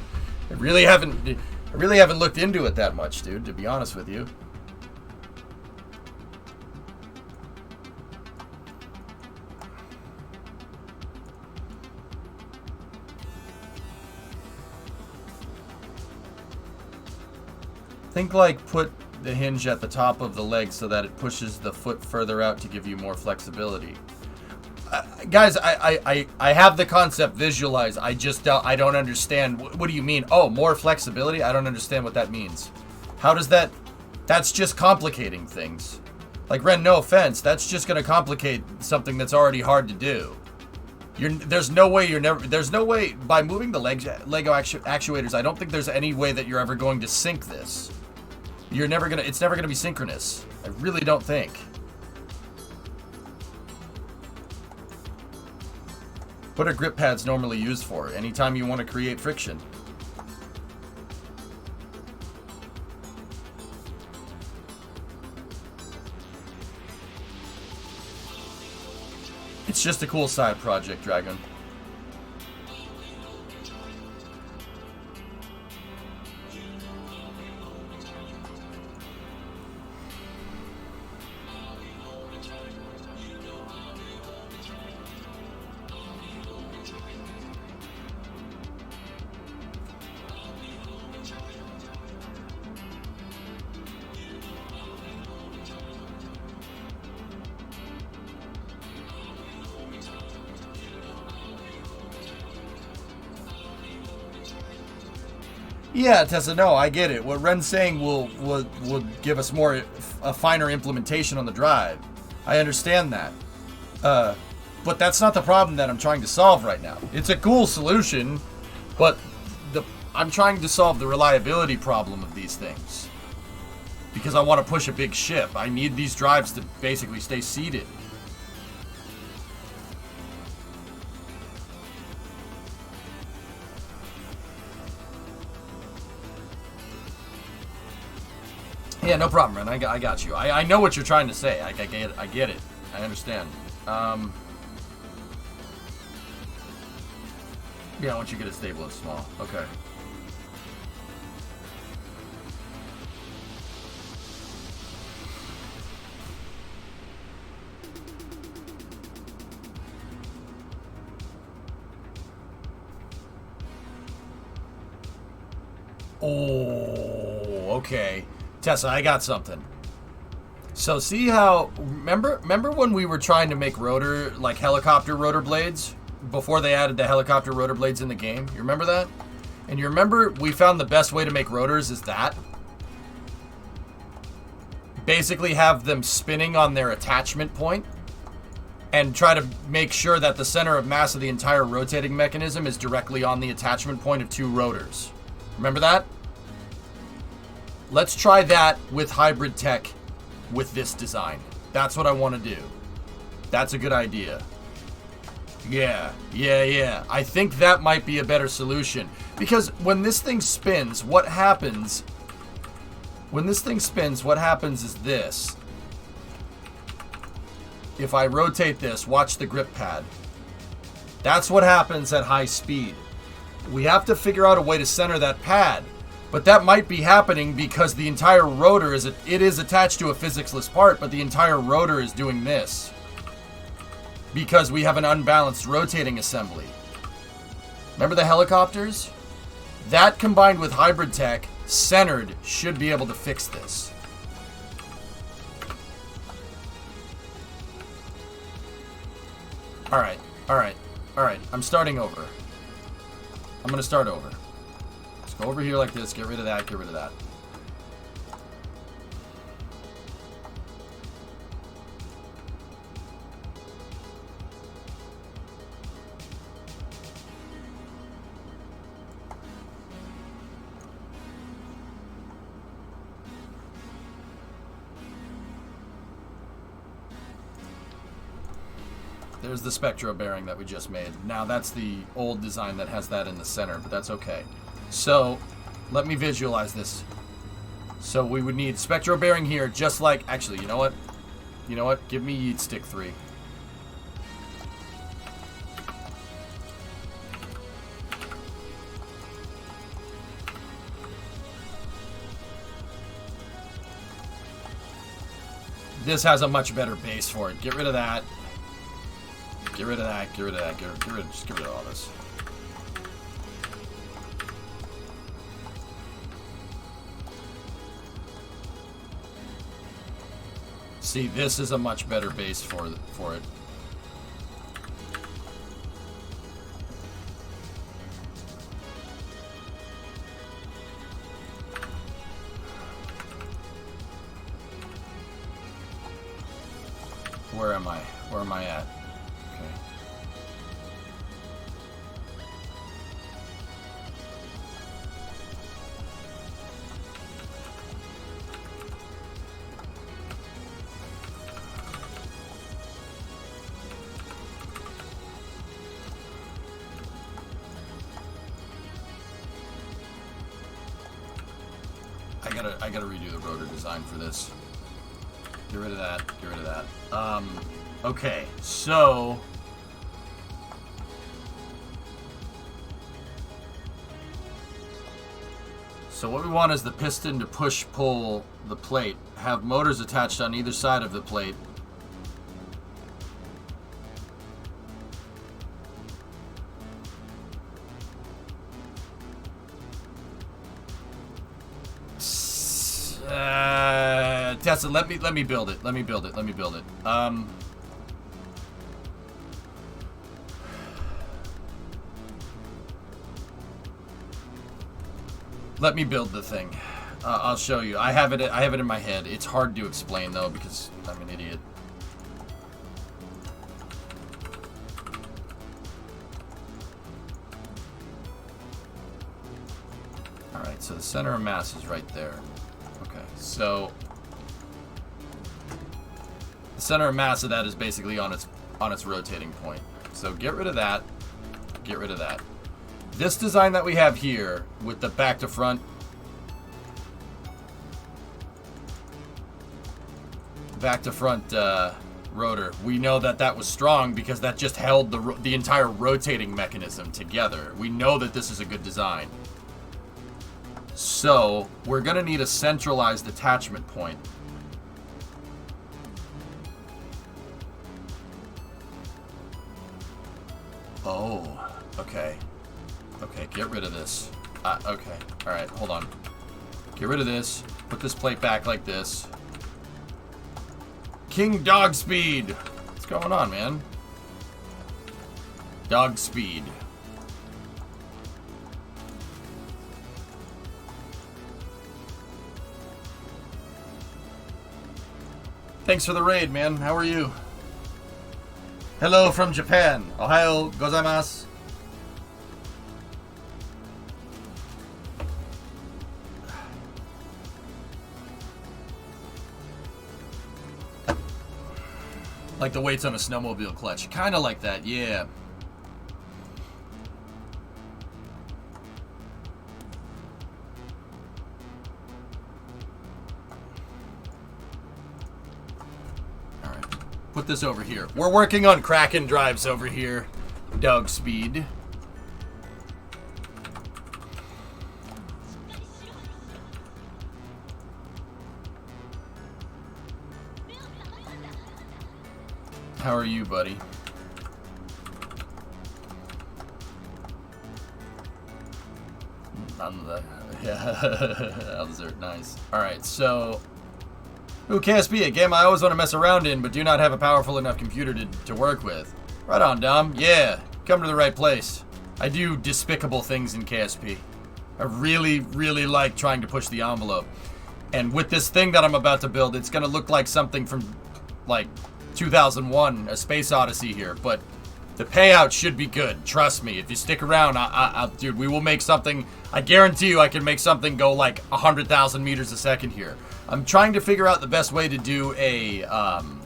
I really haven't looked into it that much, dude, to be honest with you. Think like put the hinge at the top of the leg so that it pushes the foot further out to give you more flexibility. Guys, I have the concept visualized. I just don't understand. What do you mean? Oh, more flexibility? I don't understand what that means. How does that... That's just complicating things. Like, Ren, no offense, that's just going to complicate something that's already hard to do. There's no way, by moving the Lego actuators, I don't think there's any way that you're ever going to sync this. It's never gonna be synchronous. I really don't think. What are grip pads normally used for? Anytime you want to create friction. It's just a cool side project, Dragon. Yeah, Tessa, no, I get it. What Ren's saying will give us a finer implementation on the drive. I understand that. But that's not the problem that I'm trying to solve right now. It's a cool solution, but I'm trying to solve the reliability problem of these things. Because I want to push a big ship. I need these drives to basically stay seated. Yeah, no problem, Ren. I got you. I know what you're trying to say. I get it. I understand. Yeah, once you get it stable, it's small. Okay. Oh, okay. Tessa, I got something. So see how, remember when we were trying to make helicopter rotor blades before they added the helicopter rotor blades in the game? You remember that? And you remember we found the best way to make rotors is that? Basically have them spinning on their attachment point and try to make sure that the center of mass of the entire rotating mechanism is directly on the attachment point of two rotors. Remember that? Let's try that with hybrid tech with this design. That's what I want to do. That's a good idea. Yeah. I think that might be a better solution. Because when this thing spins, what happens... When this thing spins, what happens is this. If I rotate this, watch the grip pad. That's what happens at high speed. We have to figure out a way to center that pad. But that might be happening because the entire rotor is attached to a physics-less part, but the entire rotor is doing this. Because we have an unbalanced rotating assembly. Remember the helicopters? That combined with hybrid tech, centered, should be able to fix this. Alright. I'm starting over. I'm gonna start over. Just go over here like this, get rid of that, get rid of that. There's the spectro bearing that we just made. Now that's the old design that has that in the center, but that's okay. So, let me visualize this. So we would need spectro bearing here, just like... Actually, you know what? You know what? Give me yeet stick 3. This has a much better base for it. Get rid of that. Get rid of that, get rid of that, just get rid of all this. See, this is a much better base for it. where am I? Where am I at? Okay. I gotta redo the rotor design for this. Get rid of that. Get rid of that. Okay, so what we want is the piston to push-pull the plate. Have motors attached on either side of the plate. Tessa, let me build it. Let me build it. Let me build it. Let me build the thing. I'll show you. I have it in my head. It's hard to explain though because I'm an idiot. All right. So the center of mass is right there. Okay. So the center of mass of that is basically on its rotating point. So get rid of that. Get rid of that. This design that we have here with the back to front rotor, we know that was strong because that just held the entire rotating mechanism together. We know that this is a good design. So we're gonna need a centralized attachment point. Oh, okay. Okay, get rid of this. Okay, alright, hold on. Get rid of this. Put this plate back like this. King Dog Speed! What's going on, man? Dog Speed. Thanks for the raid, man. How are you? Hello from Japan. Ohayo gozaimasu. Like the weights on a snowmobile clutch. Kind of like that, yeah. Alright. Put this over here. We're working on Kraken drives over here. Dog Speed. How are you, buddy? Yeah, Alzert, nice. Alright, so... Ooh, KSP, a game I always want to mess around in, but do not have a powerful enough computer to work with. Right on, Dom. Yeah, come to the right place. I do despicable things in KSP. I really, really like trying to push the envelope. And with this thing that I'm about to build, it's going to look like something from, like... 2001, A Space Odyssey here, but the payout should be good. Trust me. If you stick around, dude, we will make something. I guarantee you I can make something go like 100,000 meters a second here. I'm trying to figure out the best way to do I'm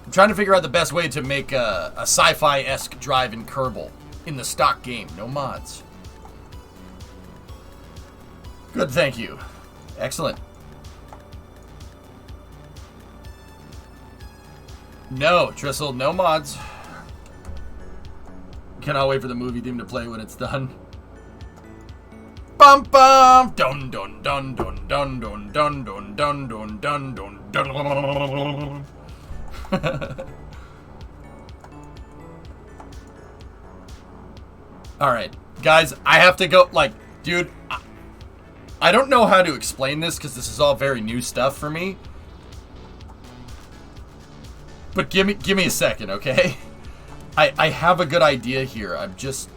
trying to figure out the best way to make a sci-fi-esque drive in Kerbal in the stock game. No mods. Good, thank you. Excellent. No, Tristle, no mods. Cannot wait for the movie theme to play when it's done. Bum bum dun dun dun dun dun dun dun dun dun dun dun dun dun. Alright, guys, I have to go, like, dude, I don't know how to explain this because this is all very new stuff for me. But give me a second, okay? I have a good idea here. I'm just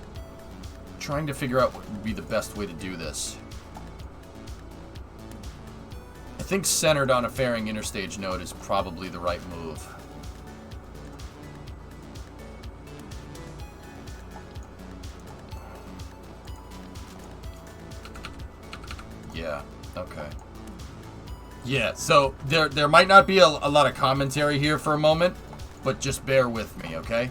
trying to figure out what would be the best way to do this. I think centered on a fairing interstage node is probably the right move. Yeah. Okay. Yeah, so there might not be a lot of commentary here for a moment, but just bear with me, okay?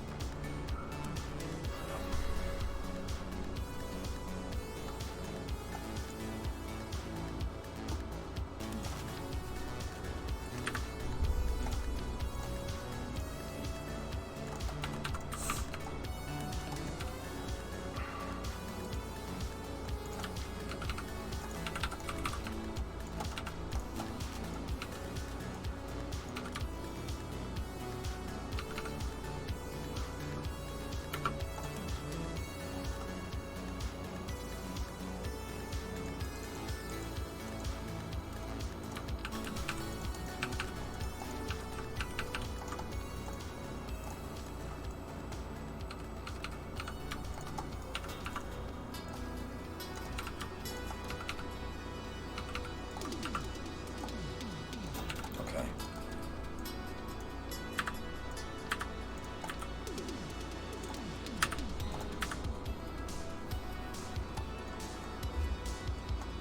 Okay.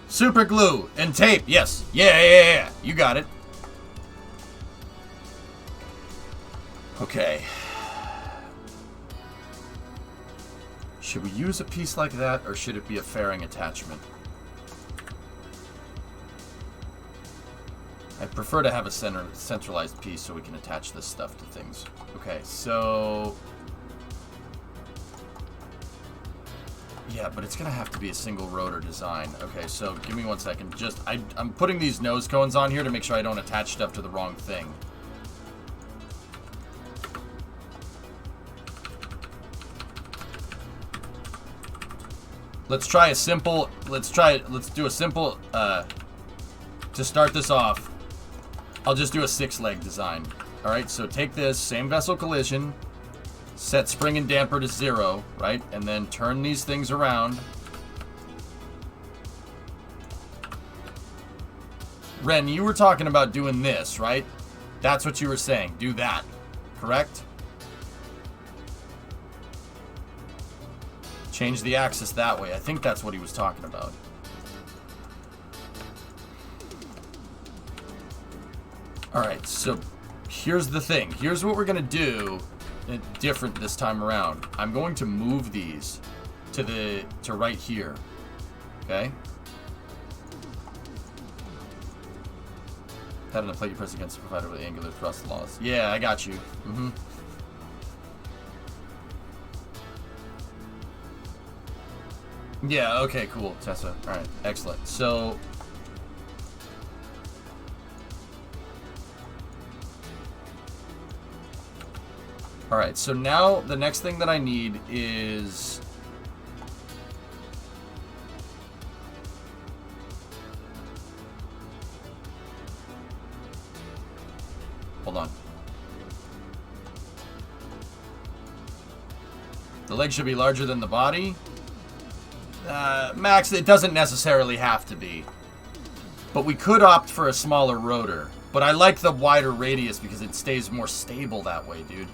Super glue and tape, yes. Yeah. You got it. Okay. Should we use a piece like that, or should it be a fairing attachment? I prefer to have a centralized piece so we can attach this stuff to things. Okay, so... yeah, but it's going to have to be a single rotor design. Okay, so give me 1 second. Just, I'm putting these nose cones on here to make sure I don't attach stuff to the wrong thing. Let's do a simple, to start this off, I'll just do a 6-leg design. Alright, so take this, same vessel collision, set spring and damper to 0, right? And then turn these things around. Ren, you were talking about doing this, right? That's what you were saying. Do that, correct? Change the axis that way. I think that's what he was talking about. Alright, so here's the thing. Here's what we're going to do different this time around. I'm going to move these to right here. Okay? That on the plate you press against provided with angular thrust loss. Yeah, I got you. Mm-hmm. Yeah, okay, cool, Tessa. Alright, excellent. So... alright, so now the next thing that I need is... hold on. The leg should be larger than the body. Max, it doesn't necessarily have to be. But we could opt for a smaller rotor. But I like the wider radius because it stays more stable that way, dude.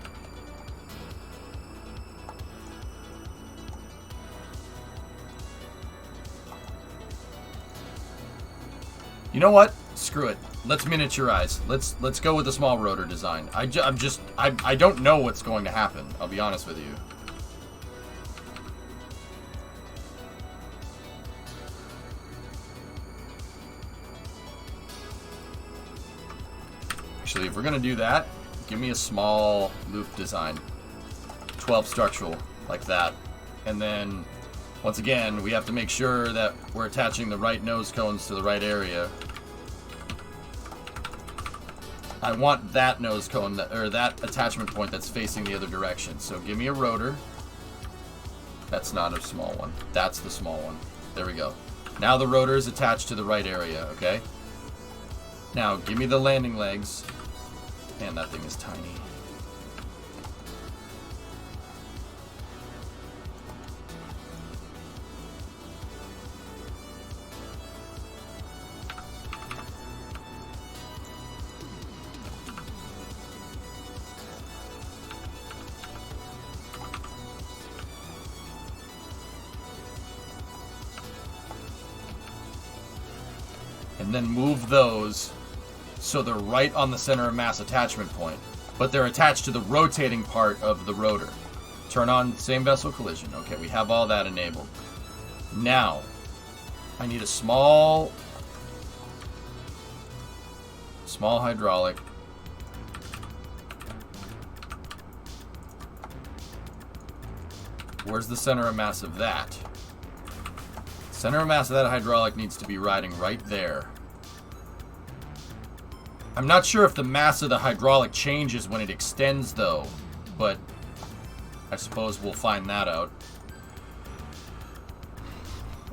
You know what? Screw it. Let's miniaturize. Let's go with the small rotor design. I don't know what's going to happen. I'll be honest with you. Actually, if we're going to do that, give me a small loop design. 12 structural, like that. And then, once again, we have to make sure that we're attaching the right nose cones to the right area. I want that nose cone, or that attachment point that's facing the other direction. So give me a rotor. That's not a small one. That's the small one. There we go. Now the rotor is attached to the right area, okay? Now, give me the landing legs. Man, that thing is tiny. and then move those so they're right on the center of mass attachment point, but they're attached to the rotating part of the rotor. Turn on same vessel collision. Okay, we have all that enabled. Now, I need a small hydraulic. Where's the center of mass of that? Center of mass of that hydraulic needs to be riding right there. I'm not sure if the mass of the hydraulic changes when it extends, though, but I suppose we'll find that out.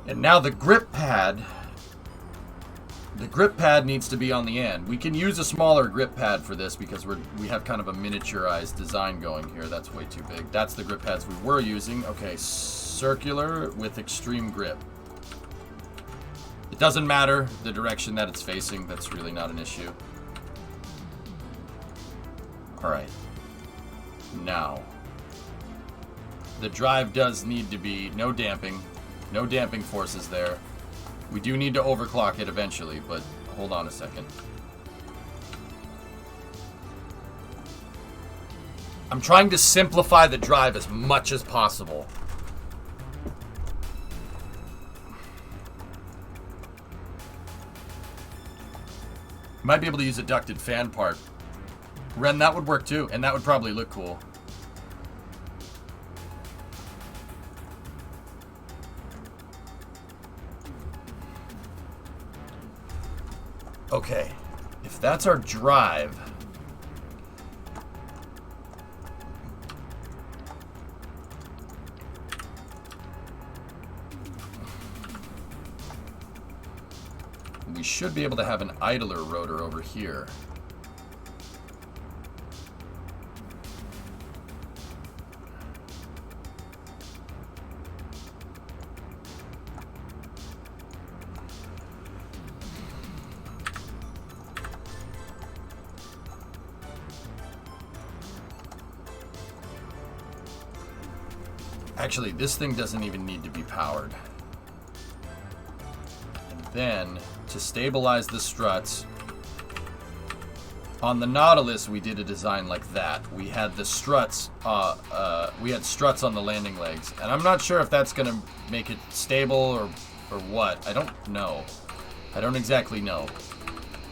And now the grip pad. The grip pad needs to be on the end. We can use a smaller grip pad for this because we have kind of a miniaturized design going here. That's way too big. That's the grip pads we were using. Okay, circular with extreme grip. It doesn't matter the direction that it's facing. That's really not an issue. All right. Now, the drive does need to be no damping. No damping forces there. We do need to overclock it eventually, but hold on a second. I'm trying to simplify the drive as much as possible. Might be able to use a ducted fan part. Ren, that would work too, and that would probably look cool. Okay, if that's our drive, we should be able to have an idler rotor over here. Actually, this thing doesn't even need to be powered. And then, to stabilize the struts, on the Nautilus we did a design like that. We had the struts, we had struts on the landing legs. And I'm not sure if that's going to make it stable or what. I don't know. I don't exactly know.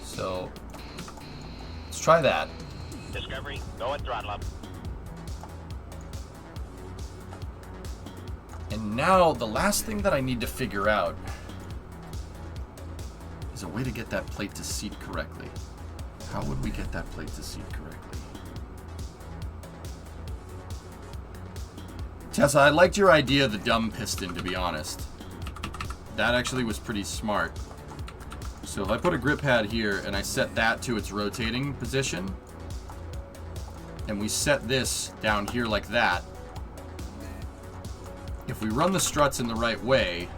So, let's try that. Discovery, go and throttle up. And now, the last thing that I need to figure out is a way to get that plate to seat correctly. How would we get that plate to seat correctly? Tessa, I liked your idea of the dumb piston, to be honest. That actually was pretty smart. So if I put a grip pad here and I set that to its rotating position, and we set this down here like that, if we run the struts in the right way,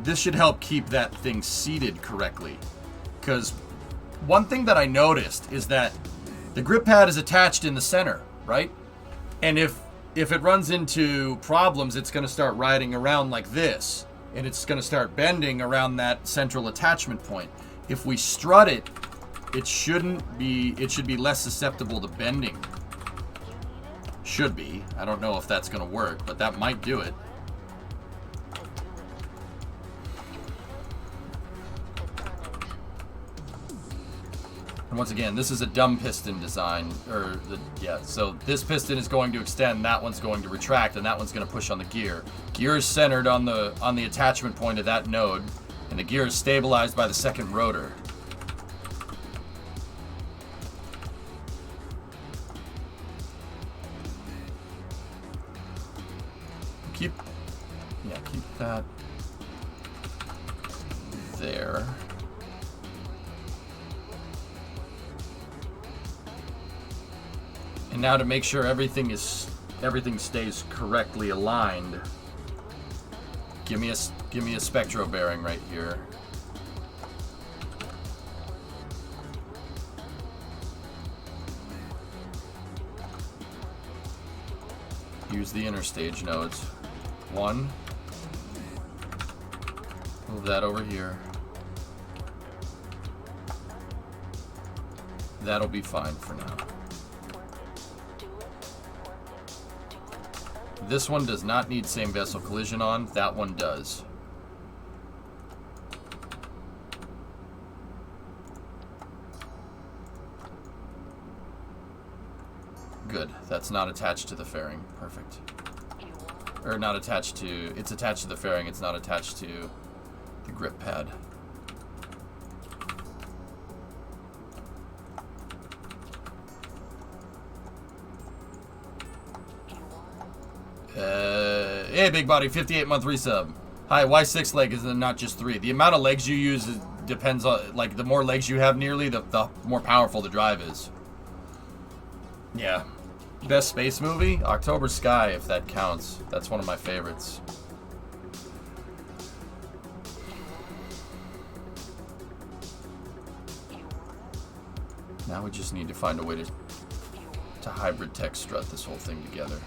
this should help keep that thing seated correctly. Because one thing that I noticed is that the grip pad is attached in the center, right? And if it runs into problems, it's going to start riding around like this. And it's going to start bending around that central attachment point. If we strut it, it should be less susceptible to bending. Should be. I don't know if that's going to work, but that might do it. And once again, this is a dumb piston design, so this piston is going to extend, that one's going to retract, and that one's going to push on the gear. Gear is centered on the attachment point of that node, and the gear is stabilized by the second rotor. Keep that there. And now to make sure everything stays correctly aligned, give me a spectro bearing right here. use the interstage nodes. 1. Move that over here. That'll be fine for now. This one does not need same vessel collision on. That one does. Good. That's not attached to the fairing. Perfect. Or not attached to... It's attached to the fairing. It's not attached to the grip pad. Hey, Big Body, 58-month resub. Hi, why 6 legs and not just 3? The amount of legs you use depends on, like, the more legs you have nearly, the more powerful the drive is. Yeah. Best space movie? October Sky, if that counts. That's one of my favorites. Now we just need to find a way to hybrid tech strut this whole thing together.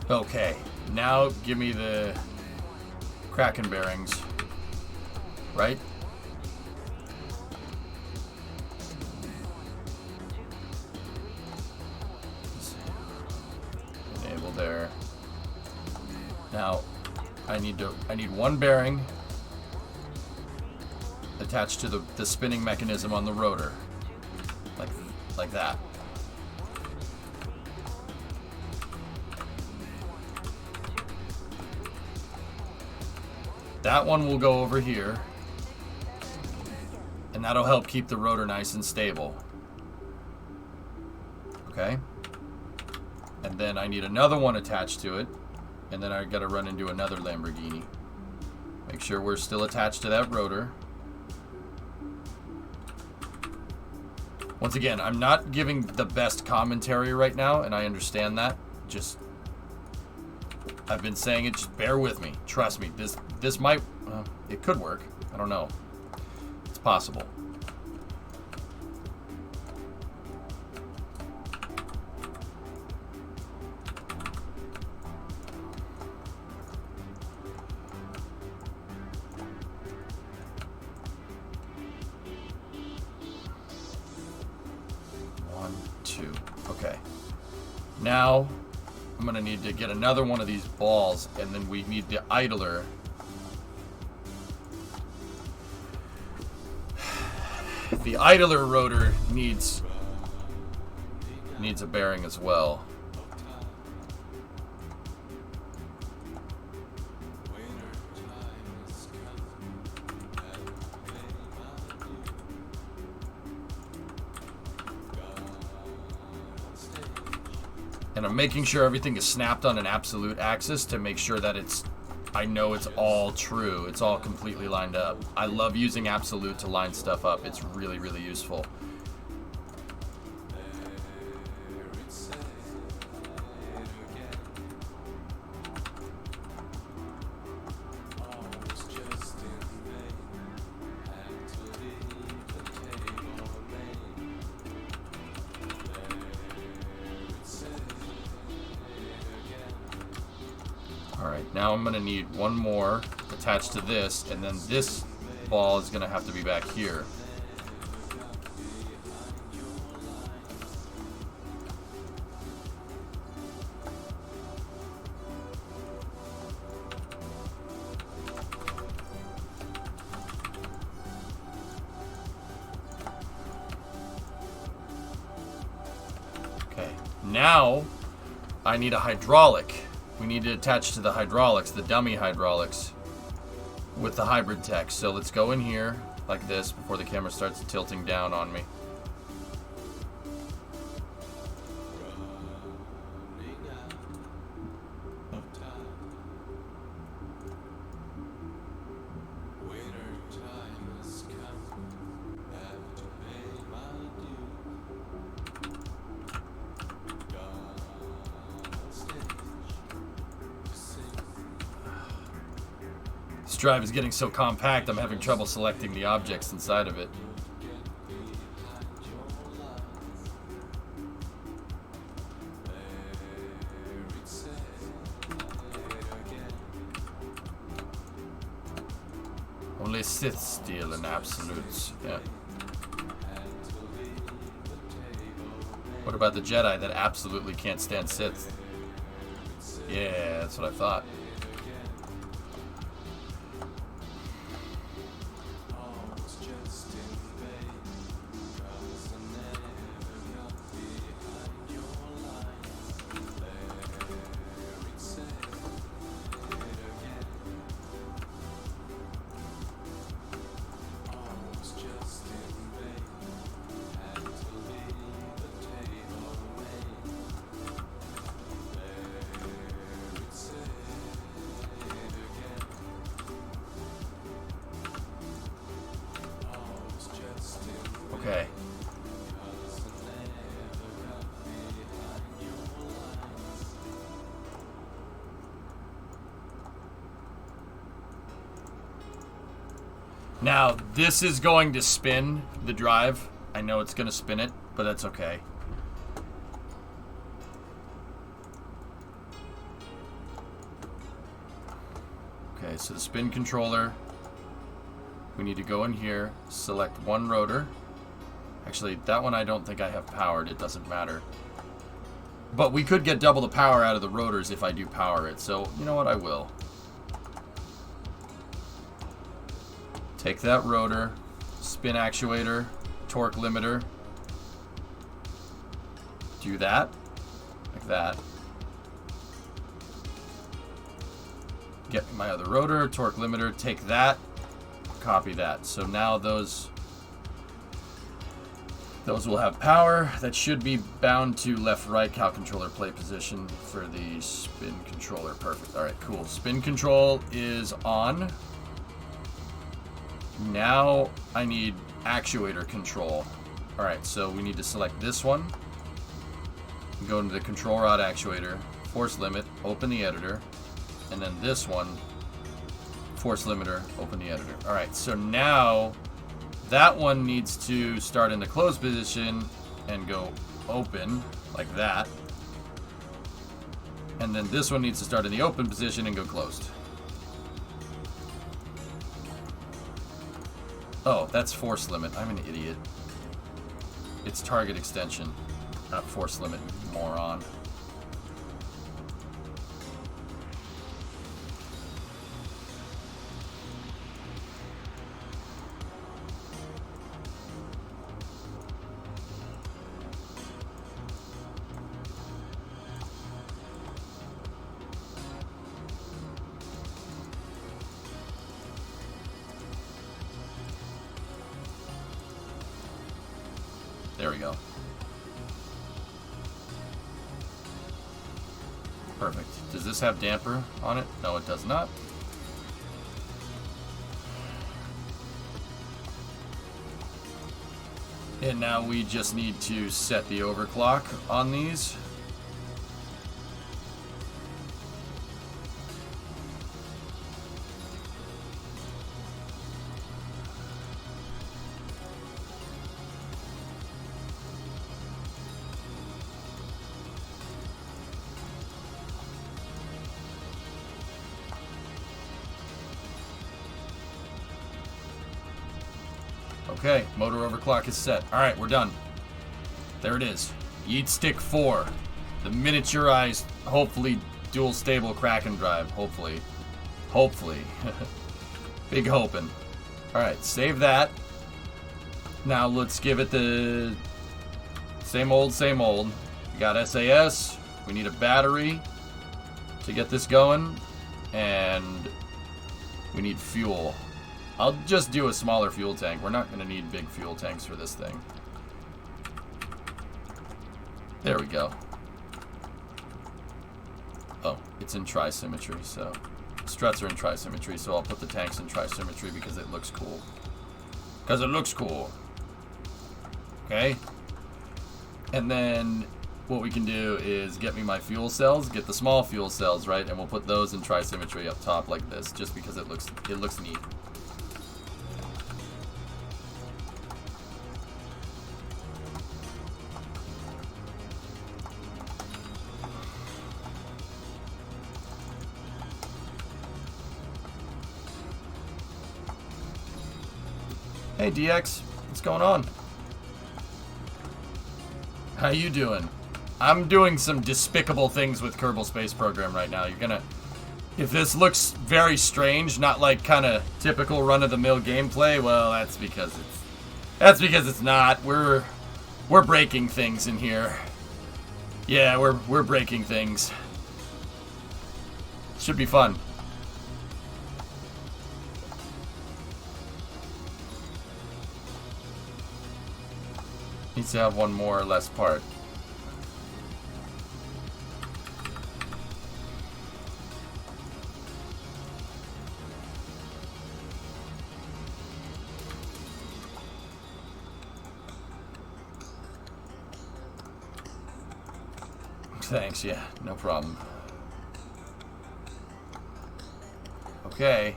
Okay, now give me the Kraken bearings, right? Enable there. Now, I need one bearing attached to the spinning mechanism on the rotor, like that. That one will go over here, and that'll help keep the rotor nice and stable. Okay? And then I need another one attached to it, and then I gotta run into another Lamborghini. Make sure we're still attached to that rotor. Once again, I'm not giving the best commentary right now, and I understand that. Just, I've been saying it, just bear with me. Trust me, this might, it could work. I don't know. It's possible. One, two. Okay. Now, I'm going to need to get another one of these balls, and then we need the idler. The idler rotor needs a bearing as well. And I'm making sure everything is snapped on an absolute axis to make sure that I know it's all true. It's all completely lined up. I love using absolute to line stuff up. It's really, really useful. Now I'm going to need one more attached to this, and then this ball is going to have to be back here. Okay, now I need a hydraulic. We need to attach to the hydraulics, the dummy hydraulics, with the hybrid tech. So let's go in here like this before the camera starts tilting down on me. This drive is getting so compact, I'm having trouble selecting the objects inside of it. Only Sith steal in absolutes. Yeah. What about the Jedi that absolutely can't stand Sith? Yeah, that's what I thought. Okay. Now, this is going to spin the drive. I know it's going to spin it, but that's okay. Okay, so the spin controller, we need to go in here, select one rotor. Actually, that one I don't think I have powered. It doesn't matter. But we could get double the power out of the rotors if I do power it. So, you know what? I will. Take that rotor, spin actuator, torque limiter. Do that. Like that. Get my other rotor, torque limiter, take that, copy that. So now those will have power. That should be bound to left-right cow controller plate position for the spin controller. Perfect. All right, cool. Spin control is on. Now I need actuator control. All right, so we need to select this one. Go into the control rod actuator, force limit, open the editor, and then this one, force limiter, open the editor. All right, so now that one needs to start in the closed position and go open, like that. And then this one needs to start in the open position and go closed. Oh, that's force limit. I'm an idiot. It's target extension, not force limit, moron. There we go. Perfect. Does this have damper on it? No, it does not. And now we just need to set the overclock on these. Okay, motor overclock is set. Alright, we're done. There it is. Yeet Stick 4. The miniaturized, hopefully, dual stable Kraken drive. Hopefully. Hopefully. Big hoping. Alright, save that. Now let's give it the same old, same old. We got SAS. We need a battery to get this going. And we need fuel. I'll just do a smaller fuel tank. We're not going to need big fuel tanks for this thing. There we go. Oh, it's in tri-symmetry, so... Struts are in tri-symmetry, so I'll put the tanks in tri-symmetry because it looks cool. Because it looks cool. Okay? And then what we can do is get me my fuel cells, get the small fuel cells, right? And we'll put those in tri-symmetry up top like this, just because it looks neat. Hey DX, what's going on? How you doing? I'm doing some despicable things with Kerbal Space Program right now. You're gonna... If this looks very strange, not like kind of typical run-of-the-mill gameplay, well, that's because it's not. We're breaking things in here. Yeah, we're breaking things. Should be fun. Needs to have one more or less part. Thanks, yeah, no problem. Okay.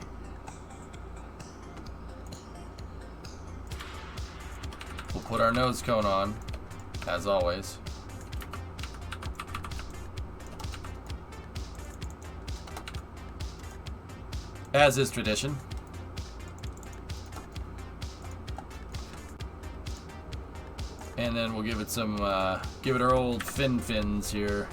We'll put our nose cone on, as always. As is tradition. And then we'll give it some, give it our old fins here.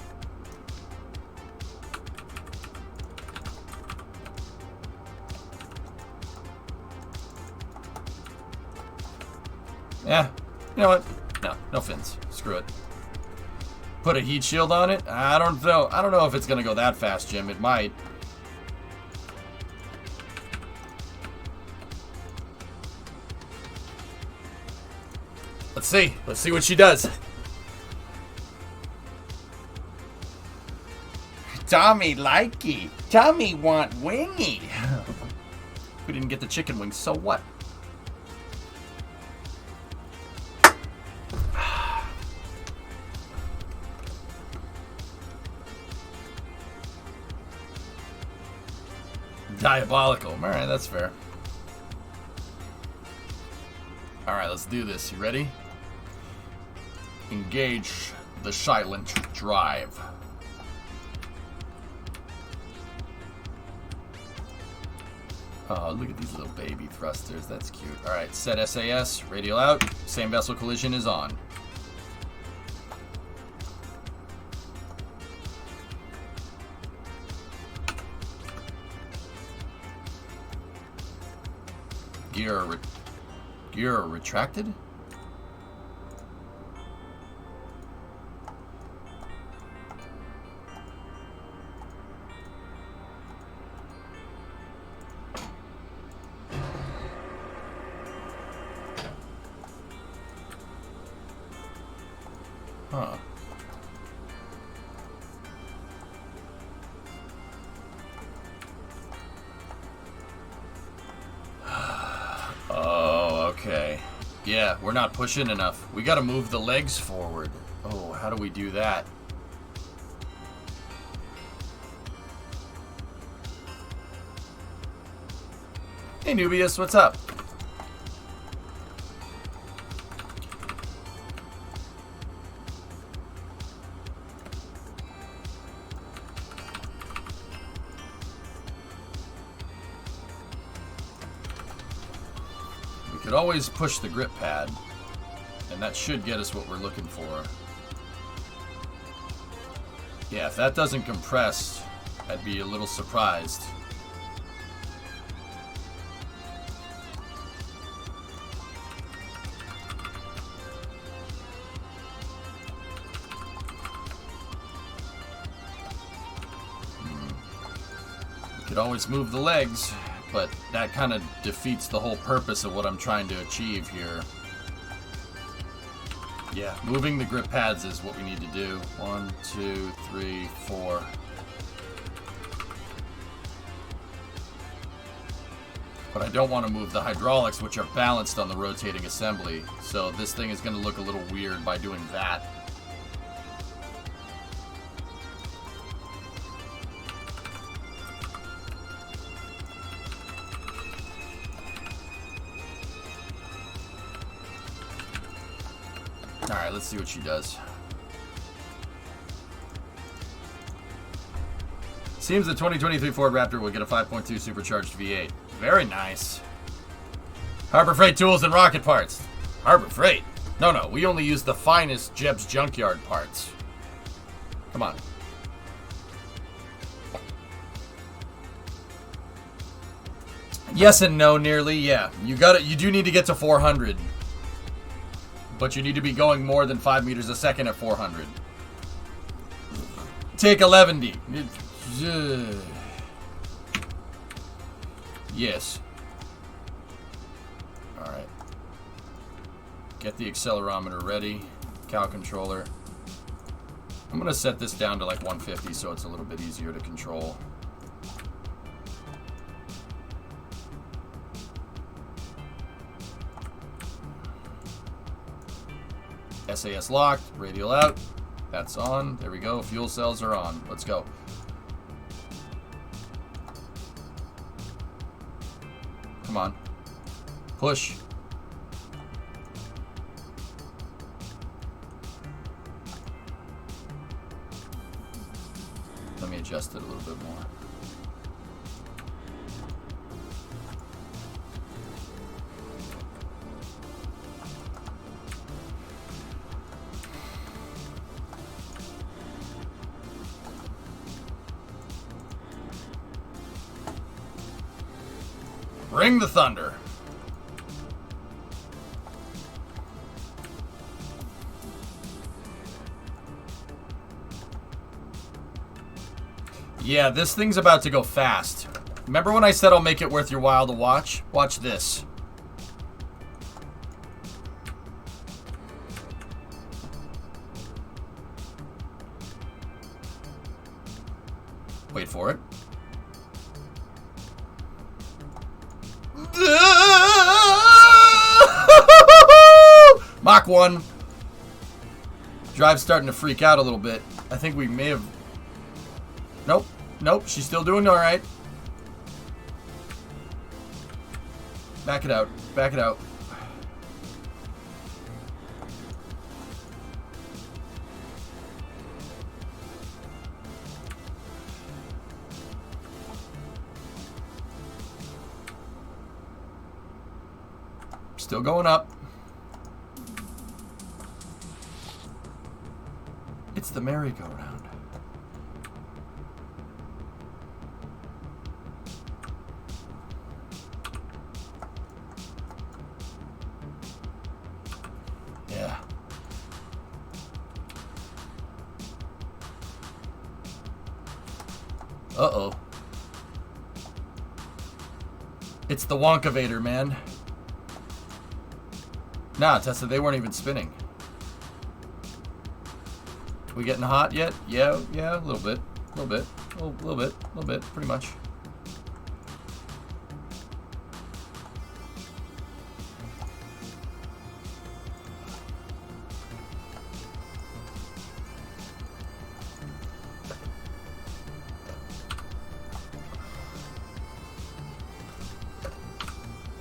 Yeah, you know what? No fins. Screw it. Put a heat shield on it? I don't know if it's gonna go that fast, Jim. It might. Let's see. Let's see what she does. Tommy likey. Tommy want wingy. We didn't get the chicken wings, so what? Diabolical. Alright, that's fair. Alright, let's do this. You ready? Engage the silent drive. Oh, look at these little baby thrusters. That's cute. Alright, set SAS. Radial out. Same vessel collision is on. Gear retracted? Huh. Okay. Yeah, we're not pushing enough. We gotta move the legs forward. Oh, how do we do that? Hey, Nubius, what's up? could always push the grip pad, and that should get us what we're looking for. Yeah, if that doesn't compress, I'd be a little surprised. Could always move the legs, but that kind of defeats the whole purpose of what I'm trying to achieve here. Yeah, moving the grip pads is what we need to do. 1, 2, 3, 4. But I don't want to move the hydraulics, which are balanced on the rotating assembly. So this thing is going to look a little weird by doing that. Alright, let's see what she does. Seems the 2023 Ford Raptor will get a 5.2 supercharged V8. Very nice. Harbor Freight tools and rocket parts. Harbor Freight? No, we only use the finest Jeb's Junkyard parts. Come on. Yes and no, nearly, yeah. You do need to get to 400. But you need to be going more than 5 meters a second at 400. Take 11D. Yes. Alright. Get the accelerometer ready. Cow controller. I'm going to set this down to like 150 so it's a little bit easier to control. SAS locked, radial out, that's on, there we go, fuel cells are on, let's go. Come on, push. Let me adjust it a little bit more. Bring the thunder. Yeah, this thing's about to go fast. Remember when I said I'll make it worth your while to watch? Watch this. Wait for it. Mach 1. Drive's starting to freak out a little bit. I think we may have... Nope, she's still doing alright. Back it out. Still going up. It's the merry-go-round. Yeah. Uh-oh. It's the Wonkavator, man. Nah, Tessa, they weren't even spinning. We getting hot yet? Yeah, a little bit, pretty much.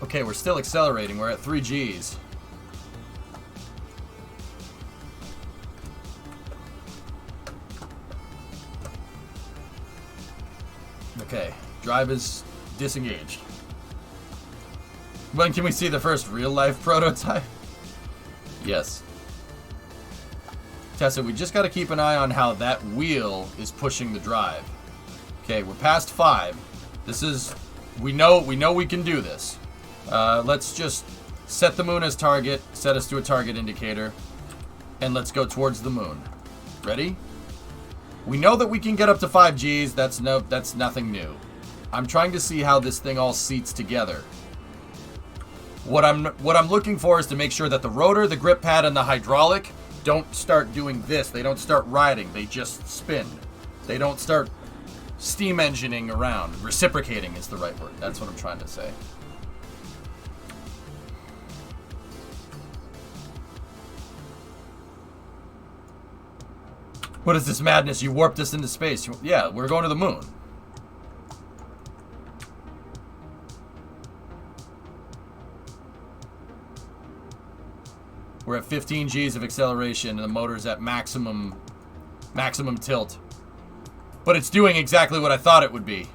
Okay, we're still accelerating. We're at 3 Gs. Okay, drive is disengaged. When can we see the first real-life prototype? Yes. Tessa, we just got to keep an eye on how that wheel is pushing the drive. Okay, we're past 5. This is... We know we can do this. Let's just set the moon as target, set us to a target indicator, and let's go towards the moon. Ready? We know that we can get up to 5 Gs. That's nothing new. I'm trying to see how this thing all seats together. What I'm looking for is to make sure that the rotor, the grip pad, and the hydraulic don't start doing this. They don't start riding. They just spin. They don't start steam engineing around. Reciprocating is the right word. That's what I'm trying to say. What is this madness? You warped us into space. Yeah, we're going to the moon. We're at 15 Gs of acceleration and the motor's at maximum tilt. But it's doing exactly what I thought it would be.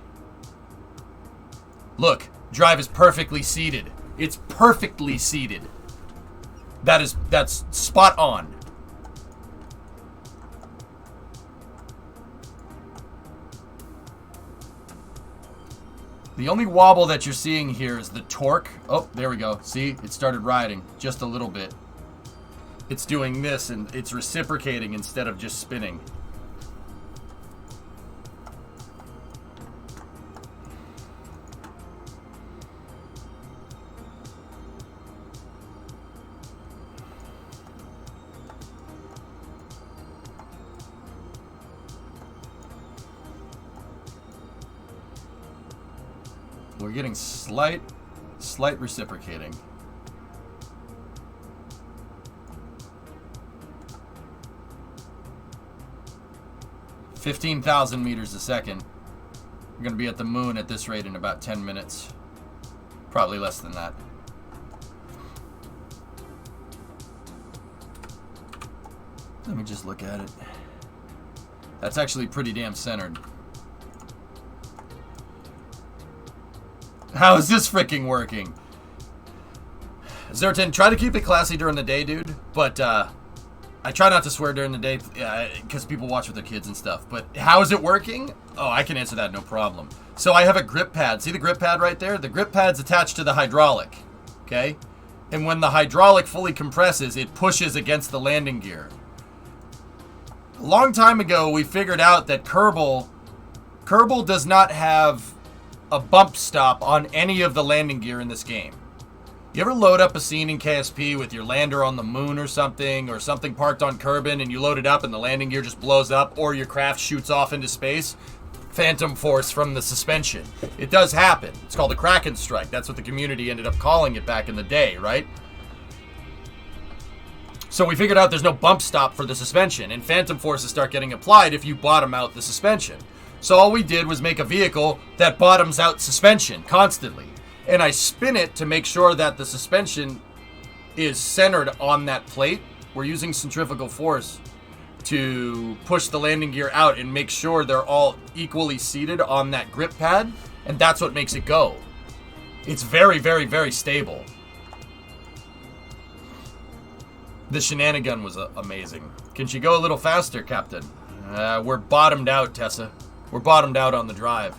Look, drive is perfectly seated. It's perfectly seated. That's spot on. The only wobble that you're seeing here is the torque. Oh, there we go. See, it started riding just a little bit. It's doing this and it's reciprocating instead of just spinning. We're getting slight reciprocating. $15,000 meters a second. We're gonna be at the moon at this rate in about 10 minutes. Probably less than that. Let me just look at it. That's actually pretty damn centered. How is this freaking working? Zertin, try to keep it classy during the day, dude. But I try not to swear during the day because people watch with their kids and stuff. But how is it working? Oh, I can answer that, no problem. So I have a grip pad. See the grip pad right there? The grip pad's attached to the hydraulic. Okay? And when the hydraulic fully compresses, it pushes against the landing gear. A long time ago, we figured out that Kerbal does not have a bump stop on any of the landing gear in this game. You ever load up a scene in KSP with your lander on the moon or something parked on Kerbin and you load it up and the landing gear just blows up or your craft shoots off into space? Phantom force from the suspension. It does happen. It's called a Kraken strike. That's what the community ended up calling it back in the day, right? So we figured out there's no bump stop for the suspension and phantom forces start getting applied if you bottom out the suspension. So all we did was make a vehicle that bottoms out suspension constantly. And I spin it to make sure that the suspension is centered on that plate. We're using centrifugal force to push the landing gear out and make sure they're all equally seated on that grip pad. And that's what makes it go. It's very, very, very stable. The shenanigan was amazing. Can she go a little faster, Captain? We're bottomed out, Tessa. We're bottomed out on the drive.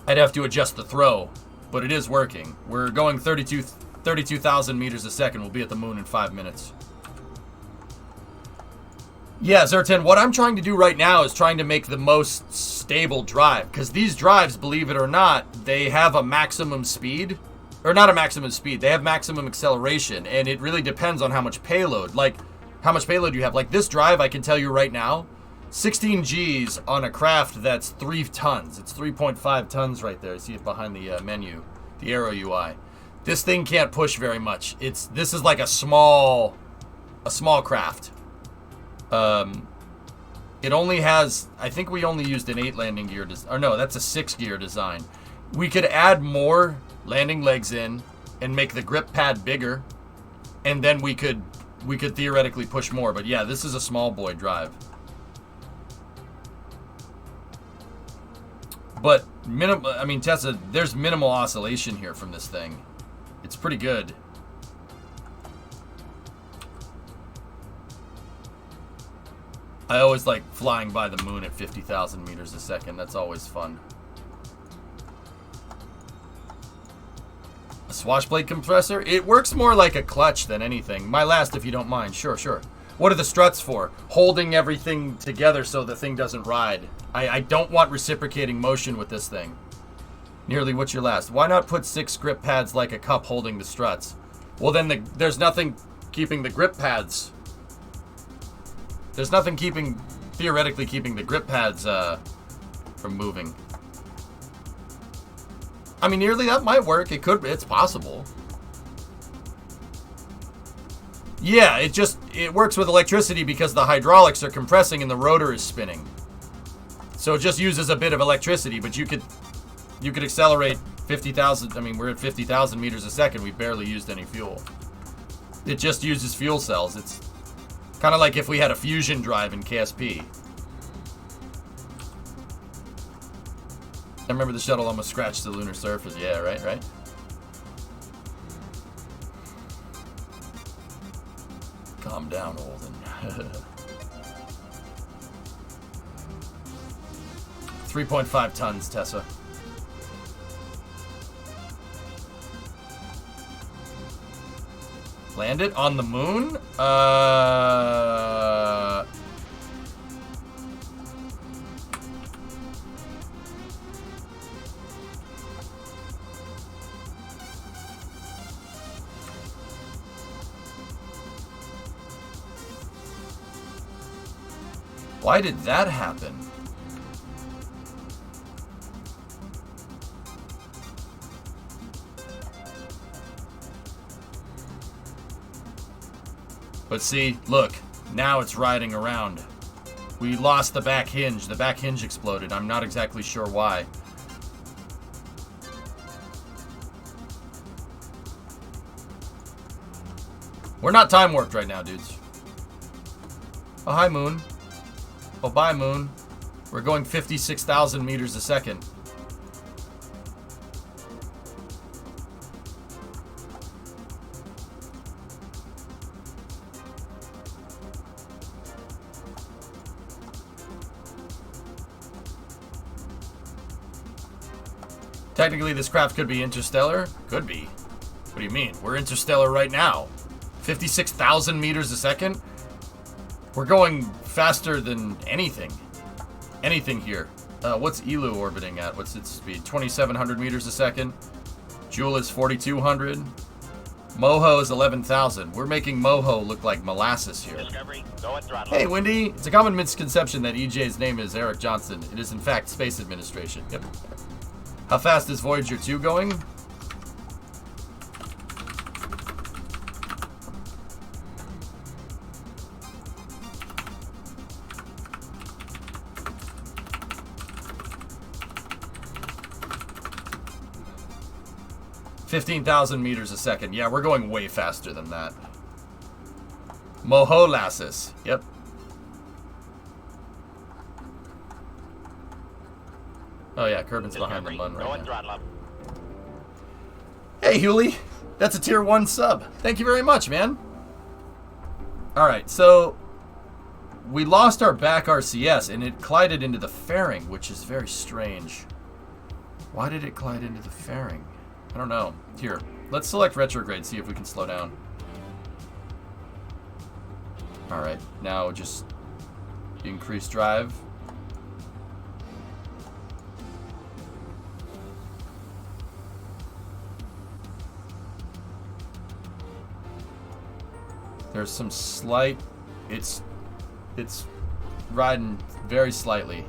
I'd have to adjust the throw, but it is working. We're going 32,000 meters a second. We'll be at the moon in 5 minutes. Yeah, Zertin, what I'm trying to do right now is trying to make the most stable drive. Because these drives, believe it or not, they have a maximum speed. Or not a maximum speed. They have maximum acceleration. And it really depends on how much payload. Like, how much payload you have. Like, this drive, I can tell you right now, 16 Gs on a craft that's 3 tons. It's 3.5 tons right there. See it behind the menu, the Aero UI. This thing can't push very much. This is like a small craft. It only has, I think we only used an 8 landing gear, or no, that's a 6 gear design. We could add more landing legs in and make the grip pad bigger, and then we could theoretically push more. But yeah, this is a small boy drive. But I mean, Tessa, there's minimal oscillation here from this thing. It's pretty good. I always like flying by the moon at 50,000 meters a second. That's always fun. A swashblade compressor? It works more like a clutch than anything. My last, if you don't mind. Sure, sure. What are the struts for? Holding everything together so the thing doesn't ride. I don't want reciprocating motion with this thing. Nearly, what's your last? Why not put 6 grip pads like a cup holding the struts? Well, then there's nothing keeping the grip pads. There's nothing theoretically keeping the grip pads from moving. I mean, nearly that might work. It's possible. Yeah, it works with electricity because the hydraulics are compressing and the rotor is spinning. So it just uses a bit of electricity, but you could accelerate 50,000. I mean, we're at 50,000 meters a second. We barely used any fuel. It just uses fuel cells. It's kind of like if we had a fusion drive in KSP. I remember the shuttle almost scratched the lunar surface. Yeah, right. Calm down, Holden. 3.5 tons, Tessa. Landed on the moon? Why did that happen? But see, look, now it's riding around. We lost the back hinge. The back hinge exploded. I'm not exactly sure why. We're not time warped right now, dudes. Oh, hi, Moon. Oh, bye, Moon. We're going 56,000 meters a second. Technically, this craft could be interstellar. Could be. What do you mean? We're interstellar right now. 56,000 meters a second? We're going faster than anything. Anything here. What's Elu orbiting at? What's its speed? 2,700 meters a second. Joule is 4,200. Moho is 11,000. We're making Moho look like molasses here. Discovery, go and throttle. Hey, Wendy. It's a common misconception that EJ's name is Eric Johnson. It is, in fact, Space Administration. Yep. How fast is Voyager 2 going? $15,000 meters a second. Yeah, we're going way faster than that. Moholasses. Yep. Oh yeah, Kerbin's behind the bun right now. Throttle up. Hey, Hewley. That's a tier 1 sub. Thank you very much, man. Alright, so we lost our back RCS and it collided into the fairing, which is very strange. Why did it collide into the fairing? I don't know. Here, let's select retrograde, see if we can slow down. Alright, now just increase drive. There's some slight, it's riding very slightly.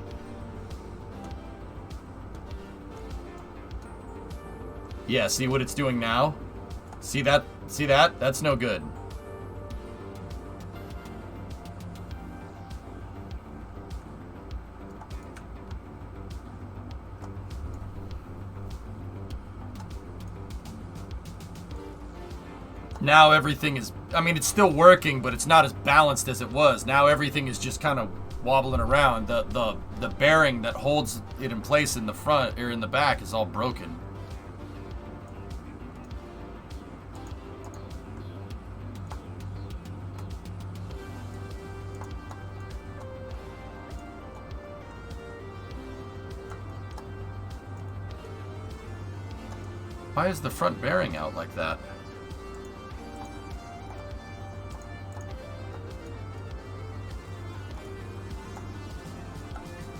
Yeah, see what it's doing now? See that? See that? That's no good. Now everything is, I mean, it's still working, but it's not as balanced as it was. Now everything is just kind of wobbling around. The bearing that holds it in place in the front or in the back is all broken. Why is the front bearing out like that?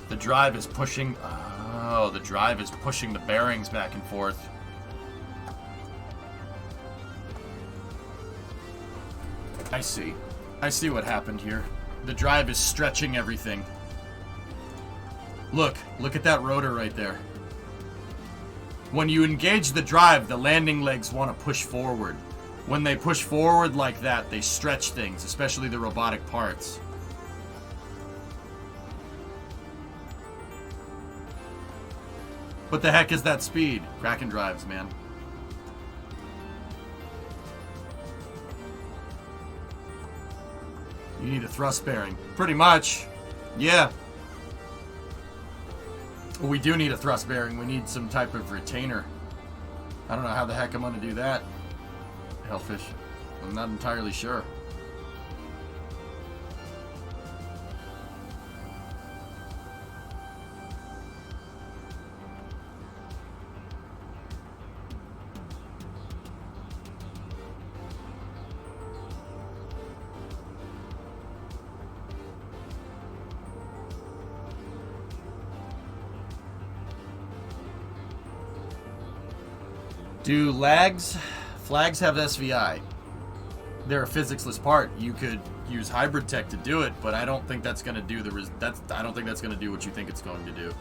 The drive is pushing... Oh, the drive is pushing the bearings back and forth. I see. I see what happened here. The drive is stretching everything. Look at that rotor right there. When you engage the drive, the landing legs want to push forward. When they push forward like that, they stretch things, especially the robotic parts. What the heck is that speed? Kraken drives, man. You need a thrust bearing. Pretty much. Yeah. Well, we do need a thrust bearing. We need some type of retainer. I don't know how the heck I'm going to do that. Hellfish. I'm not entirely sure. Do flags have SVI? They're a physicsless part. You could use hybrid tech to do it, but I don't think that's going to do I don't think that's going to do what you think it's going to do.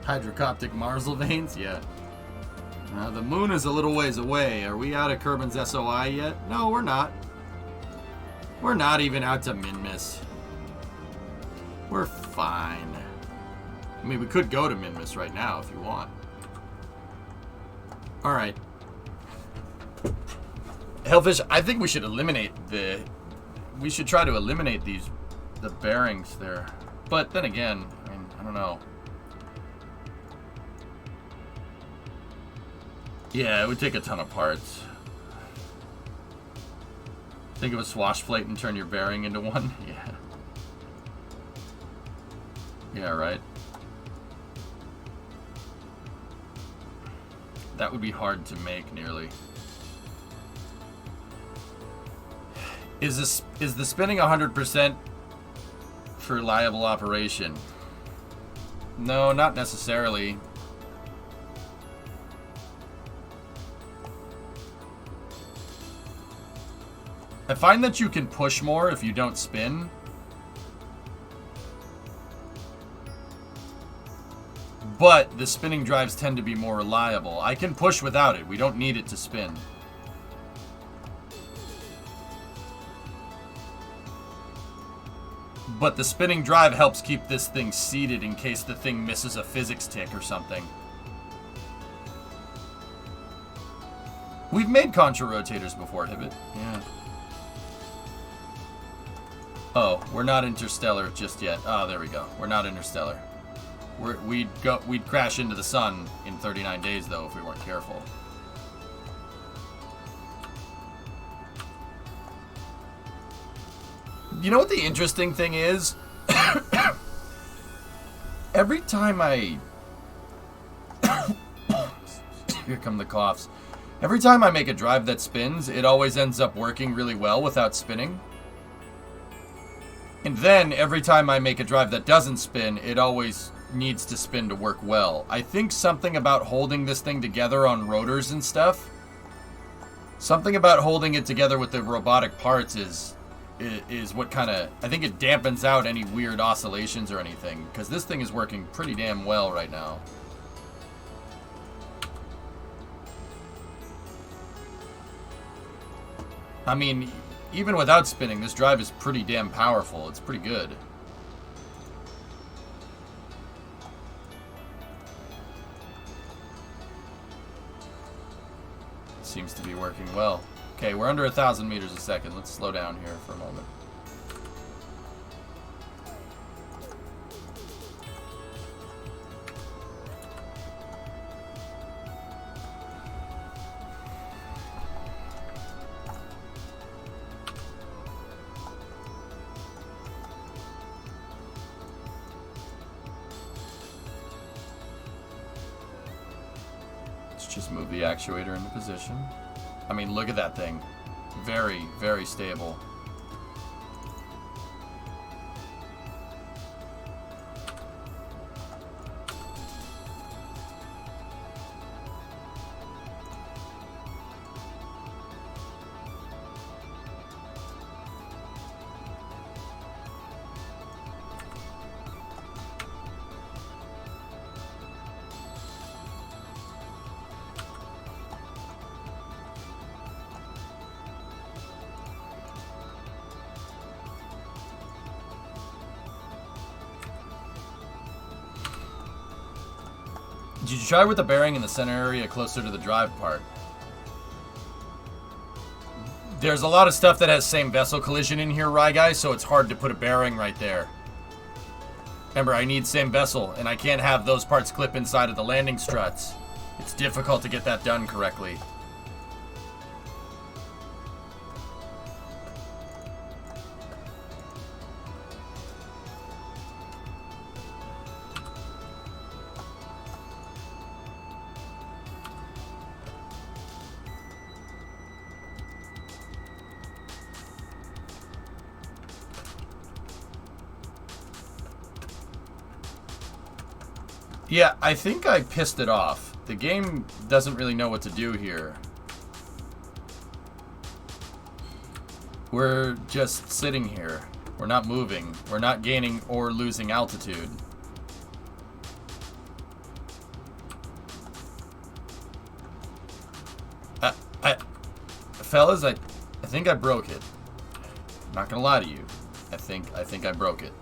Hydrocoptic Marsal veins? Yeah. The moon is a little ways away. Are we out of Kerbin's SOI yet? No, we're not. We're not even out to Minmus. We're fine. I mean, we could go to Minmus right now if you want. Alright. Hellfish, I think we should eliminate we should try to eliminate the bearings there. But then again, I mean, I don't know. Yeah, it would take a ton of parts. Think of a swash plate and turn your bearing into one? Yeah. Yeah, right. That would be hard to make, nearly. Is the spinning 100% for reliable operation? No, not necessarily. I find that you can push more if you don't spin. But the spinning drives tend to be more reliable. I can push without it. We don't need it to spin. But the spinning drive helps keep this thing seated in case the thing misses a physics tick or something. We've made contra rotators before, Hibbit. Yeah. Oh, we're not interstellar just yet. Oh, there we go. We're not interstellar. We'd crash into the sun in 39 days, though, if we weren't careful. You know what the interesting thing is? Every time I... Here come the coughs. Every time I make a drive that spins, it always ends up working really well without spinning. And then, every time I make a drive that doesn't spin, it always needs to spin to work well. I think something about holding this thing together on rotors and stuff, something about holding it together with the robotic parts is what kind of... I think it dampens out any weird oscillations or anything, because this thing is working pretty damn well right now. I mean, even without spinning, this drive is pretty damn powerful. It's pretty good. Seems to be working well. Okay, we're under 1,000 meters a second. Let's slow down here for a moment. Just move the actuator into position. I mean, look at that thing. Very, very stable. Did you try with the bearing in the center area closer to the drive part? There's a lot of stuff that has same vessel collision in here, Rye Guy, so it's hard to put a bearing right there. Remember, I need same vessel, and I can't have those parts clip inside of the landing struts. It's difficult to get that done correctly. Yeah, I think I pissed it off. The game doesn't really know what to do here. We're just sitting here. We're not moving. We're not gaining or losing altitude. Fellas, I think I broke it. I'm not gonna lie to you. I think I broke it.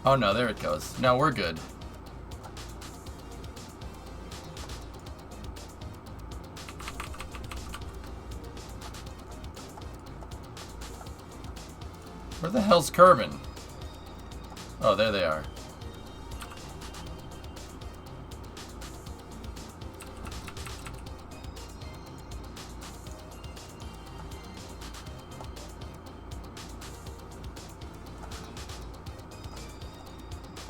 Oh no, there it goes. No, we're good. Where the hell's Kerbin? Oh, there they are.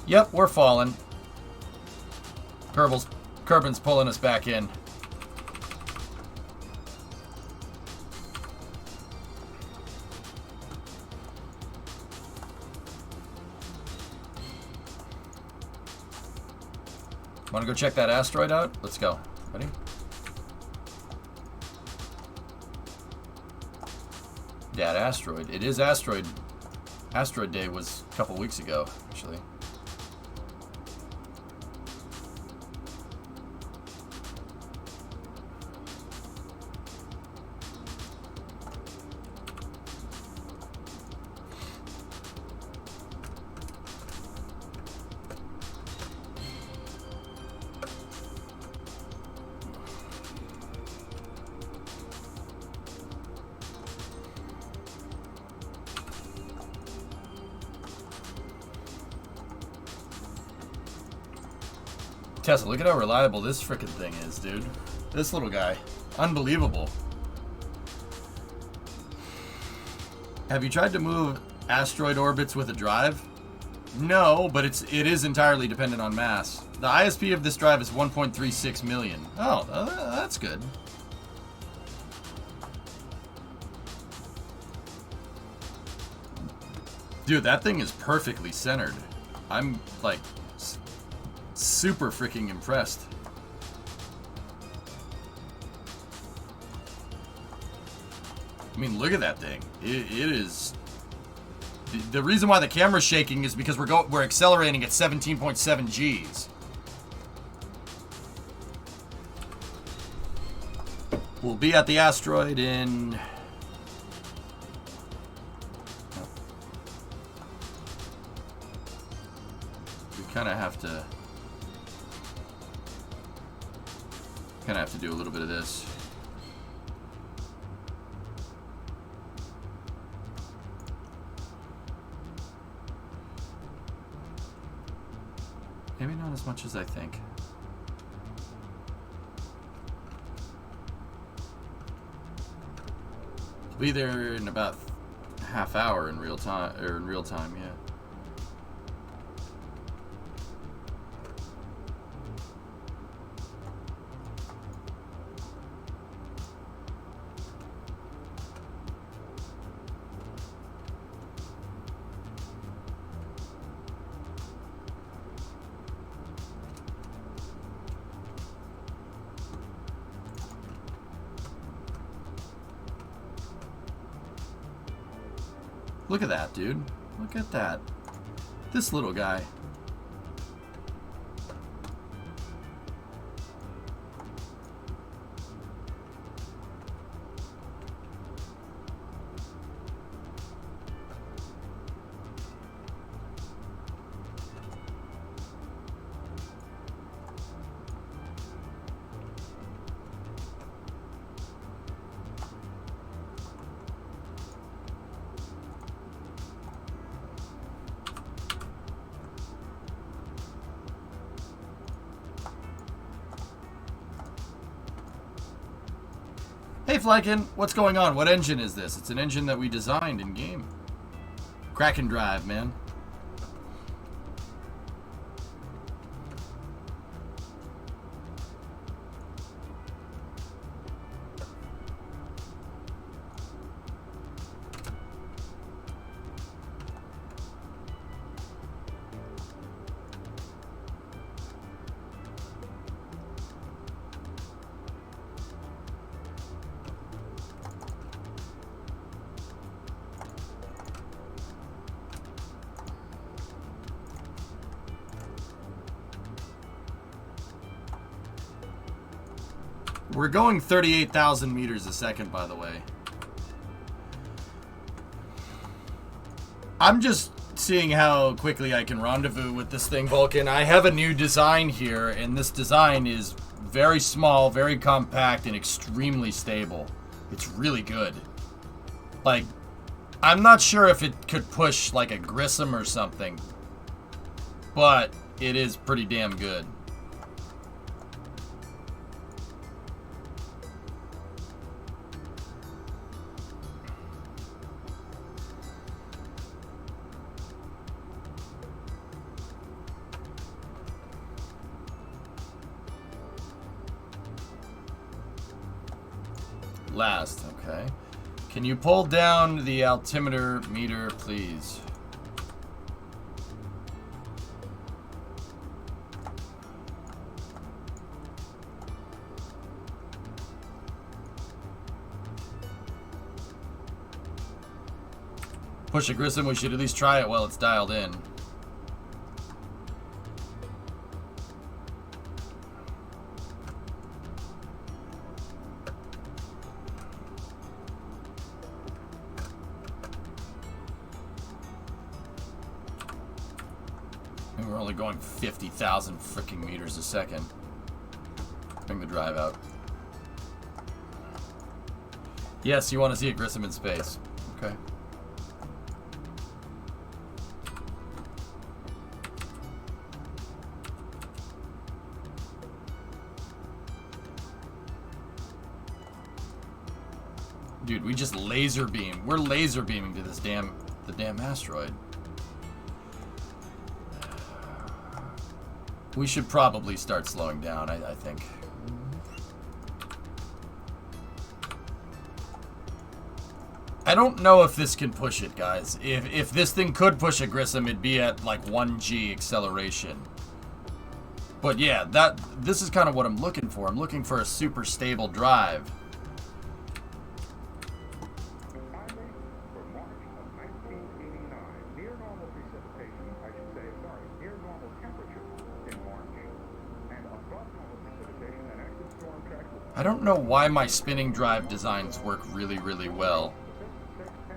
Yep, we're falling. Kerbin's pulling us back in. Want to go check that asteroid out? Let's go. Ready? That asteroid. It is asteroid. Asteroid Day was a couple weeks ago, actually. Tesla, look at how reliable this frickin' thing is, dude. This little guy. Unbelievable. Have you tried to move asteroid orbits with a drive? No, but it is entirely dependent on mass. The ISP of this drive is 1.36 million. Oh, that's good. Dude, that thing is perfectly centered. I'm, like, super freaking impressed. I mean, look at that thing. It is... The reason why the camera's shaking is because we're accelerating at 17.7 Gs. We'll be at the asteroid in... We kind of have to do a little bit of this. Maybe not as much as I think. We'll be there in about half hour in real time, yeah. Look at that, dude. Look at that. This little guy. Hey Flykin, what's going on? What engine is this? It's an engine that we designed in game. Kraken drive, man. We're going 38,000 meters a second, by the way. I'm just seeing how quickly I can rendezvous with this thing, Vulcan. I have a new design here, and this design is very small, very compact, and extremely stable. It's really good. Like, I'm not sure if it could push, like, a Grissom or something, but it is pretty damn good. Last, okay. Can you pull down the altimeter meter, please? Push a Grissom, we should at least try it while it's dialed in. And we're only going 50,000 freaking meters a second. Bring the drive out. Yes, you want to see a Grissom in space. Okay. Dude, we just laser beam. We're laser beaming to this the damn asteroid. We should probably start slowing down, I think. I don't know if this can push it, guys. If this thing could push a Grissom, it'd be at like 1G acceleration. But yeah, this is kind of what I'm looking for. I'm looking for a super stable drive. I don't know why my spinning drive designs work really, really well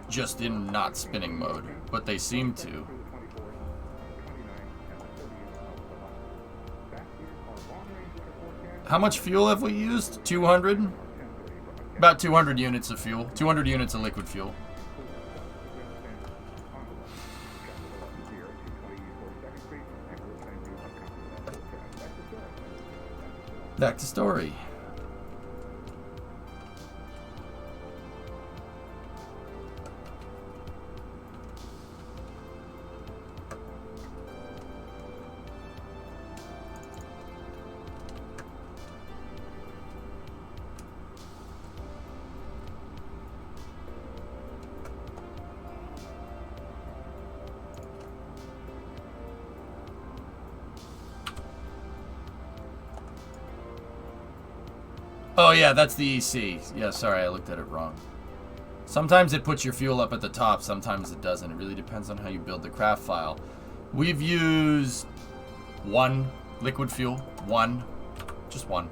just in not spinning mode, but they seem to. How much fuel have we used? 200? About 200 units of fuel. 200 units of liquid fuel. Back to story. Oh yeah, that's the EC. Yeah, sorry, I looked at it wrong. Sometimes it puts your fuel up at the top, sometimes it doesn't. It really depends on how you build the craft file. We've used 1 liquid fuel. 1. Just 1.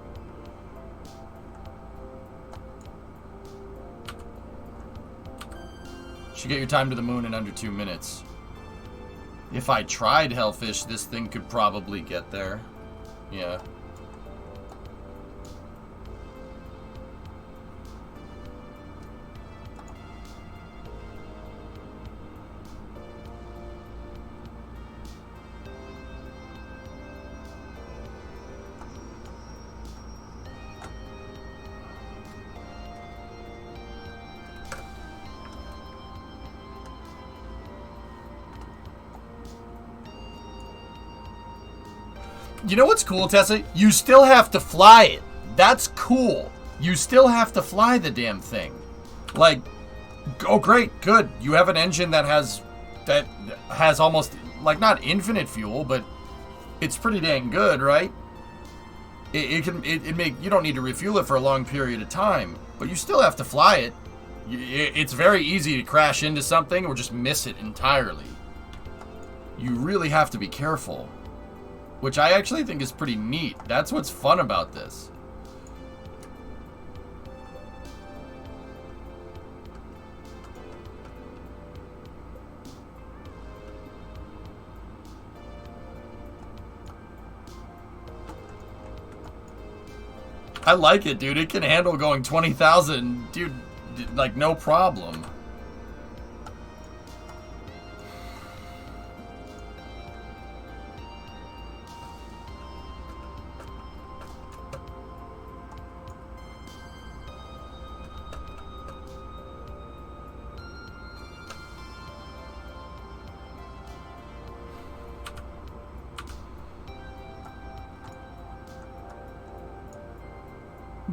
Should get your time to the moon in under 2 minutes. If I tried Hellfish, this thing could probably get there. Yeah. You know what's cool, Tessa? You still have to fly it. That's cool. You still have to fly the damn thing. Like, oh great, good. You have an engine that has almost, like, not infinite fuel, but it's pretty dang good, right? You don't need to refuel it for a long period of time, but you still have to fly it. It's very easy to crash into something or just miss it entirely. You really have to be careful. Which I actually think is pretty neat. That's what's fun about this. I like it, dude. It can handle going 20,000, dude, like no problem.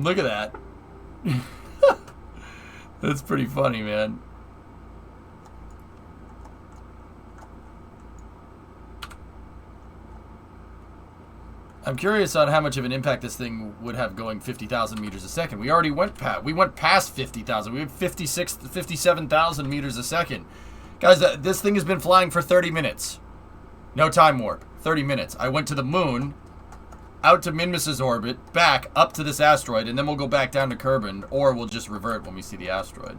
Look at that. That's pretty funny, man. I'm curious on how much of an impact this thing would have going 50,000 meters a second. We already went past 50,000. We have 57,000 meters a second. Guys, this thing has been flying for 30 minutes. No time warp. 30 minutes. I went to the moon, out to Minmus's orbit, back up to this asteroid, and then we'll go back down to Kerbin, or we'll just revert when we see the asteroid.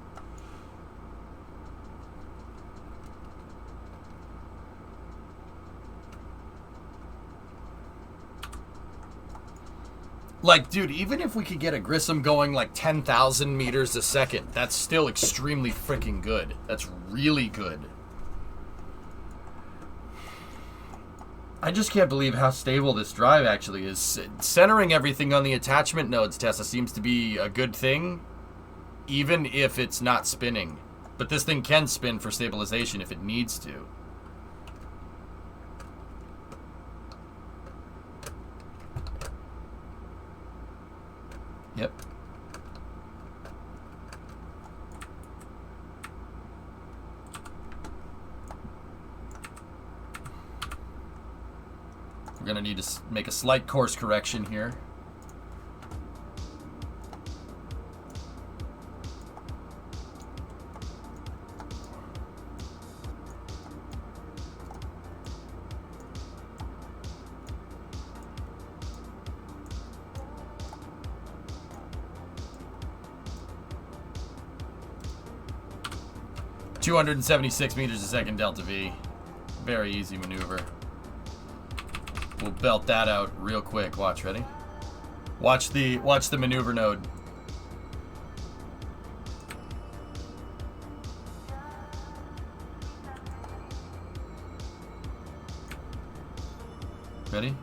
Like, dude, even if we could get a Grissom going like 10,000 meters a second, that's still extremely freaking good. That's really good. I just can't believe how stable this drive actually is. Centering everything on the attachment nodes, Tessa, seems to be a good thing, even if it's not spinning. But this thing can spin for stabilization if it needs to. Yep. We're going to need to make a slight course correction here. 276 meters a second delta V. Very easy maneuver. We'll belt that out real quick. Watch, ready? Watch the maneuver node. Ready?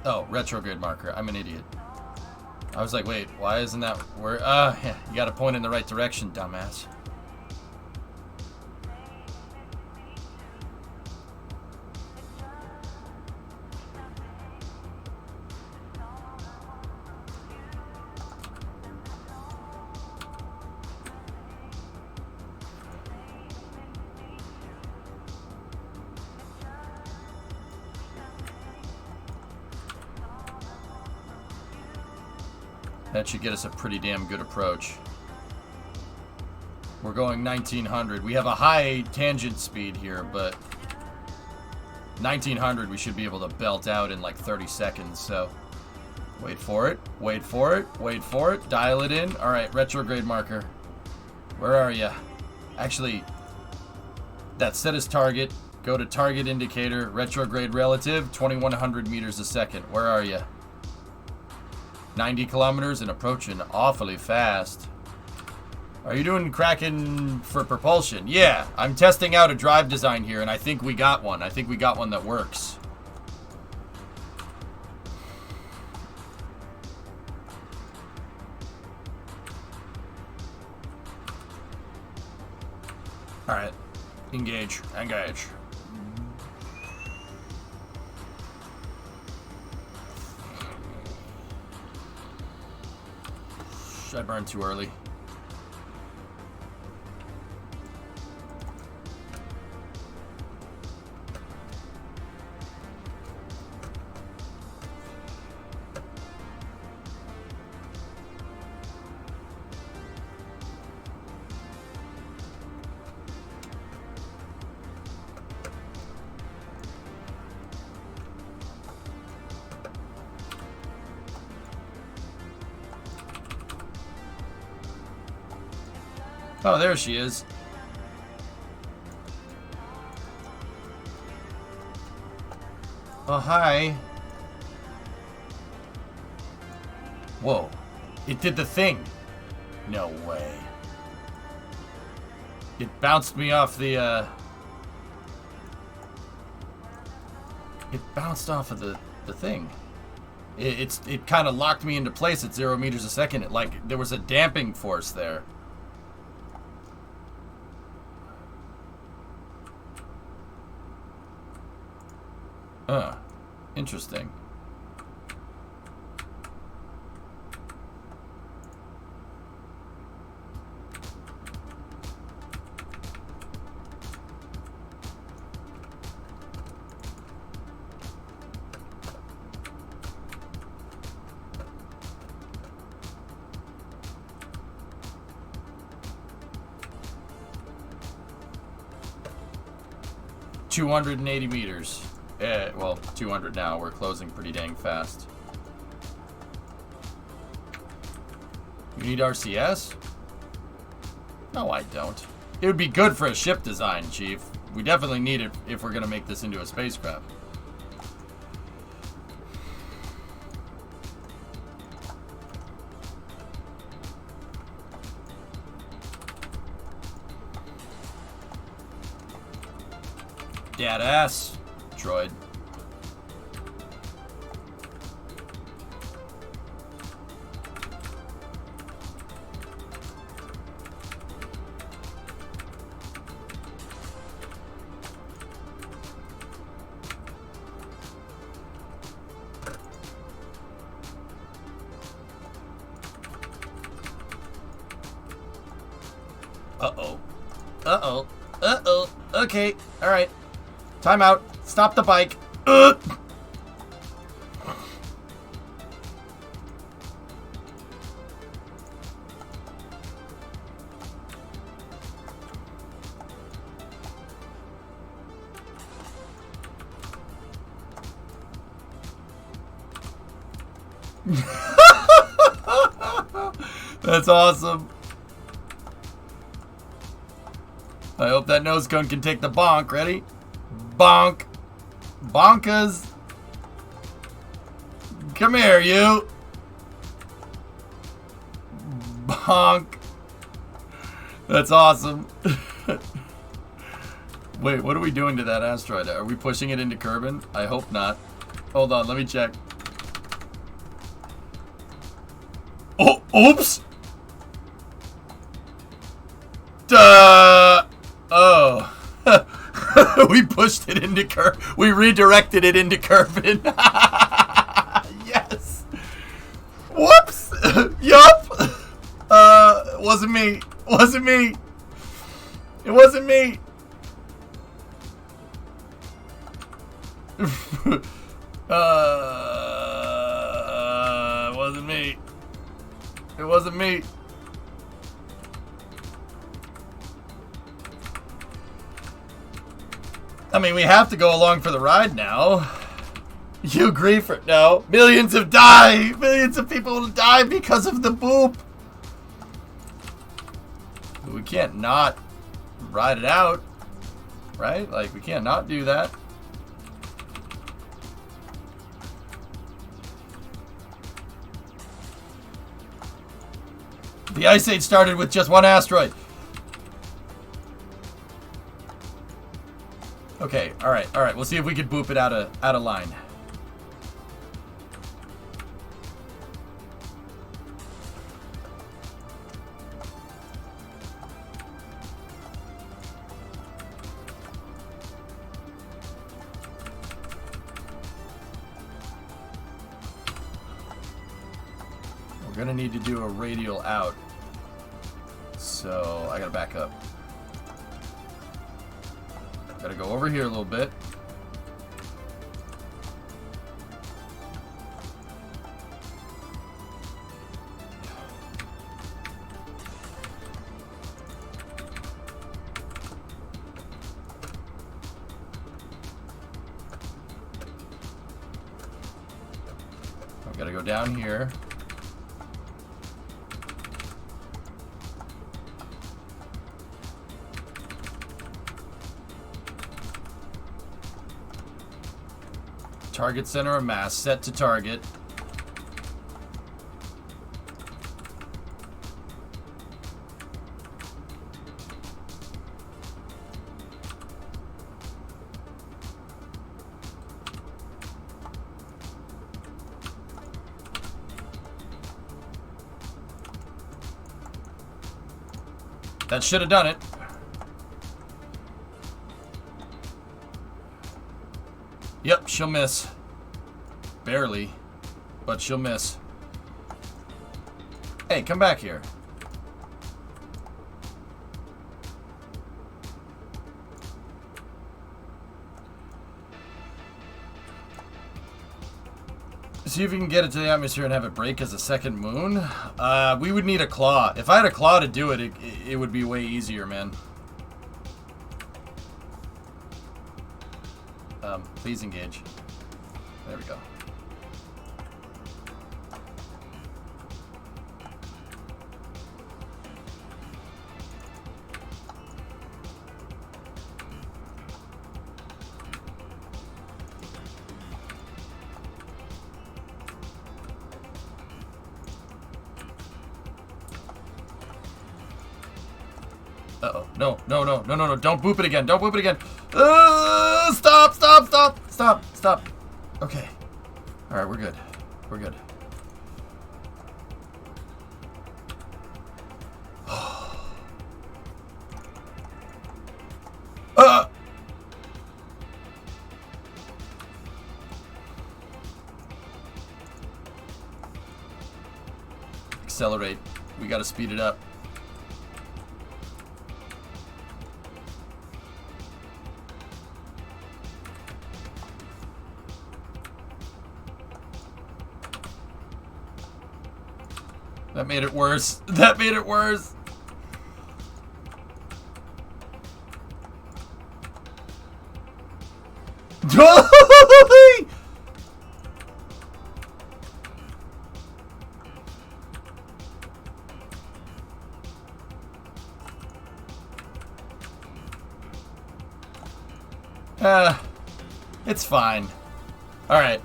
Oh, retrograde marker. I'm an idiot. I was like, wait, why isn't that where? You gotta point in the right direction, dumbass. That should get us a pretty damn good approach. We're going 1900. We have a high tangent speed here, but 1900 we should be able to belt out in like 30 seconds, so wait for it, wait for it, wait for it, dial it in. All right, retrograde marker. Where are you? Actually, that's set as target. Go to target indicator, retrograde relative, 2100 meters a second. Where are you? 90 kilometers and approaching awfully fast. Are you doing Kraken for propulsion? Yeah, I'm testing out a drive design here, and I think we got one. I think we got one that works. All right, engage, engage. I burned too early. Oh, there she is. Oh, hi. Whoa. It did the thing. No way. It bounced me off the, It bounced off of the thing. It kind of locked me into place at 0 meters a second. There was a damping force there. Interesting. $280 meters. Well, 200 now. We're closing pretty dang fast. You need RCS? No, I don't. It would be good for a ship design, Chief. We definitely need it if we're going to make this into a spacecraft. Deadass. Droid. Uh-oh. Uh-oh. Uh-oh. Okay. All right. Time out. Stop the bike. That's awesome. I hope that nose cone can take the bonk. Ready? Bonk. Bonkas. Come here, you. Bonk. That's awesome. Wait, what are we doing to that asteroid? Are we pushing it into Kerbin? I hope not. Hold on, let me check. Oh, oops! Duh! Oh. We pushed it into Kerbin. We redirected it into Kerbin. Yes! Whoops! Yup! Wasn't me. Wasn't me. It wasn't me. It wasn't me. It wasn't me. I mean, we have to go along for the ride now. You agree for it? No. Millions have died. Millions of people will die because of the boop. But we can't not ride it out, right? Like, we can't not do that. The Ice Age started with just one asteroid. Okay, all right. We'll see if we can boop it out of line. We're gonna need to do a radial out. So I gotta back up. Gotta go over here a little bit. I've gotta go down here. Target center of mass set to target. That should have done it. Yep, she'll miss. Barely, but she'll miss. Hey, come back here. See if you can get it to the atmosphere and have it break as a second moon. We would need a claw. If I had a claw to do it, it would be way easier, man. Please engage. There we go. Uh-oh. No. Don't boop it again. Don't boop it again. Stop. Okay. All right, we're good. We're good. Accelerate. We got to speed it up. That made it worse. That made it worse. It's fine. Alright.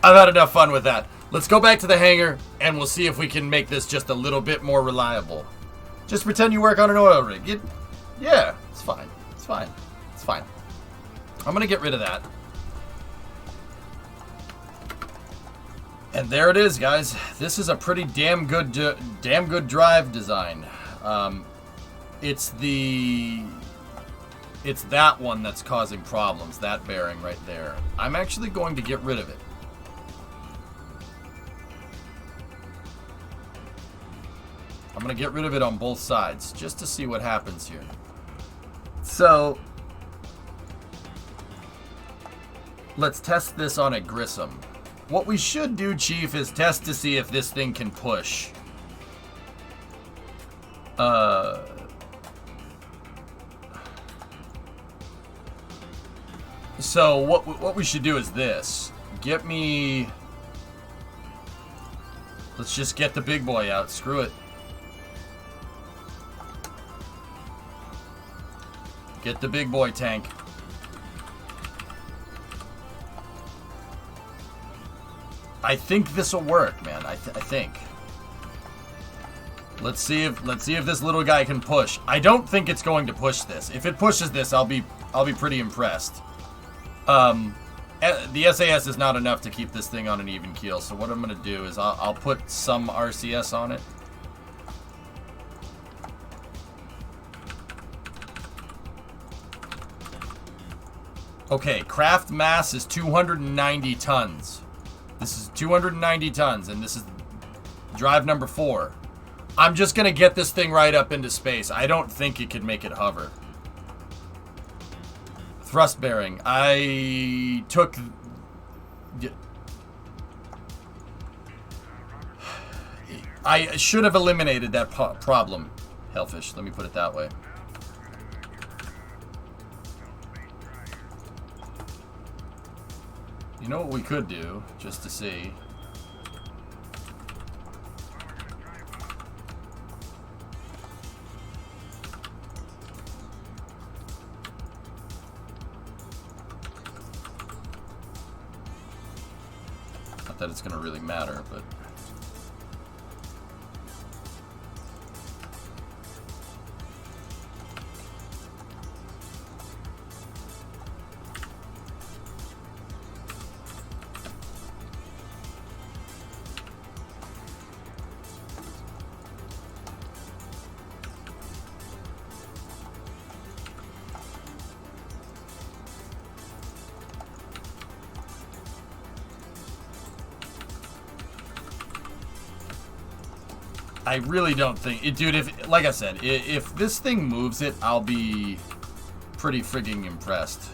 I've had enough fun with that. Let's go back to the hangar, and we'll see if we can make this just a little bit more reliable. Just pretend you work on an oil rig. Yeah, it's fine. It's fine. It's fine. I'm gonna get rid of that. And there it is, guys. This is a pretty damn good drive design. It's that one that's causing problems. That bearing right there. I'm actually going to get rid of it. I'm going to get rid of it on both sides, just to see what happens here. So, let's test this on a Grissom. What we should do, Chief, is test to see if this thing can push. So, what we should do is this. Get me... Let's just get the big boy out. Screw it. Get the big boy tank. I think this will work, man. I think. Let's see if this little guy can push. I don't think it's going to push this. If it pushes this, I'll be pretty impressed. The SAS is not enough to keep this thing on an even keel. So what I'm gonna do is I'll put some RCS on it. Okay, craft mass is 290 tons. This is 290 tons, and this is drive number 4. I'm just going to get this thing right up into space. I don't think it could make it hover. Thrust bearing. I took... I should have eliminated that problem, Hellfish. Let me put it that way. You know what we could do, just to see? Not that it's going to really matter, but... I really don't think... Dude, if, like I said, if this thing moves it, I'll be pretty frigging impressed.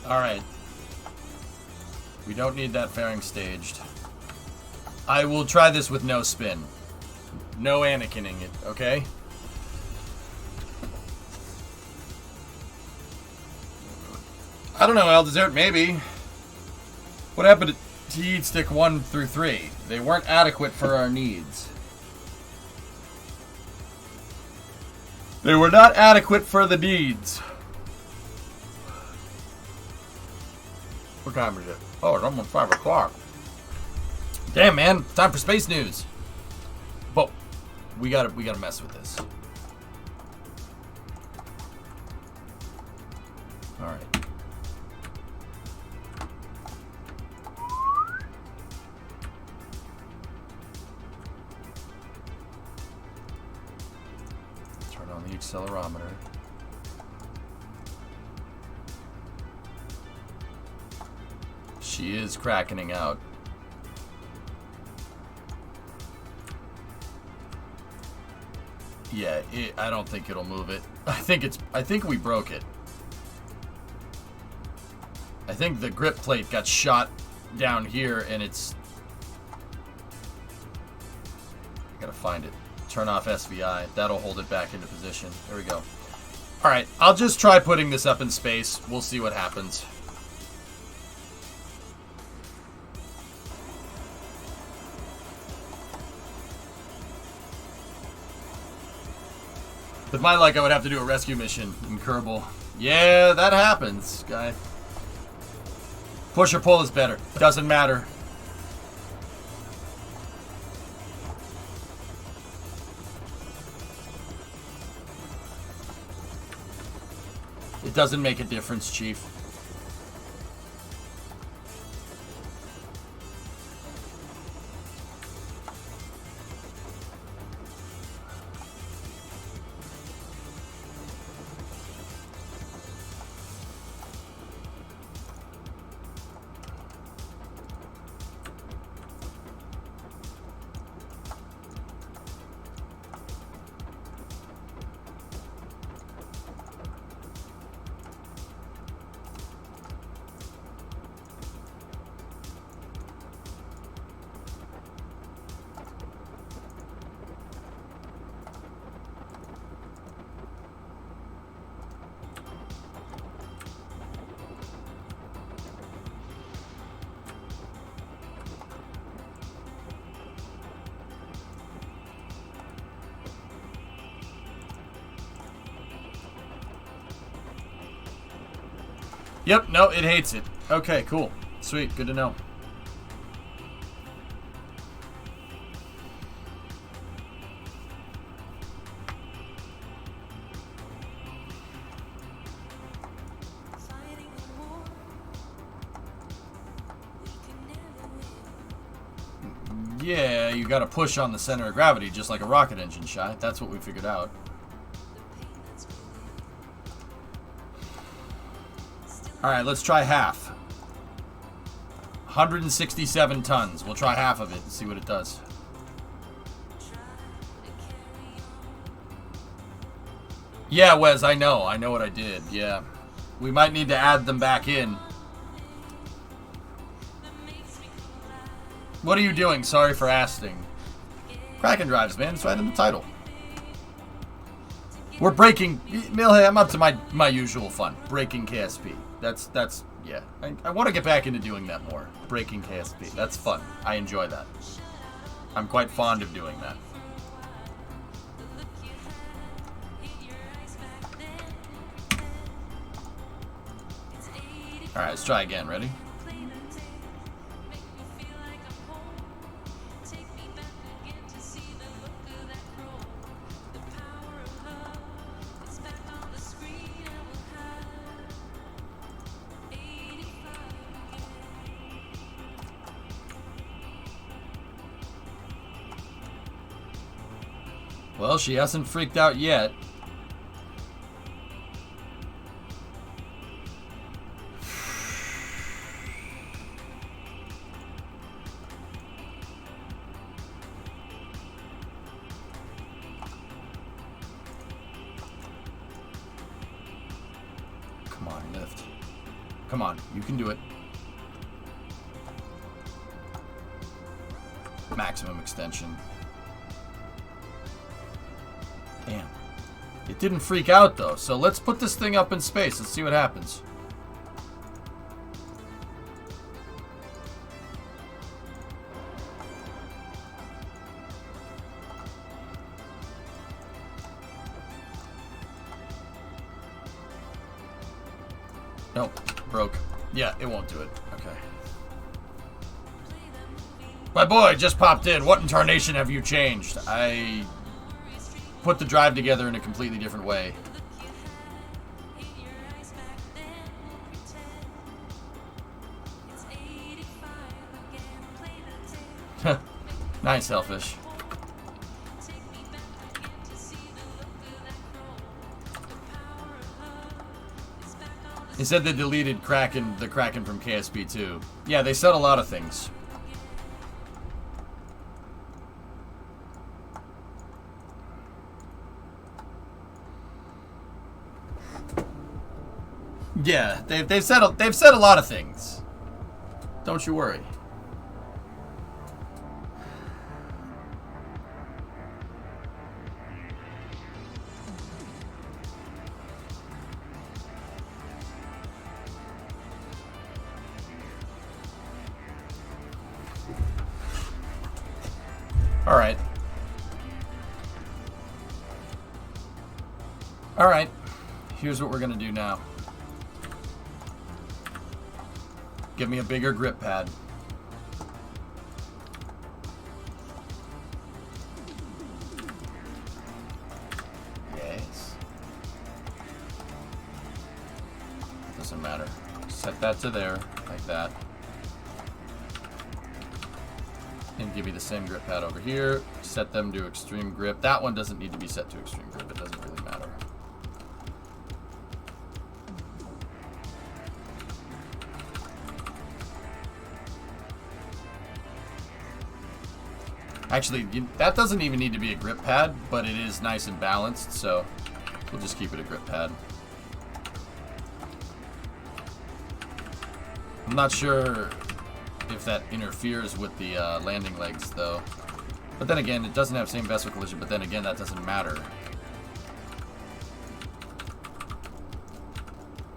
Alright. We don't need that fairing staged. I will try this with no spin. No Anakining it, okay? I don't know, El Desert, maybe. What happened to Yeet Stick 1 through 3? They weren't adequate for our needs. They were not adequate for the needs. What time is it? Oh, it's almost 5 o'clock. Damn, man. Time for space news. But we gotta mess with this. Alright. Turn on the accelerometer. She is crackening out. Yeah, I don't think it'll move it. I think we broke it. I think the grip plate got shot down here, and it's... I gotta find it. Turn off SVI. That'll hold it back into position. There we go. Alright, I'll just try putting this up in space. We'll see what happens. With my luck, I would have to do a rescue mission in Kerbal. Yeah, that happens, guy. Push or pull is better. Doesn't matter. It doesn't make a difference, Chief. Yep, no, it hates it. Okay, cool. Sweet, good to know. Yeah, you gotta push on the center of gravity, just like a rocket engine, Shy. That's what we figured out. Alright, let's try half. 167 tons. We'll try half of it and see what it does. Yeah, Wes, I know. I know what I did. Yeah. We might need to add them back in. What are you doing? Sorry for asking. Kraken drives, man. It's right in the title. We're breaking... Milhe, I'm up to my usual fun. Breaking KSP. That's yeah. I want to get back into doing that more. Breaking KSP. That's fun. I enjoy that. I'm quite fond of doing that. Alright, let's try again. Ready? Well, she hasn't freaked out yet. Come on, lift. Come on, you can do it. Maximum extension. Damn. It didn't freak out, though, so let's put this thing up in space. Let's see what happens. Nope. Broke. Yeah, it won't do it. Okay. My boy just popped in. What in tarnation have you changed? I... put the drive together in a completely different way. Nice, Selfish. He said they deleted the Kraken from KSP 2. Yeah, they said a lot of things. Yeah, they've said a lot of things. Don't you worry. Alright. Alright. Here's what we're going to do now. Give me a bigger grip pad. Yes. Doesn't matter. Set that to there, like that. And give me the same grip pad over here. Set them to extreme grip. That one doesn't need to be set to extreme grip. It doesn't really matter. Actually, that doesn't even need to be a grip pad, but it is nice and balanced, so we'll just keep it a grip pad. I'm not sure if that interferes with the landing legs, though. But then again, it doesn't have same vessel collision, but then again, that doesn't matter.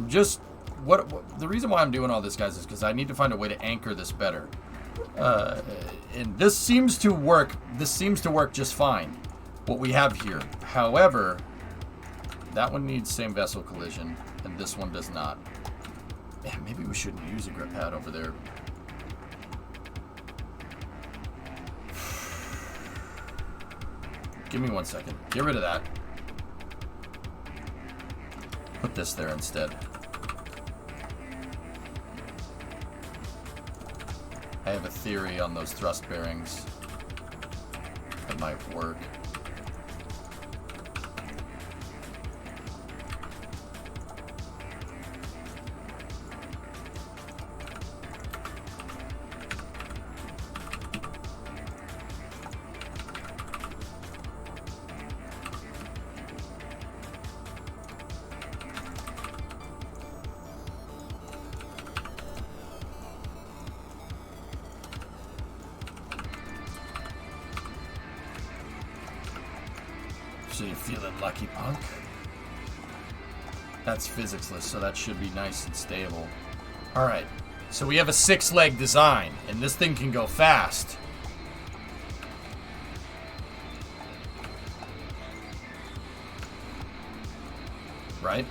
Just, the reason why I'm doing all this, guys, is because I need to find a way to anchor this better. And this seems to work. This seems to work just fine, what we have here. However, that one needs same vessel collision, and this one does not. Man, maybe we shouldn't use a grip pad over there. Give me 1 second. Get rid of that. Put this there instead. I have a theory on those thrust bearings that might work. So you're feeling lucky, punk? That's physicsless, so that should be nice and stable. Alright, so we have a 6-leg design, and this thing can go fast. Right?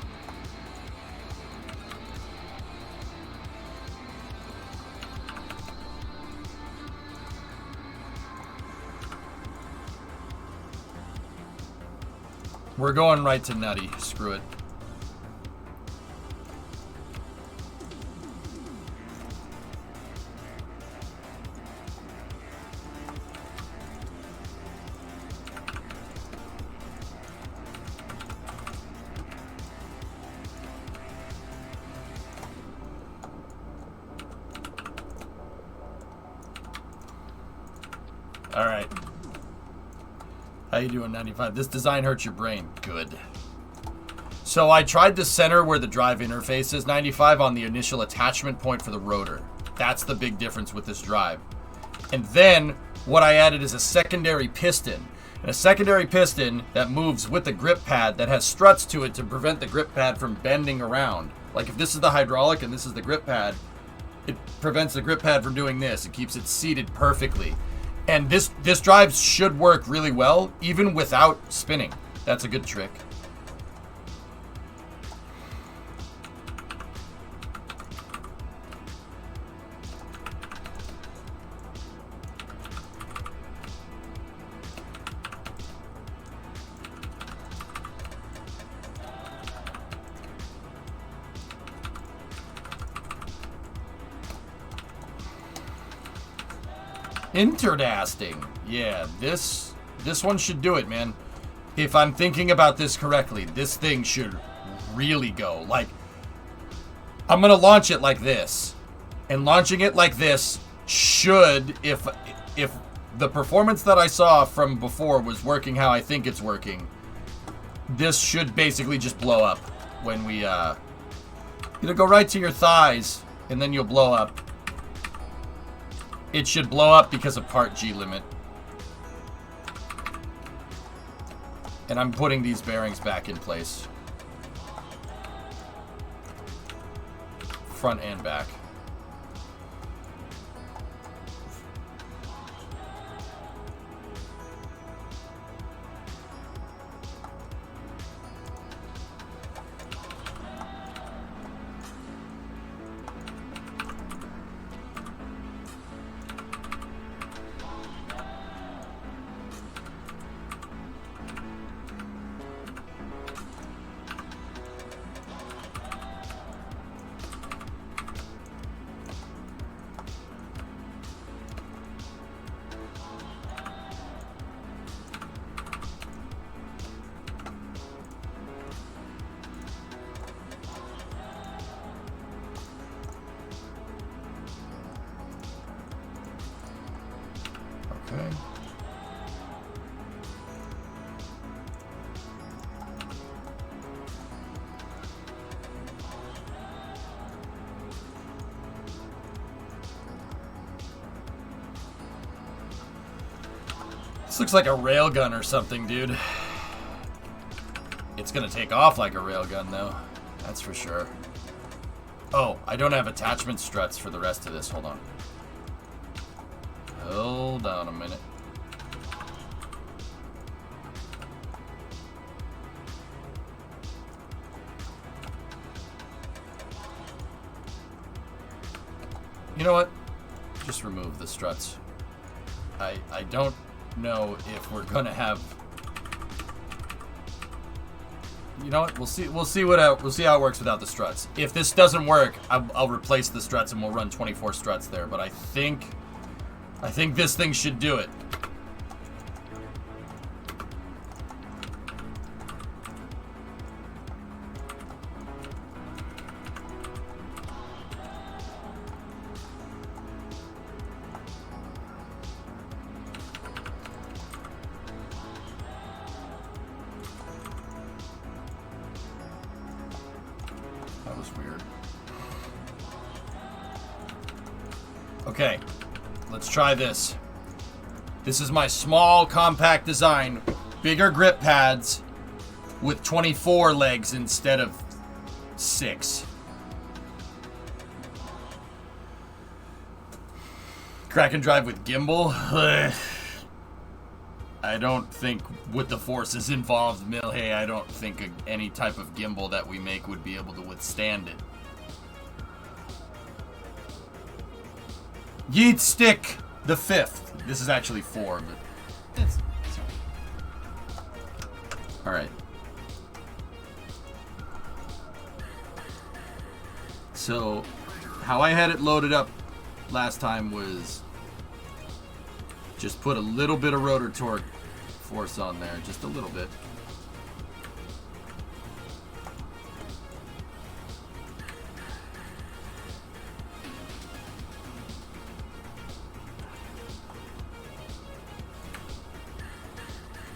We're going right to nutty. Screw it. All right. How you doing, 95? This design hurts your brain. Good. So I tried to center where the drive interface is, 95, on the initial attachment point for the rotor. That's the big difference with this drive. And then what I added is a secondary piston. And a secondary piston that moves with the grip pad that has struts to it to prevent the grip pad from bending around. Like if this is the hydraulic and this is the grip pad, it prevents the grip pad from doing this. It keeps it seated perfectly. And this drive should work really well, even without spinning. That's a good trick. Interdasting. Yeah, this one should do it, man. If I'm thinking about this correctly, this thing should really go. Like, I'm gonna launch it like this. And launching it like this should, if the performance that I saw from before was working how I think it's working, this should basically just blow up when we, it'll go right to your thighs, and then you'll blow up. It should blow up because of part G limit. And I'm putting these bearings back in place. Front and back. looks like a railgun or something, dude. It's gonna take off like a railgun, though. That's for sure. Oh, I don't have attachment struts for the rest of this. Hold on. Hold on a minute. You know what? Just remove the struts. I don't know if we're gonna have. You know what? We'll see how it works without the struts. If this doesn't work, I'll replace the struts and we'll run 24 struts there. But I think this thing should do it. That was weird. Okay, let's try this. This is my small, compact design. Bigger grip pads with 24 legs instead of 6. Crack and drive with gimbal? I don't think with the forces involved, Milhey, I don't think any type of gimbal that we make would be able to withstand it. Yeet Stick the 5th. This is actually 4, but it's alright. So, how I had it loaded up last time was just put a little bit of rotor torque force on there, just a little bit.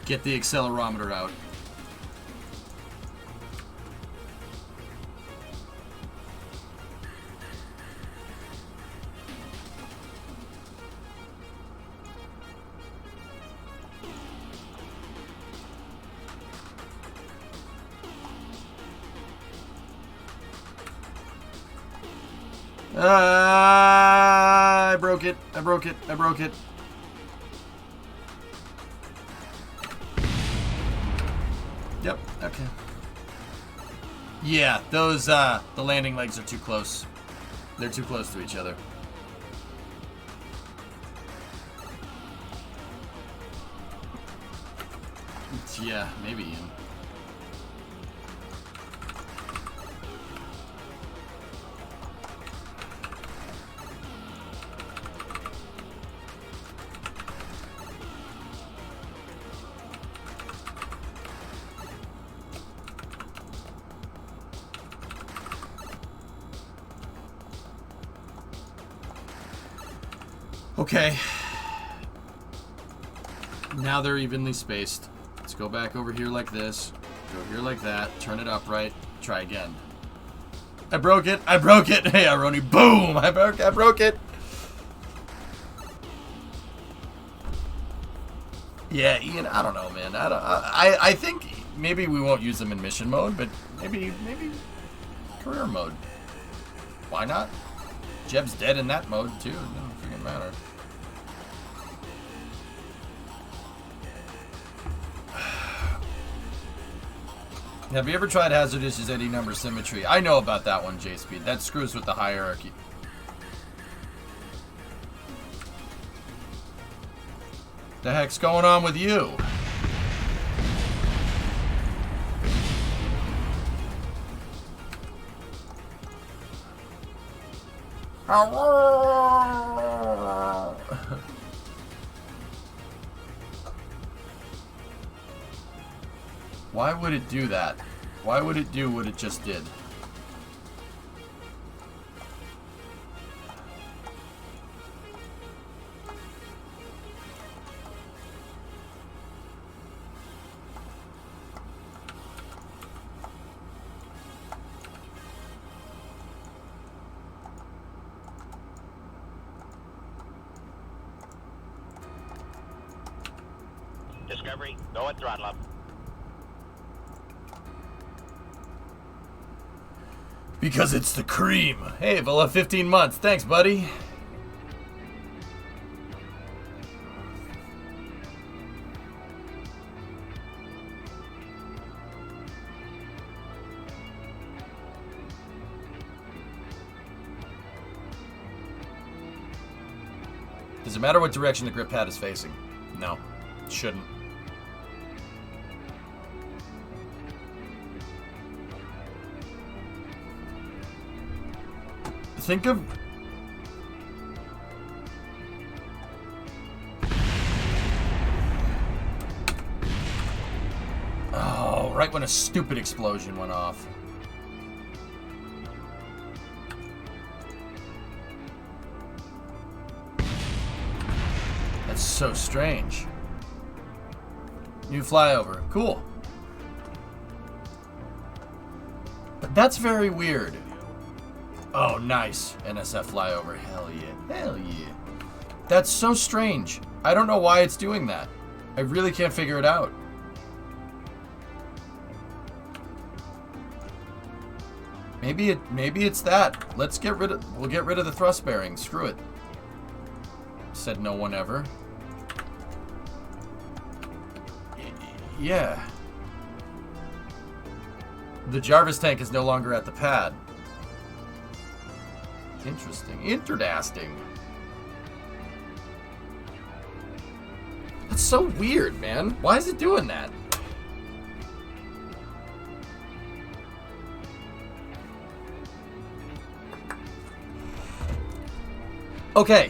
Get the accelerometer out. I broke it. I broke it. I broke it. Yep, okay. Yeah, those, the landing legs are too close. They're too close to each other. Yeah, maybe, Ian. Okay. Now they're evenly spaced. Let's go back over here like this. Go here like that. Turn it upright. Try again. I broke it. I broke it. Hey, Aroni. Boom! I broke it. Yeah, Ian, I don't know, man. I think maybe we won't use them in mission mode, but maybe career mode. Why not? Jeb's dead in that mode too. It doesn't freaking matter. Have you ever tried hazardous eddy number symmetry? I know about that one, J-Speed. That screws with the hierarchy. The heck's going on with you? Why would it do that? Why would it do what it just did? Discovery, go and throttle up. Because it's the cream. Hey, Villa, 15 months. Thanks, buddy. Does it matter what direction the grip pad is facing? No, it shouldn't. Think of... Oh, right when a stupid explosion went off. That's so strange. New flyover. Cool. But that's very weird. Oh, nice. NSF flyover. Hell yeah. Hell yeah. That's so strange. I don't know why it's doing that. I really can't figure it out. Maybe it's that. We'll get rid of the thrust bearing. Screw it. Said no one ever. Yeah. The Jarvis tank is no longer at the pad. Interesting. Interdasting. That's so weird, man. Why is it doing that? Okay.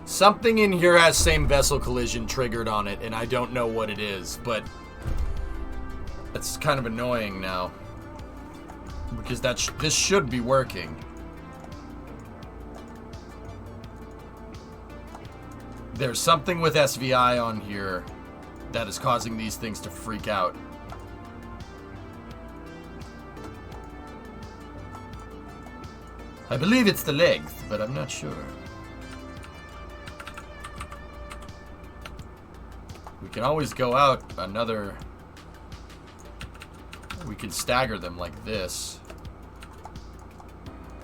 Something in here has same vessel collision triggered on it, and I don't know what it is, but it's kind of annoying now because this should be working. There's something with SVI on here that is causing these things to freak out. I believe it's the length, but I'm not sure. We can always go out another... We can stagger them like this.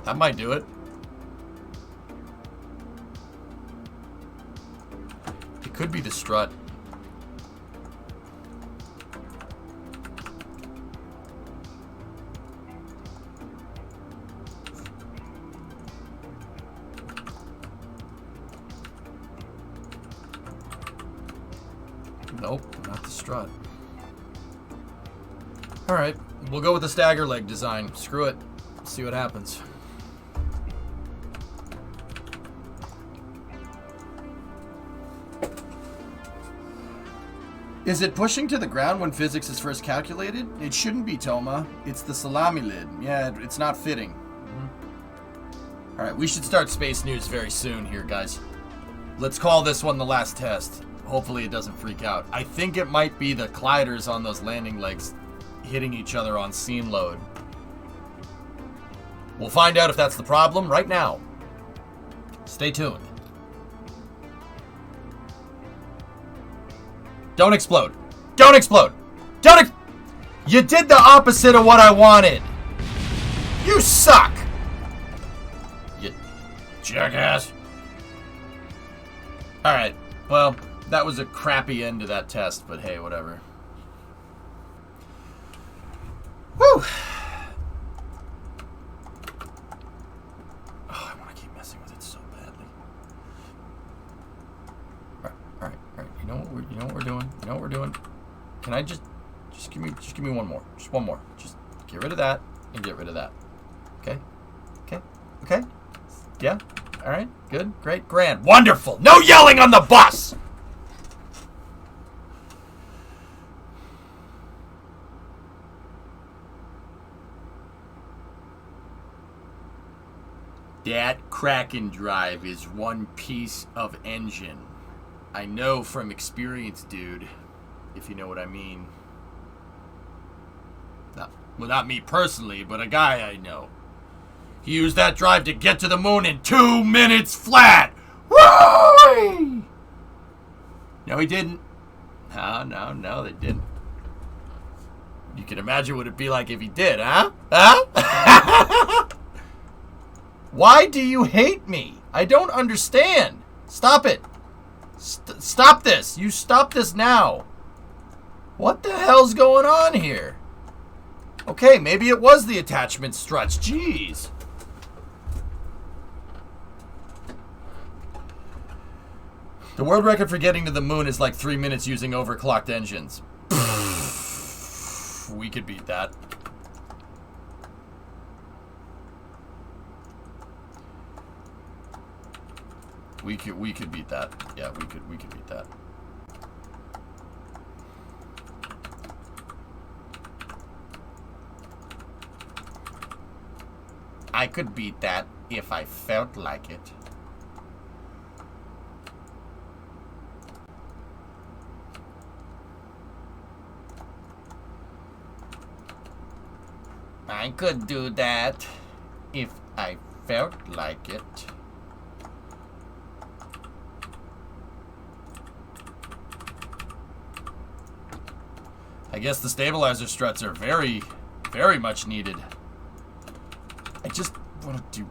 That might do it. It could be the strut. Nope, not the strut. Alright, we'll go with the stagger leg design. Screw it. See what happens. Is it pushing to the ground when physics is first calculated? It shouldn't be, Toma. It's the salami lid. Yeah, it's not fitting. Alright, we should start space news very soon here, guys. Let's call this one the last test. Hopefully it doesn't freak out. I think it might be the colliders on those landing legs hitting each other on scene load. We'll find out if that's the problem right now. Stay tuned. Don't explode. Don't explode. You did the opposite of what I wanted. You suck. You jackass. Alright, well... That was a crappy end to that test, but hey, whatever. Woo! Oh, I want to keep messing with it so badly. All right. You know what we're doing. You know what we're doing. Can I just give me one more. Just one more. Just get rid of that and get rid of that. Okay? Yeah? All right. Good. Great. Grand. Wonderful. No yelling on the bus. That Kraken drive is one piece of engine. I know from experience, dude, if you know what I mean. No, well, not me personally, but a guy I know. He used that drive to get to the moon in 2 minutes flat. Woo! No, he didn't. No, they didn't. You can imagine what it'd be like if he did, huh? Huh? Why do you hate me? I don't understand. Stop it. Stop this. You stop this now. What the hell's going on here? Okay, maybe it was the attachment struts. Jeez. The world record for getting to the moon is like 3 minutes using overclocked engines. We could beat that. We could beat that. Yeah, we could beat that. I could beat that if I felt like it. I could do that if I felt like it. I guess the stabilizer struts are very, very much needed. I just want to do...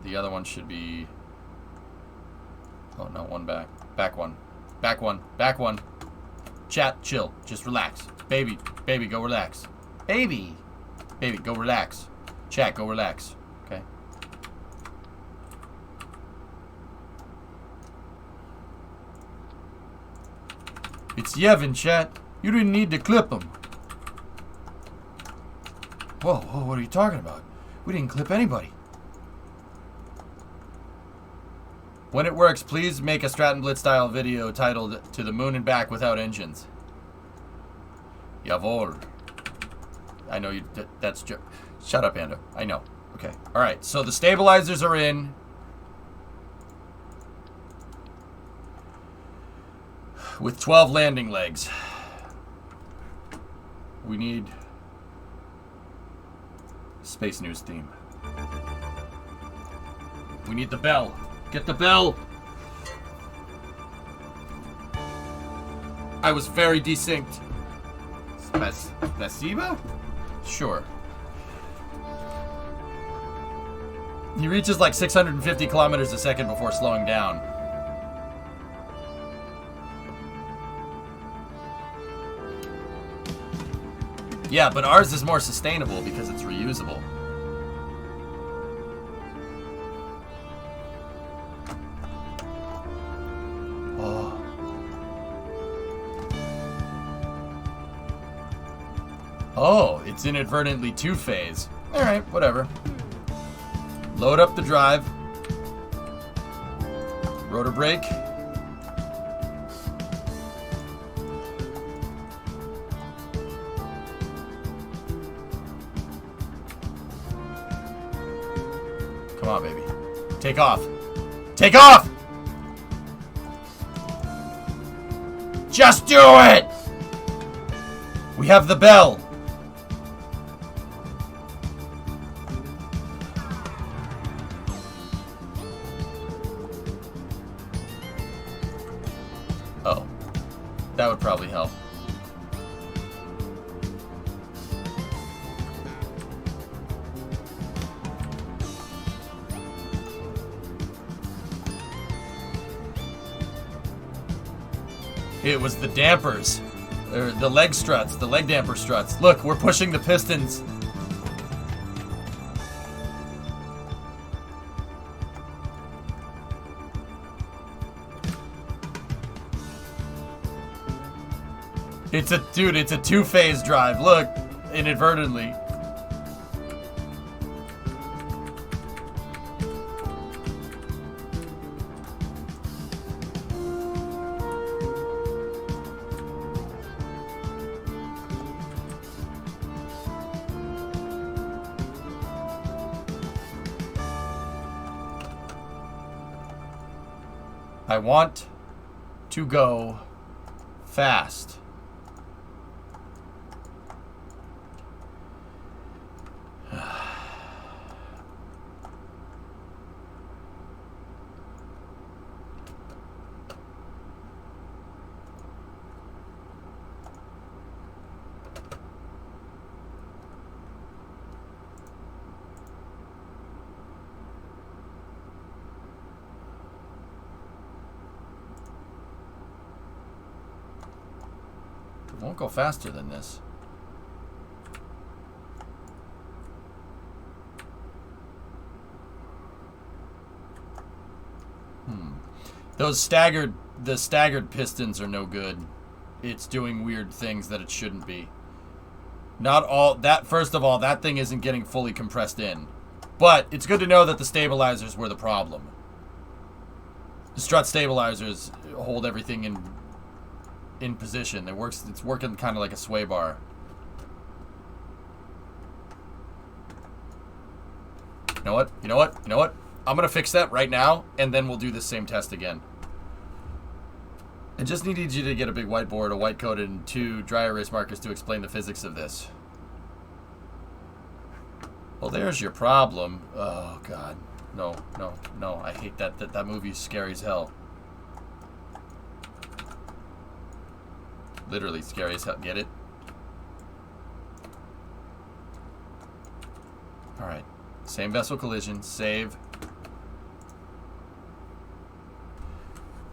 The other one should be... Oh, no, one back. Back one. Back one. Back one. Chat, chill. Just relax. Baby, go relax. Baby, go relax. Chat, go relax. Okay? It's Yevon, chat. You didn't need to clip him. Whoa, what are you talking about? We didn't clip anybody. When it works, please make a Stratton Blitz style video titled "To the Moon and Back Without Engines." Jawohl. I know you. That's shut up, Ando. I know. Okay. All right. So the stabilizers are in. With 12 landing legs. We need Space News theme. We need the bell. Get the bell! I was very desynced. Spasiba? Sure. He reaches like 650 kilometers a second before slowing down. Yeah, but ours is more sustainable because it's reusable. Oh, it's inadvertently two-phase. Alright, whatever. Load up the drive. Rotor brake. Come on, baby. Take off. Take off! Just do it! We have the bell. Oh. That would probably help. It was the dampers. Or the leg struts, the leg damper struts. Look, we're pushing the pistons. It's a two-phase drive. Look, inadvertently. I want to go fast. It won't go faster than this. The staggered pistons are no good. It's doing weird things that it shouldn't be. Not all that. First of all, that thing isn't getting fully compressed in, but it's good to know that the stabilizers were the problem. The strut stabilizers hold everything in position. It's working kind of like a sway bar. You know what? You know what? You know what? I'm gonna fix that right now, and then we'll do the same test again. I just needed you to get a big whiteboard, a white coat, and 2 dry erase markers to explain the physics of this. Well, there's your problem. Oh, God. No, no, no. I hate that. That movie's scary as hell. Literally scary as hell. Get it? Alright. Same vessel collision. Save.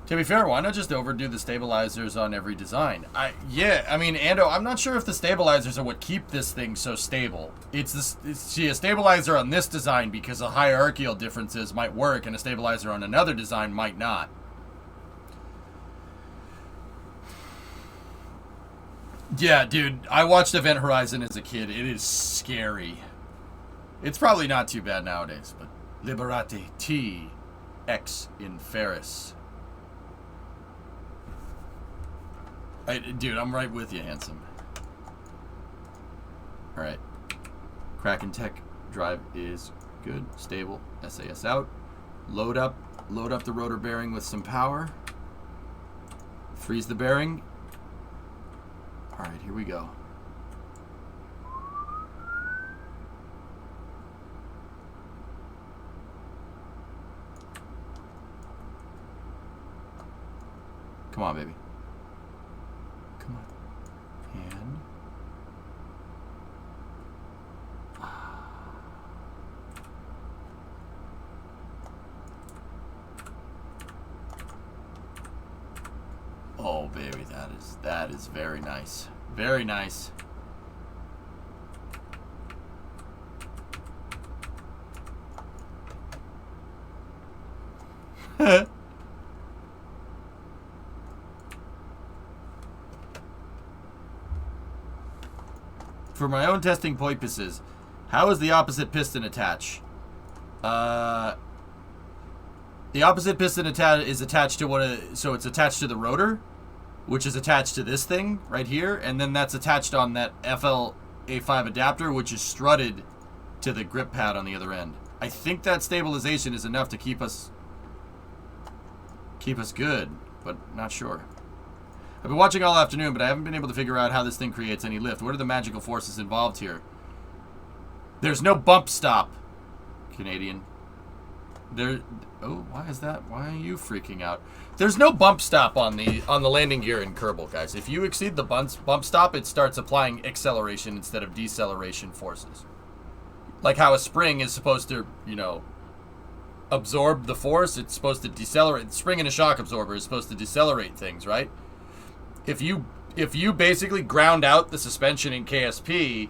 To be fair, why not just overdo the stabilizers on every design? Yeah, I mean, Ando, I'm not sure if the stabilizers are what keep this thing so stable. See, a stabilizer on this design, because of hierarchical differences, might work, and a stabilizer on another design might not. Yeah, dude, I watched Event Horizon as a kid. It is scary. It's probably not too bad nowadays, but Liberate T X in Ferris. Dude, I'm right with you, handsome. Alright. Kraken Tech drive is good. Stable. SAS out. Load up the rotor bearing with some power. Freeze the bearing. Alright, here we go. Come on, baby. Come on. And... oh, baby, that is very nice. Very nice. For my own testing purposes, how is the opposite piston attached? The opposite piston is attached to so it's attached to the rotor, which is attached to this thing right here, and then that's attached on that FLA5 adapter, which is strutted to the grip pad on the other end. I think that stabilization is enough to keep us good, but not sure. I've been watching all afternoon, but I haven't been able to figure out how this thing creates any lift. What are the magical forces involved here? There's no bump stop, Canadian. Oh, why is that? Why are you freaking out? There's no bump stop on the landing gear in Kerbal, guys. If you exceed the bump stop, it starts applying acceleration instead of deceleration forces. Like how a spring is supposed to, absorb the force, it's supposed to decelerate. Spring in a shock absorber is supposed to decelerate things, right? If you basically ground out the suspension in KSP,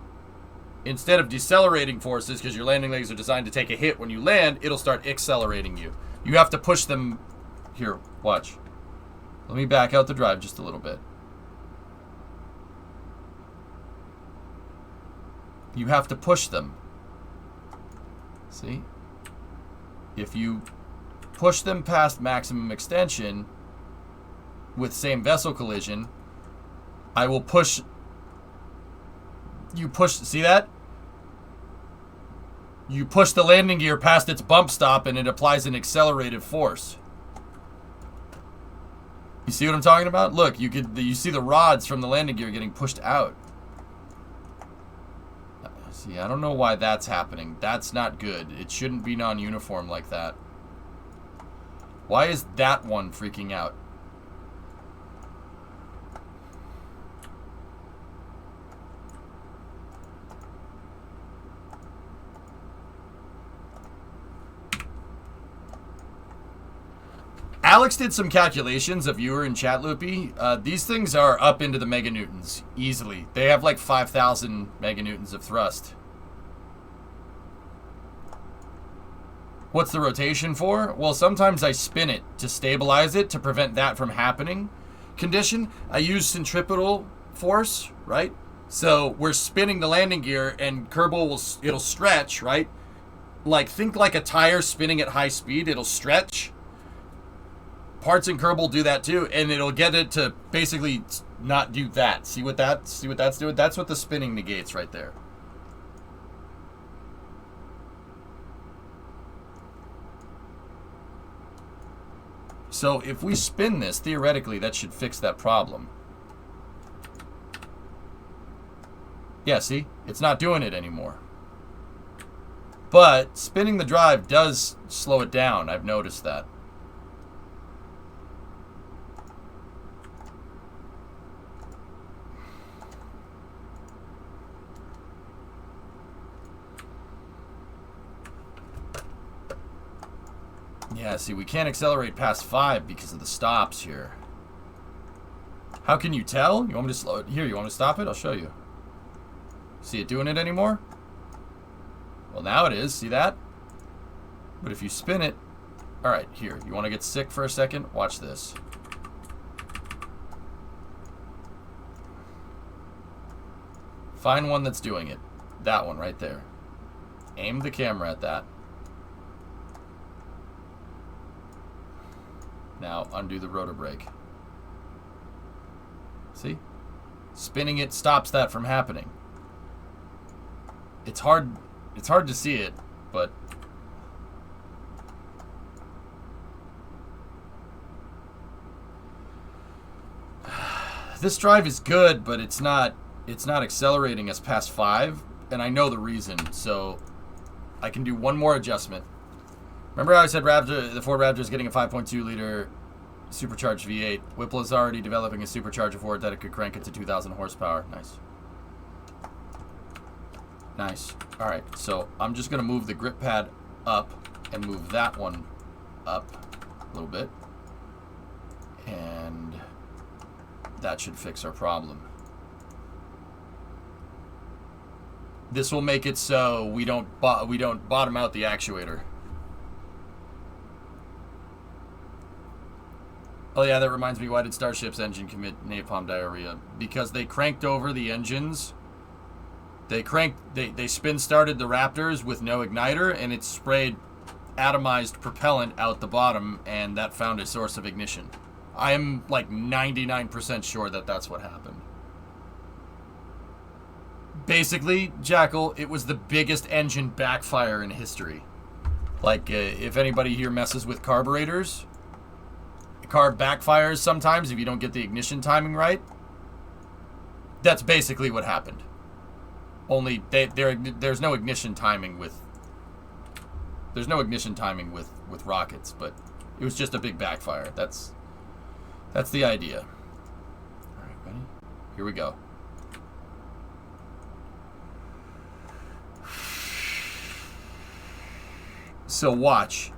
instead of decelerating forces, because your landing legs are designed to take a hit when you land, it'll start accelerating you. You have to push them. Here, watch. Let me back out the drive just a little bit. You have to push them. See? If you push them past maximum extension with same vessel collision, I will push. See that? You push the landing gear past its bump stop and it applies an accelerated force. You see what I'm talking about? Look, you see the rods from the landing gear getting pushed out. See, I don't know why that's happening. That's not good. It shouldn't be non-uniform like that. Why is that one freaking out? Alex did some calculations, a viewer in chat, Loopy. These things are up into the meganewtons easily. They have like 5,000 meganewtons of thrust. What's the rotation for? Well, sometimes I spin it to stabilize it to prevent that from happening. Condition, I use centripetal force, right? So we're spinning the landing gear and Kerbal it'll stretch, right? Like, think like a tire spinning at high speed, it'll stretch. Parts in Kerbal do that too, and it'll get it to basically not do that. See what that's doing? That's what the spinning negates right there. So if we spin this, theoretically, that should fix that problem. Yeah, see? It's not doing it anymore. But spinning the drive does slow it down. I've noticed that. Yeah, see, we can't accelerate past 5 because of the stops here. How can you tell? You want me to slow it? Here, you want me to stop it? I'll show you. See it doing it anymore? Well, now it is. See that? But if you spin it... Alright, here. You want to get sick for a second? Watch this. Find one that's doing it. That one right there. Aim the camera at that. Now undo the rotor brake. See? Spinning it stops that from happening. It's hard to see it, but this drive is good, but it's not accelerating us past 5, and I know the reason, so I can do one more adjustment. Remember how I said the Ford Raptor is getting a 5.2 liter supercharged V8. Whipple is already developing a supercharger for it that it could crank it to 2,000 horsepower. Nice. Nice. Alright, so I'm just going to move the grip pad up and move that one up a little bit. And that should fix our problem. This will make it so we don't bottom out the actuator. Oh yeah, that reminds me, why did Starship's engine commit napalm diarrhea? Because they cranked over the engines. They spin started the Raptors with no igniter, and it sprayed atomized propellant out the bottom, and that found a source of ignition. I am like 99% sure that that's what happened. Basically, Jackal, it was the biggest engine backfire in history. Like, if anybody here messes with carburetors, car backfires sometimes if you don't get the ignition timing right. That's basically what happened. Only there's no ignition timing with rockets, but it was just a big backfire. That's the idea. All right, ready? Here we go. So watch.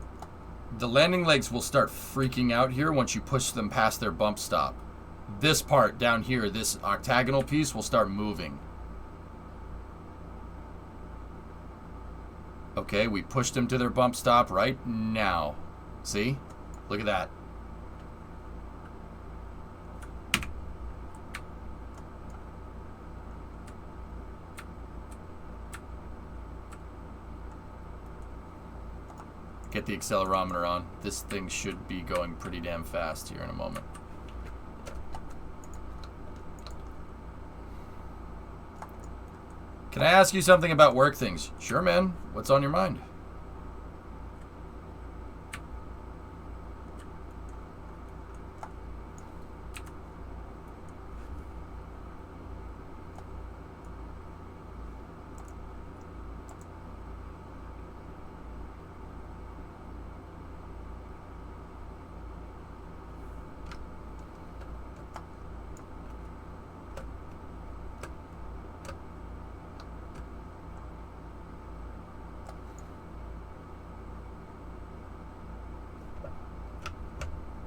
The landing legs will start freaking out here once you push them past their bump stop. This part down here, this octagonal piece, will start moving. Okay, we pushed them to their bump stop right now. See? Look at that. Get the accelerometer on. This thing should be going pretty damn fast here in a moment. Can I ask you something about work things? Sure, man. What's on your mind?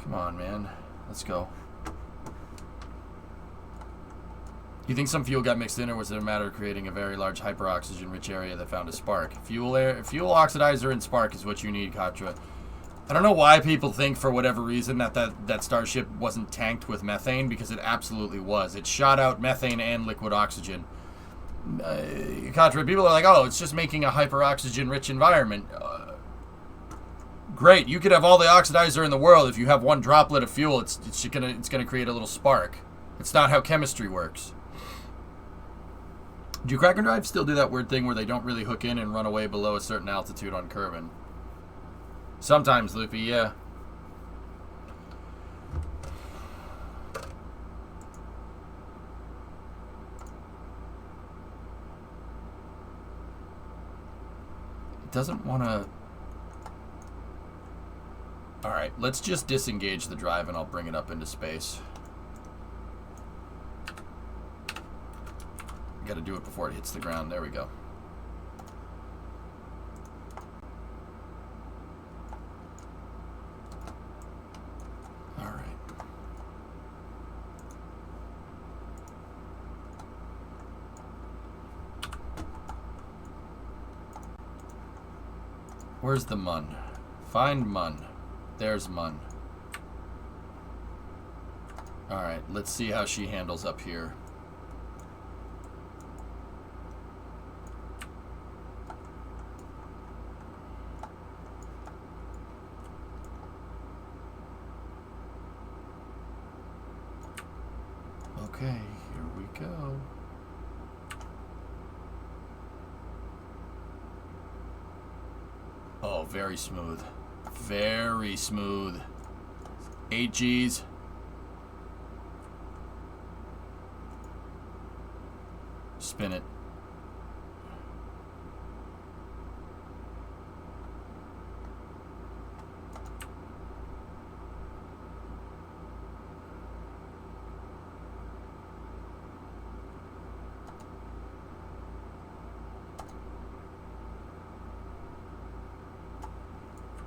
Come on, man. Let's go. You think some fuel got mixed in, or was it a matter of creating a very large hyperoxygen-rich area that found a spark? Fuel oxidizer and spark is what you need, Katra. I don't know why people think, for whatever reason, that Starship wasn't tanked with methane, because it absolutely was. It shot out methane and liquid oxygen. Katra, people are like, oh, it's just making a hyperoxygen-rich environment. Great, you could have all the oxidizer in the world. If you have one droplet of fuel, it's gonna create a little spark. It's not how chemistry works. Do Kraken Drive still do that weird thing where they don't really hook in and run away below a certain altitude on Kerbin? Sometimes, Loopy, yeah. It doesn't want to... Alright, let's just disengage the drive and I'll bring it up into space. Got to do it before it hits the ground. There we go. All right. Where's the Mun? Find Mun. There's Mun. All right, let's see how she handles up here. Okay, here we go. Oh, very smooth. Very smooth. 8 Gs. Spin it.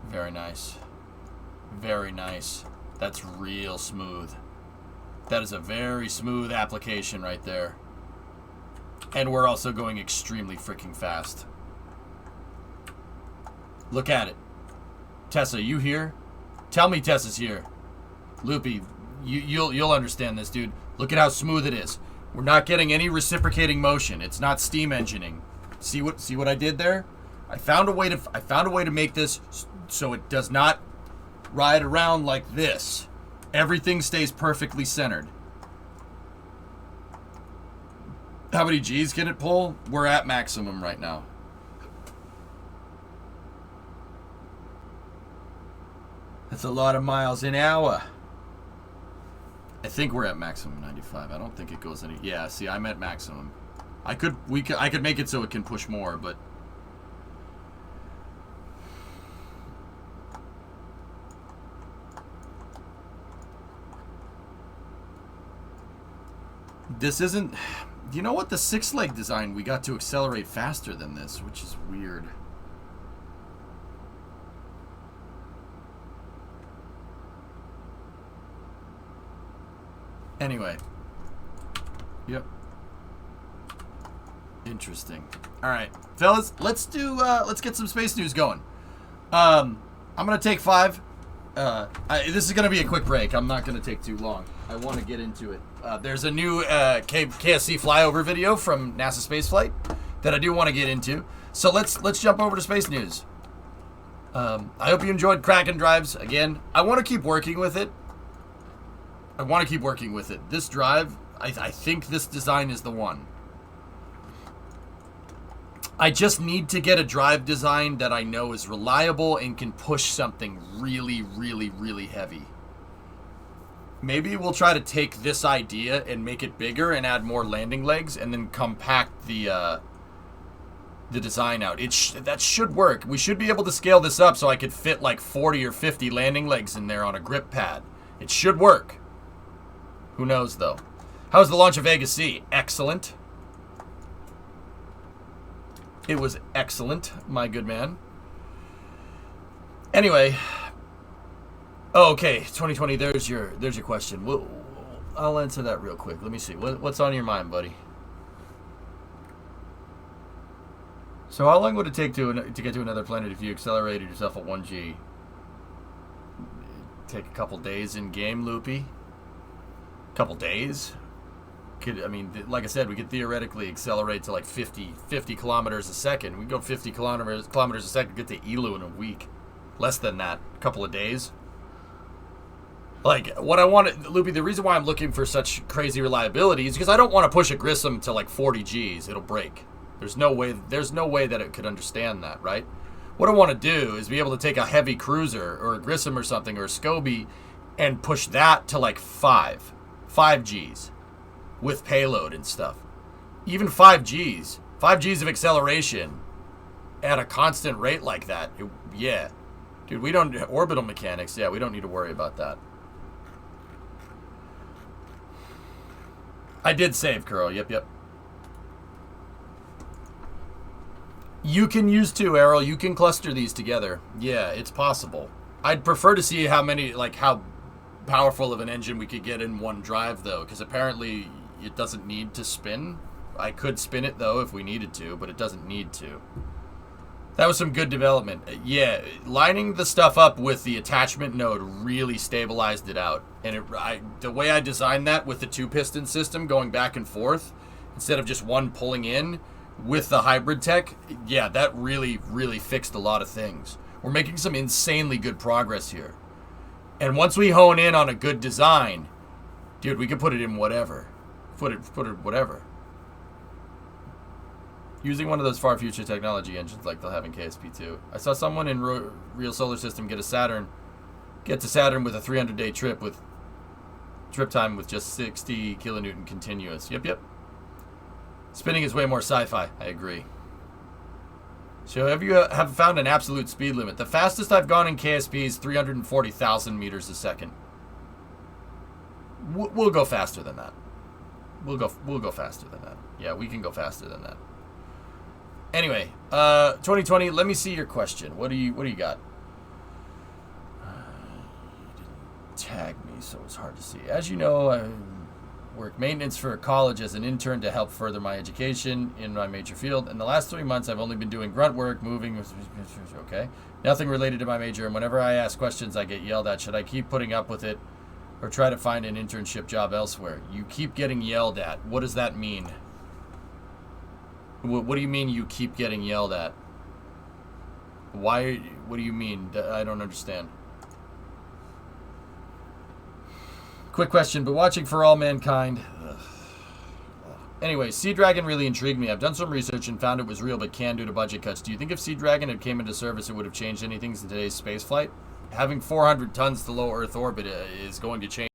Very nice. Very nice. That's real smooth. That is a very smooth application right there. And we're also going extremely freaking fast. Look at it. Tessa, you here? Tell me Tessa's here. Loopy, you'll understand this, dude. Look at how smooth it is. We're not getting any reciprocating motion. It's not steam engineing. See what I did there? I found a way to make this so it does not ride around like this. Everything stays perfectly centered. How many G's can it pull? We're at maximum right now. That's a lot of miles an hour. I think we're at maximum 95. I don't think it goes any... Yeah, see, I'm at maximum. I could make it so it can push more, but... This isn't... You know what? The 6-leg design, we got to accelerate faster than this, which is weird. Anyway. Yep. Interesting. Alright. Fellas, let's get some space news going. I'm going to take 5. This is going to be a quick break. I'm not going to take too long. I want to get into it. There's a new KSC flyover video from NASA Spaceflight that I do want to get into. So let's jump over to space news. I hope you enjoyed Kraken Drives. Again, I want to keep working with it. This drive, I think this design is the one. I just need to get a drive design that I know is reliable and can push something really, really, really heavy. Maybe we'll try to take this idea and make it bigger and add more landing legs and then compact the design out. That should work. We should be able to scale this up so I could fit like 40 or 50 landing legs in there on a grip pad. It should work. Who knows, though? How's the launch of Vega C? Excellent. It was excellent, my good man. Anyway. Oh, okay, 2020. There's your question. I'll answer that real quick. Let me see. What's on your mind, buddy? So how long would it take to get to another planet if you accelerated yourself at 1G? Take a couple days in game, Loopy. Couple days? Like I said, we could theoretically accelerate to like 50 kilometers a second. We can go 50 kilometers a second, get to Elu in a week. Less than that, a couple of days. Like, what I want, Loopy, the reason why I'm looking for such crazy reliability is because I don't want to push a Grissom to like 40 Gs. It'll break. There's no way that it could understand that, right? What I want to do is be able to take a heavy cruiser or a Grissom or something or a Scobie and push that to like 5 Gs with payload and stuff. Even 5 Gs of acceleration at a constant rate like that. Yeah. Dude, we don't, orbital mechanics, yeah, we don't need to worry about that. I did save, Kuro, yep. You can use two, Errol. You can cluster these together. Yeah, it's possible. I'd prefer to see how powerful of an engine we could get in one drive, though, because apparently it doesn't need to spin. I could spin it, though, if we needed to, but it doesn't need to. That was some good development. Yeah, lining the stuff up with the attachment node really stabilized it out. And the way I designed that with the 2-piston system going back and forth, instead of just one pulling in with the hybrid tech, yeah, that really, really fixed a lot of things. We're making some insanely good progress here. And once we hone in on a good design, dude, we can put it in whatever. Put it whatever. Using one of those far future technology engines like they'll have in KSP2. I saw someone in Real Solar System get to Saturn with a 300-day trip time with just 60 kilonewton continuous. Yep. Spinning is way more sci-fi. I agree. So have you found an absolute speed limit? The fastest I've gone in KSP is 340,000 meters a second. We'll go faster than that. We'll go faster than that. Yeah, we can go faster than that. Anyway, 2020. Let me see your question. What do you got? You didn't tag me, so it's hard to see. As you know, I work maintenance for a college as an intern to help further my education in my major field. In the last 3 months, I've only been doing grunt work, moving. Okay, nothing related to my major. And whenever I ask questions, I get yelled at. Should I keep putting up with it, or try to find an internship job elsewhere? You keep getting yelled at. What does that mean? What do you mean you keep getting yelled at? Why? What do you mean? I don't understand. Quick question, but watching For All Mankind. Anyway, Sea Dragon really intrigued me. I've done some research and found it was real, but can due to budget cuts. Do you think if Sea Dragon had came into service, it would have changed anything in today's space flight? Having 400 tons to low Earth orbit is going to change